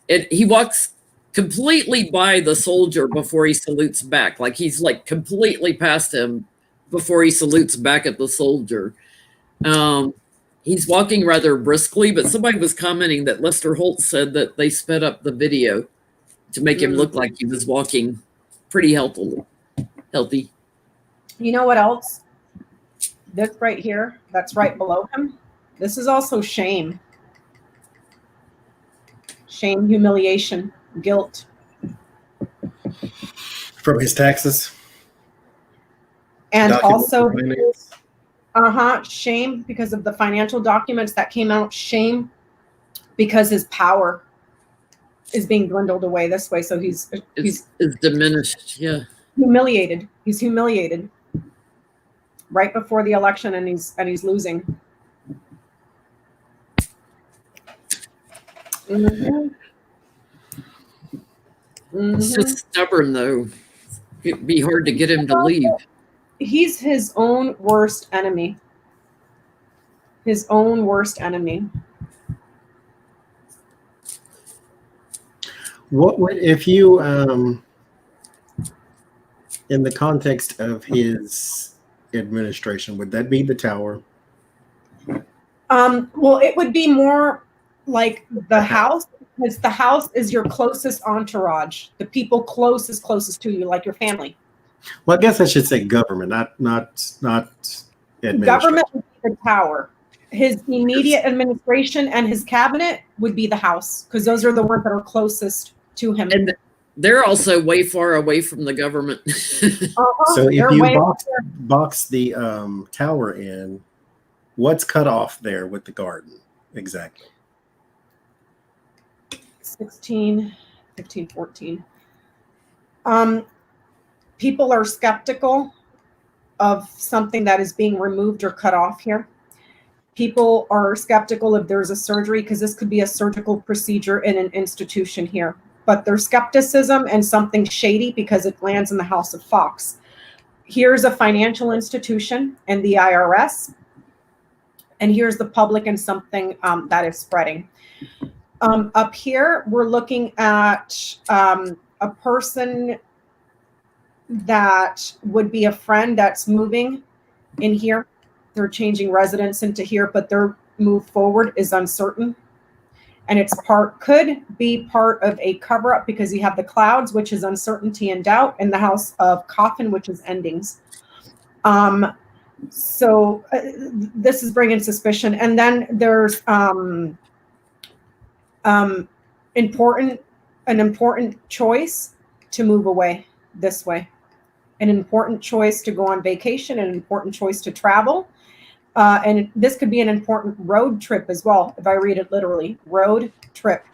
He walks completely by the soldier before he salutes back. Like he's like completely past him before he salutes back at the soldier. He's walking rather briskly, but somebody was commenting that Lester Holt said that they sped up the video to make him look like he was walking pretty healthy. You know what else? This right here, that's right below him. This is also shame. Shame, humiliation, guilt. From his taxes. And also, shame because of the financial documents that came out. Shame because his power is being dwindled away this way. So he's diminished. Yeah. Humiliated. He's humiliated right before the election, and he's losing. It's just stubborn, though. It'd be hard to get him to leave. He's his own worst enemy. His own worst enemy. What would, if you, in the context of his administration, would that be the tower? Well, it would be more like the house, because the house is your closest entourage, the people closest to you, like your family. Well, I guess I should say government, not administration. Government would be the tower. His immediate administration and his cabinet would be the house, because those are the ones that are closest to him. And they're also way far away from the government. So if you box the tower in, what's cut off there with the garden exactly? 16, 15, 14. People are skeptical of something that is being removed or cut off here. People are skeptical if there's a surgery, because this could be a surgical procedure in an institution here. But there's skepticism and something shady because it lands in the House of Fox. Here's a financial institution and the IRS. And here's the public and something that is spreading. Up here, we're looking at a person that would be a friend that's moving in here. They're changing residence into here, but their move forward is uncertain. And it's could be part of a cover-up, because you have the clouds, which is uncertainty and doubt, and the house of coffin, which is endings. So this is bringing suspicion. And then there's an important choice to move away this way, an important choice to go on vacation, an important choice to travel. And this could be an important road trip as well, if I read it literally, road trip.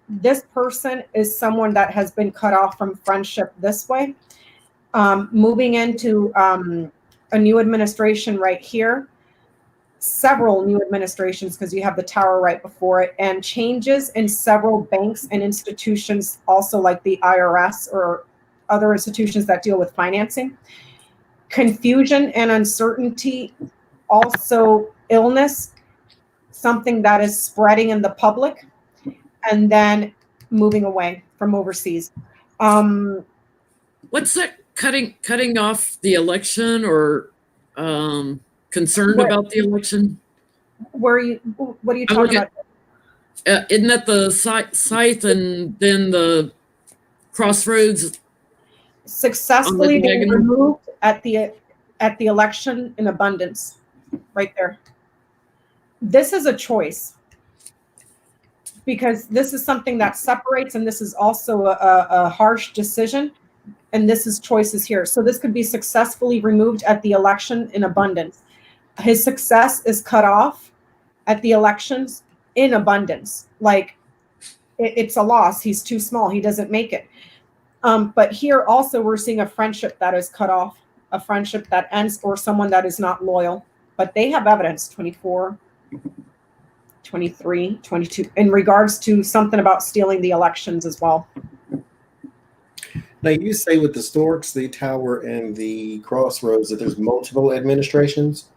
This person is someone that has been cut off from friendship this way, moving into a new administration right here, several new administrations, because you have the tower right before it, and changes in several banks and institutions, also like the IRS or other institutions that deal with financing. Confusion and uncertainty, also illness, something that is spreading in the public, and then moving away from overseas. What's that cutting off the election, or concerned about the election? What are you talking about? Isn't that the scythe and then the crossroads? Successfully being removed at the election in abundance, right there. This is a choice, because this is something that separates, and this is also a harsh decision. and this is choices here. So this could be successfully removed at the election in abundance. His success is cut off at the elections in abundance. Like it's a loss. He's too small. He doesn't make it. But here also we're seeing a friendship that is cut off, a friendship that ends, or someone that is not loyal. But they have evidence, 24, 23, 22, in regards to something about stealing the elections as well. Now, you say with the Storks, the Tower, and the Crossroads that there's multiple administrations?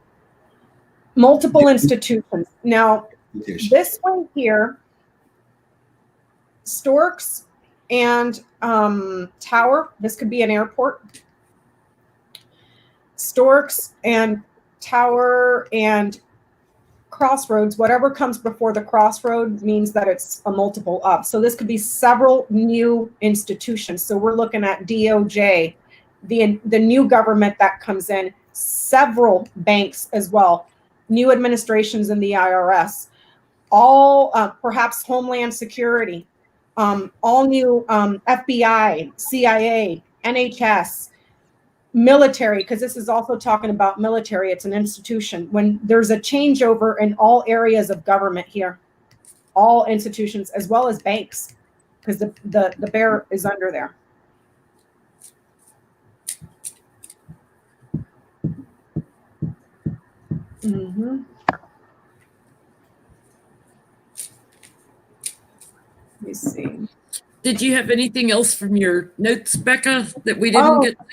Multiple institutions. Now, this one here, Storks and Tower, this could be an airport. Storks and Tower and Crossroads, whatever comes before the Crossroads means that it's a multiple up. So this could be several new institutions. So we're looking at DOJ, the new government that comes in, several banks as well, new administrations in the IRS, all perhaps Homeland Security, all new FBI, CIA, NHS, military, because this is also talking about military. It's an institution. When there's a changeover in all areas of government here, all institutions as well as banks, because the bear is under there. Mm-hmm. Let me see. Did you have anything else from your notes, Becca, that we didn't get to?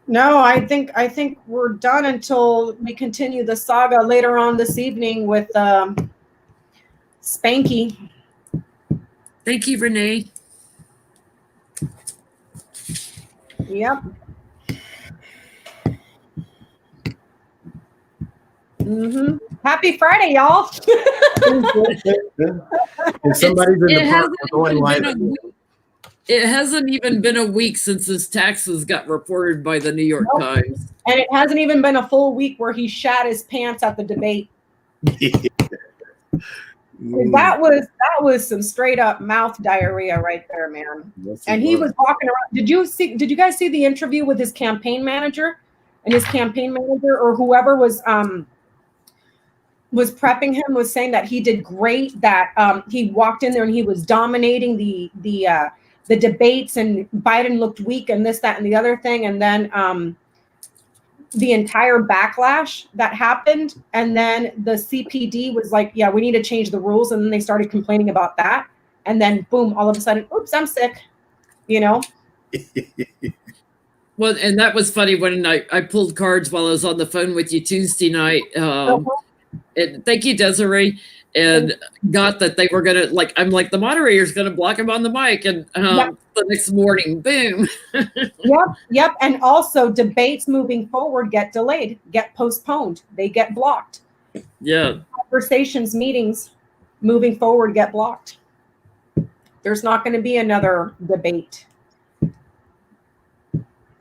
No, I think we're done until we continue the saga later on this evening with Spanky. Thank you, Renee. Yep. Mm-hmm. Happy Friday, y'all. And somebody's in the park going live. It hasn't even been a week since his taxes got reported by the New York Times. And it hasn't even been a full week where he shat his pants at the debate. That was some straight up mouth diarrhea right there, man. Yes, and he was walking around. Did you guys see the interview with his campaign manager? And his campaign manager or whoever was prepping him was saying that he did great, that he walked in there and he was dominating the debates, and Biden looked weak and this, that, and the other thing. And then the entire backlash that happened. And then the CPD was like, yeah, we need to change the rules. And then they started complaining about that. And then boom, all of a sudden, oops, I'm sick, you know? Well, and that was funny when I pulled cards while I was on the phone with you Tuesday night. And thank you, Desiree. And got that they were going to, I'm like, the moderator's going to block him on the mic. And the next morning, boom. Yep. And also debates moving forward get delayed, get postponed. They get blocked. Yeah. Conversations, meetings moving forward get blocked. There's not going to be another debate.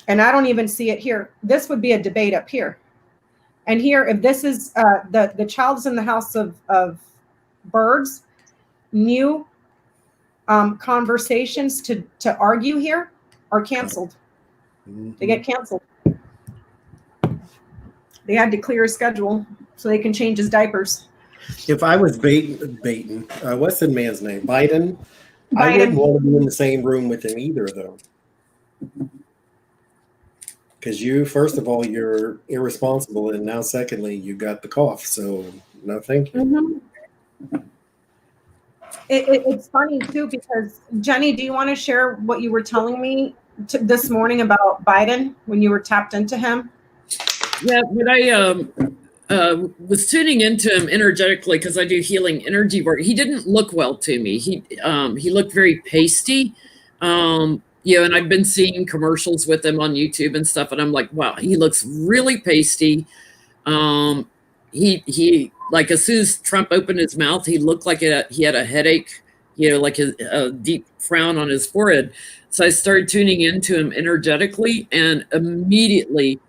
And I don't even see it here. This would be a debate up here. And here, if this is the child's in the house of birds, new conversations to argue here are canceled. They get canceled. They had to clear his schedule so they can change his diapers. If I was baiting, what's the man's name? Biden? I wouldn't want to be in the same room with him either, though. Because first of all, you're irresponsible, and now secondly, you got the cough. So no, thank you. Mm-hmm. It's funny too, because Jenny, do you want to share what you were telling me this morning about Biden when you were tapped into him? Yeah, when I was tuning into him energetically, because I do healing energy work, he didn't look well to me. He looked very pasty. And I've been seeing commercials with him on YouTube and stuff, and I'm like, wow, he looks really pasty. He like as soon as Trump opened his mouth, he looked like he had a headache, like a deep frown on his forehead. So I started tuning into him energetically, and immediately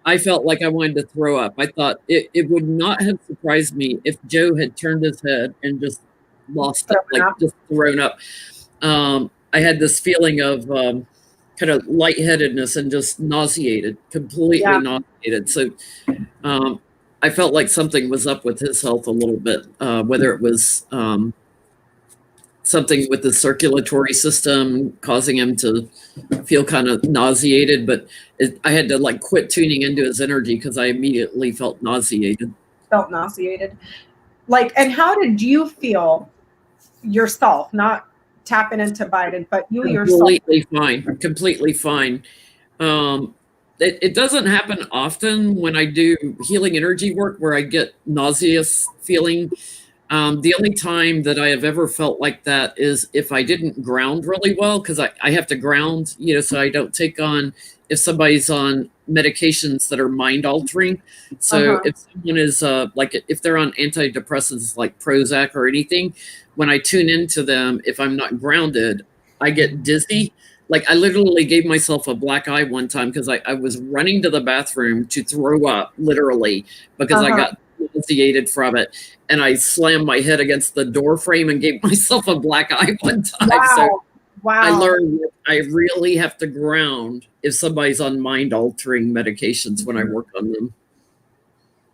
I felt like I wanted to throw up. I thought it would not have surprised me if Joe had turned his head and just lost it, just thrown up. I had this feeling of kind of lightheadedness and just nauseated, completely nauseated. So I felt like something was up with his health a little bit, whether it was something with the circulatory system causing him to feel kind of nauseated, but I had to like quit tuning into his energy because I immediately felt nauseated. Like, and how did you feel yourself, not tapping into Biden, but you yourself? Completely fine. It doesn't happen often when I do healing energy work where I get nauseous feeling. The only time that I have ever felt like that is if I didn't ground really well, because I have to ground, so I don't take on, if somebody's on medications that are mind altering. So if someone is like, if they're on antidepressants like Prozac or anything, when I tune into them, if I'm not grounded, I get dizzy. Like I literally gave myself a black eye one time because I was running to the bathroom to throw up, literally, because I got nauseated from it. And I slammed my head against the door frame and gave myself a black eye one time. Wow. I learned that I really have to ground if somebody's on mind-altering medications when I work on them.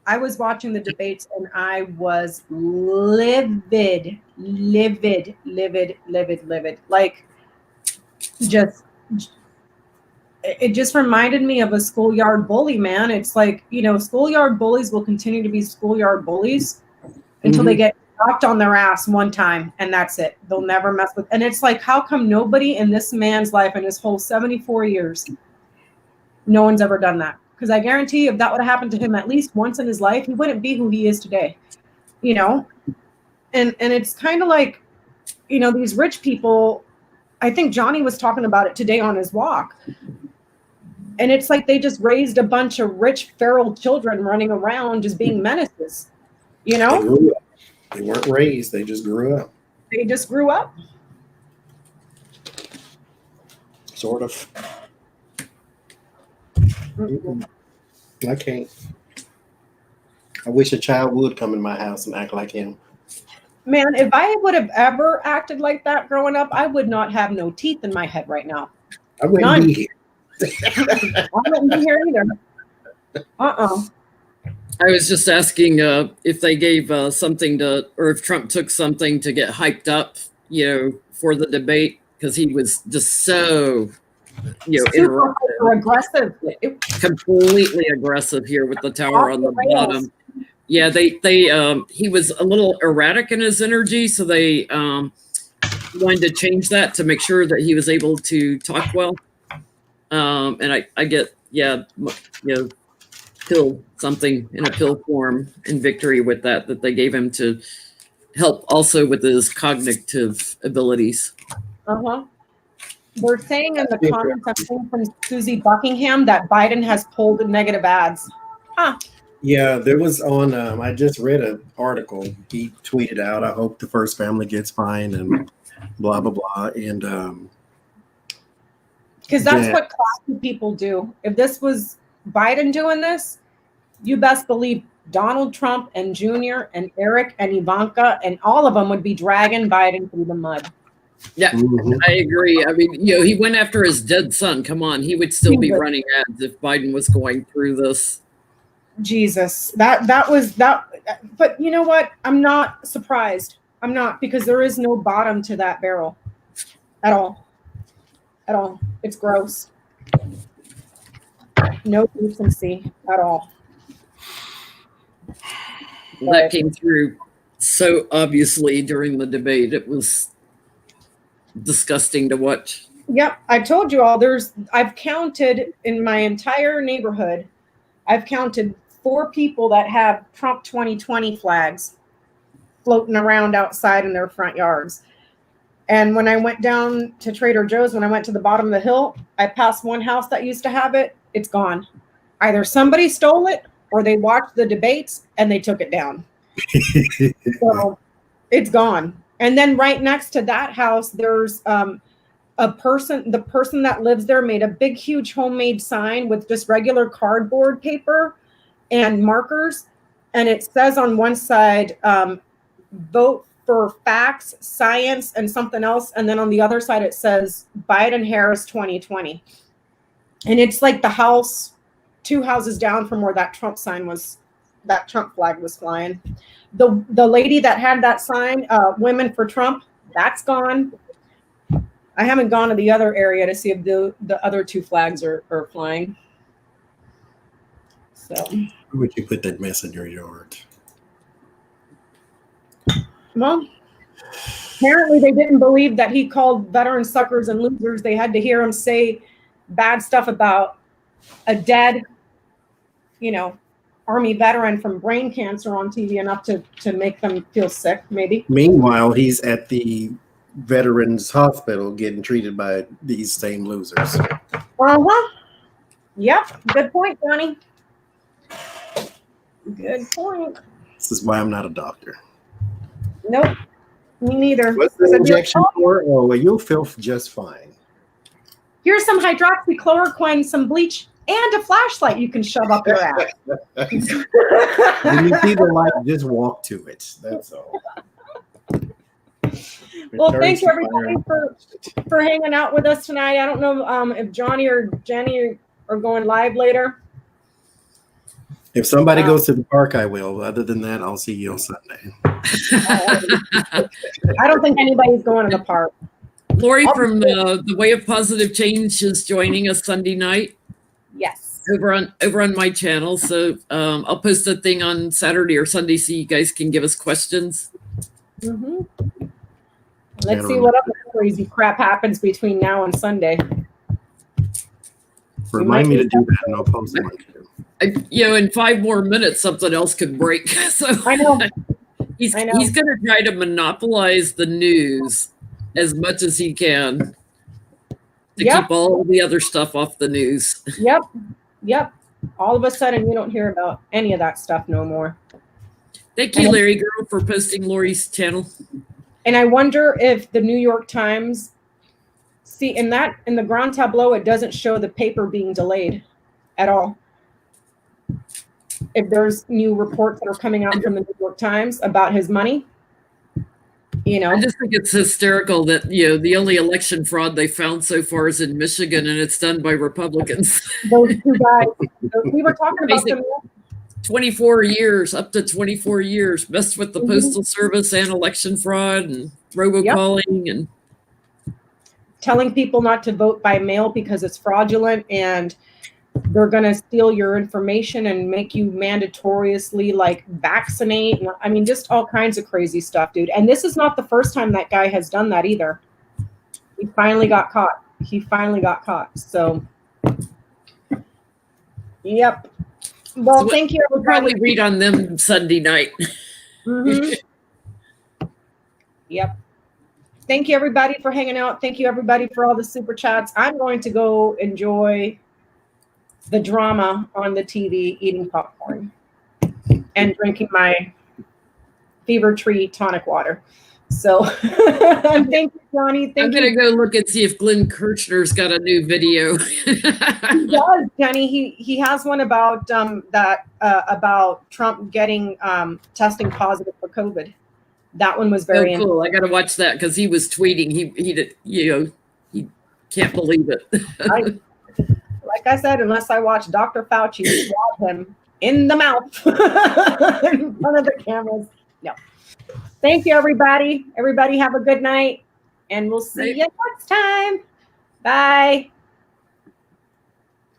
I was watching the debates and I was livid. Like, it just reminded me of a schoolyard bully, man. It's like, schoolyard bullies will continue to be schoolyard bullies until they get knocked on their ass one time, and that's it. They'll never mess with. And it's like, how come nobody in this man's life, in his whole 74 years, no one's ever done that? Because I guarantee you, if that would have happened to him at least once in his life, he wouldn't be who he is today. And it's kind of like, these rich people. I think Johnie was talking about it today on his walk. And it's like they just raised a bunch of rich feral children running around just being menaces. They grew up. They weren't raised. They just grew up. Sort of. I can't. I wish a child would come in my house and act like him. Man, if I would have ever acted like that growing up, I would not have no teeth in my head right now. I wouldn't be here. I wouldn't be here either. I was just asking if they gave something to, or if Trump took something to get hyped up, for the debate, because he was just so, super aggressive, completely aggressive here with the tower on the bottom. Yeah, he was a little erratic in his energy, so they wanted to change that to make sure that he was able to talk well. And I get, pill something in a pill form in victory with that they gave him to help also with his cognitive abilities. They're saying in the comments, I'm seeing from Susie Buckingham, that Biden has pulled negative ads. Yeah, there was on, I just read an article. He tweeted out, I hope the first family gets fine and blah, blah, blah. And because that's what classy people do. If this was Biden doing this, you best believe Donald Trump and Jr. and Eric and Ivanka and all of them would be dragging Biden through the mud. Yeah, I agree. I mean, he went after his dead son. Come on, he would still be running ads if Biden was going through this. Jesus, that was that. But you know what? I'm not surprised. I'm not, because there is no bottom to that barrel at all. It's gross. No decency at all. That came through so obviously during the debate. It was disgusting to watch. Yep, I told you all. I've counted in my entire neighborhood. I've counted 4 people that have Trump 2020 flags floating around outside in their front yards. And when I went down to Trader Joe's, when I went to the bottom of the hill, I passed one house that used to have it. It's gone. Either somebody stole it or they watched the debates and they took it down. So it's gone. And then right next to that house, there's the person that lives there made a big, huge homemade sign with just regular cardboard paper and markers. And it says on one side, vote for facts, science, and something else. And then on the other side, it says Biden-Harris 2020. And it's like the house, 2 houses down from where that Trump sign was, that Trump flag was flying. The lady that had that sign, Women for Trump, that's gone. I haven't gone to the other area to see if the other 2 flags are flying. So. Where would you put that mess in your yard? Well, apparently they didn't believe that he called veterans suckers and losers. They had to hear him say bad stuff about a dead, Army veteran from brain cancer on TV enough to make them feel sick, maybe. Meanwhile, he's at the Veterans Hospital getting treated by these same losers. Yep. Good point, Johnny. Good point. This is why I'm not a doctor. Nope. Me neither. What's the injection for? Oh, well, you'll feel just fine. Here's some hydroxychloroquine, some bleach, and a flashlight you can shove up your ass. When you see the light, just walk to it. That's all. Well, thank you everybody for hanging out with us tonight. I don't know if Johnny or Jenny are going live later. If somebody goes to the park, I will. Other than that, I'll see you on Sunday. I don't think anybody's going to the park. Lori from the Way of Positive Change is joining us Sunday night. Yes. Over on my channel. So I'll post a thing on Saturday or Sunday so you guys can give us questions. Mm-hmm. Let's see what other crazy crap happens between now and Sunday. Remind me to do that and I'll post one too. In 5 more minutes, something else could break. So I know. He's going to try to monopolize the news as much as he can to keep all the other stuff off the news. Yep. All of a sudden, you don't hear about any of that stuff no more. Thank you, Larry Girl, for posting Lori's channel. And I wonder if the New York Times, in the Grand Tableau, it doesn't show the paper being delayed at all. If there's new reports that are coming out from the New York Times about his money, I just think it's hysterical that, the only election fraud they found so far is in Michigan and it's done by Republicans. Those 2 guys, we were talking about them. 24 years, up to 24 years, messed with the Postal Service and election fraud and robocalling and telling people not to vote by mail because it's fraudulent and they're going to steal your information and make you mandatoriously vaccinate. I mean, just all kinds of crazy stuff, dude. And this is not the first time that guy has done that either. He finally got caught. So, yep. Well, thank you. We'll probably read on them Sunday night. Mm-hmm. Yep. Thank you, everybody, for hanging out. Thank you, everybody, for all the super chats. I'm going to go enjoy the drama on the TV, eating popcorn and drinking my Fever Tree tonic water. So thank you, Johnny. I'm going to go look and see if Glenn Kirchner's got a new video. He does, Jenny. He has one about about Trump getting testing positive for COVID. That one was very cool. I got to watch that because he was tweeting. He did, he can't believe it. Like I said, unless I watch Dr. Fauci swab him in the mouth in front of the cameras. No. Thank you, everybody. Everybody have a good night, and we'll see you next time. Bye.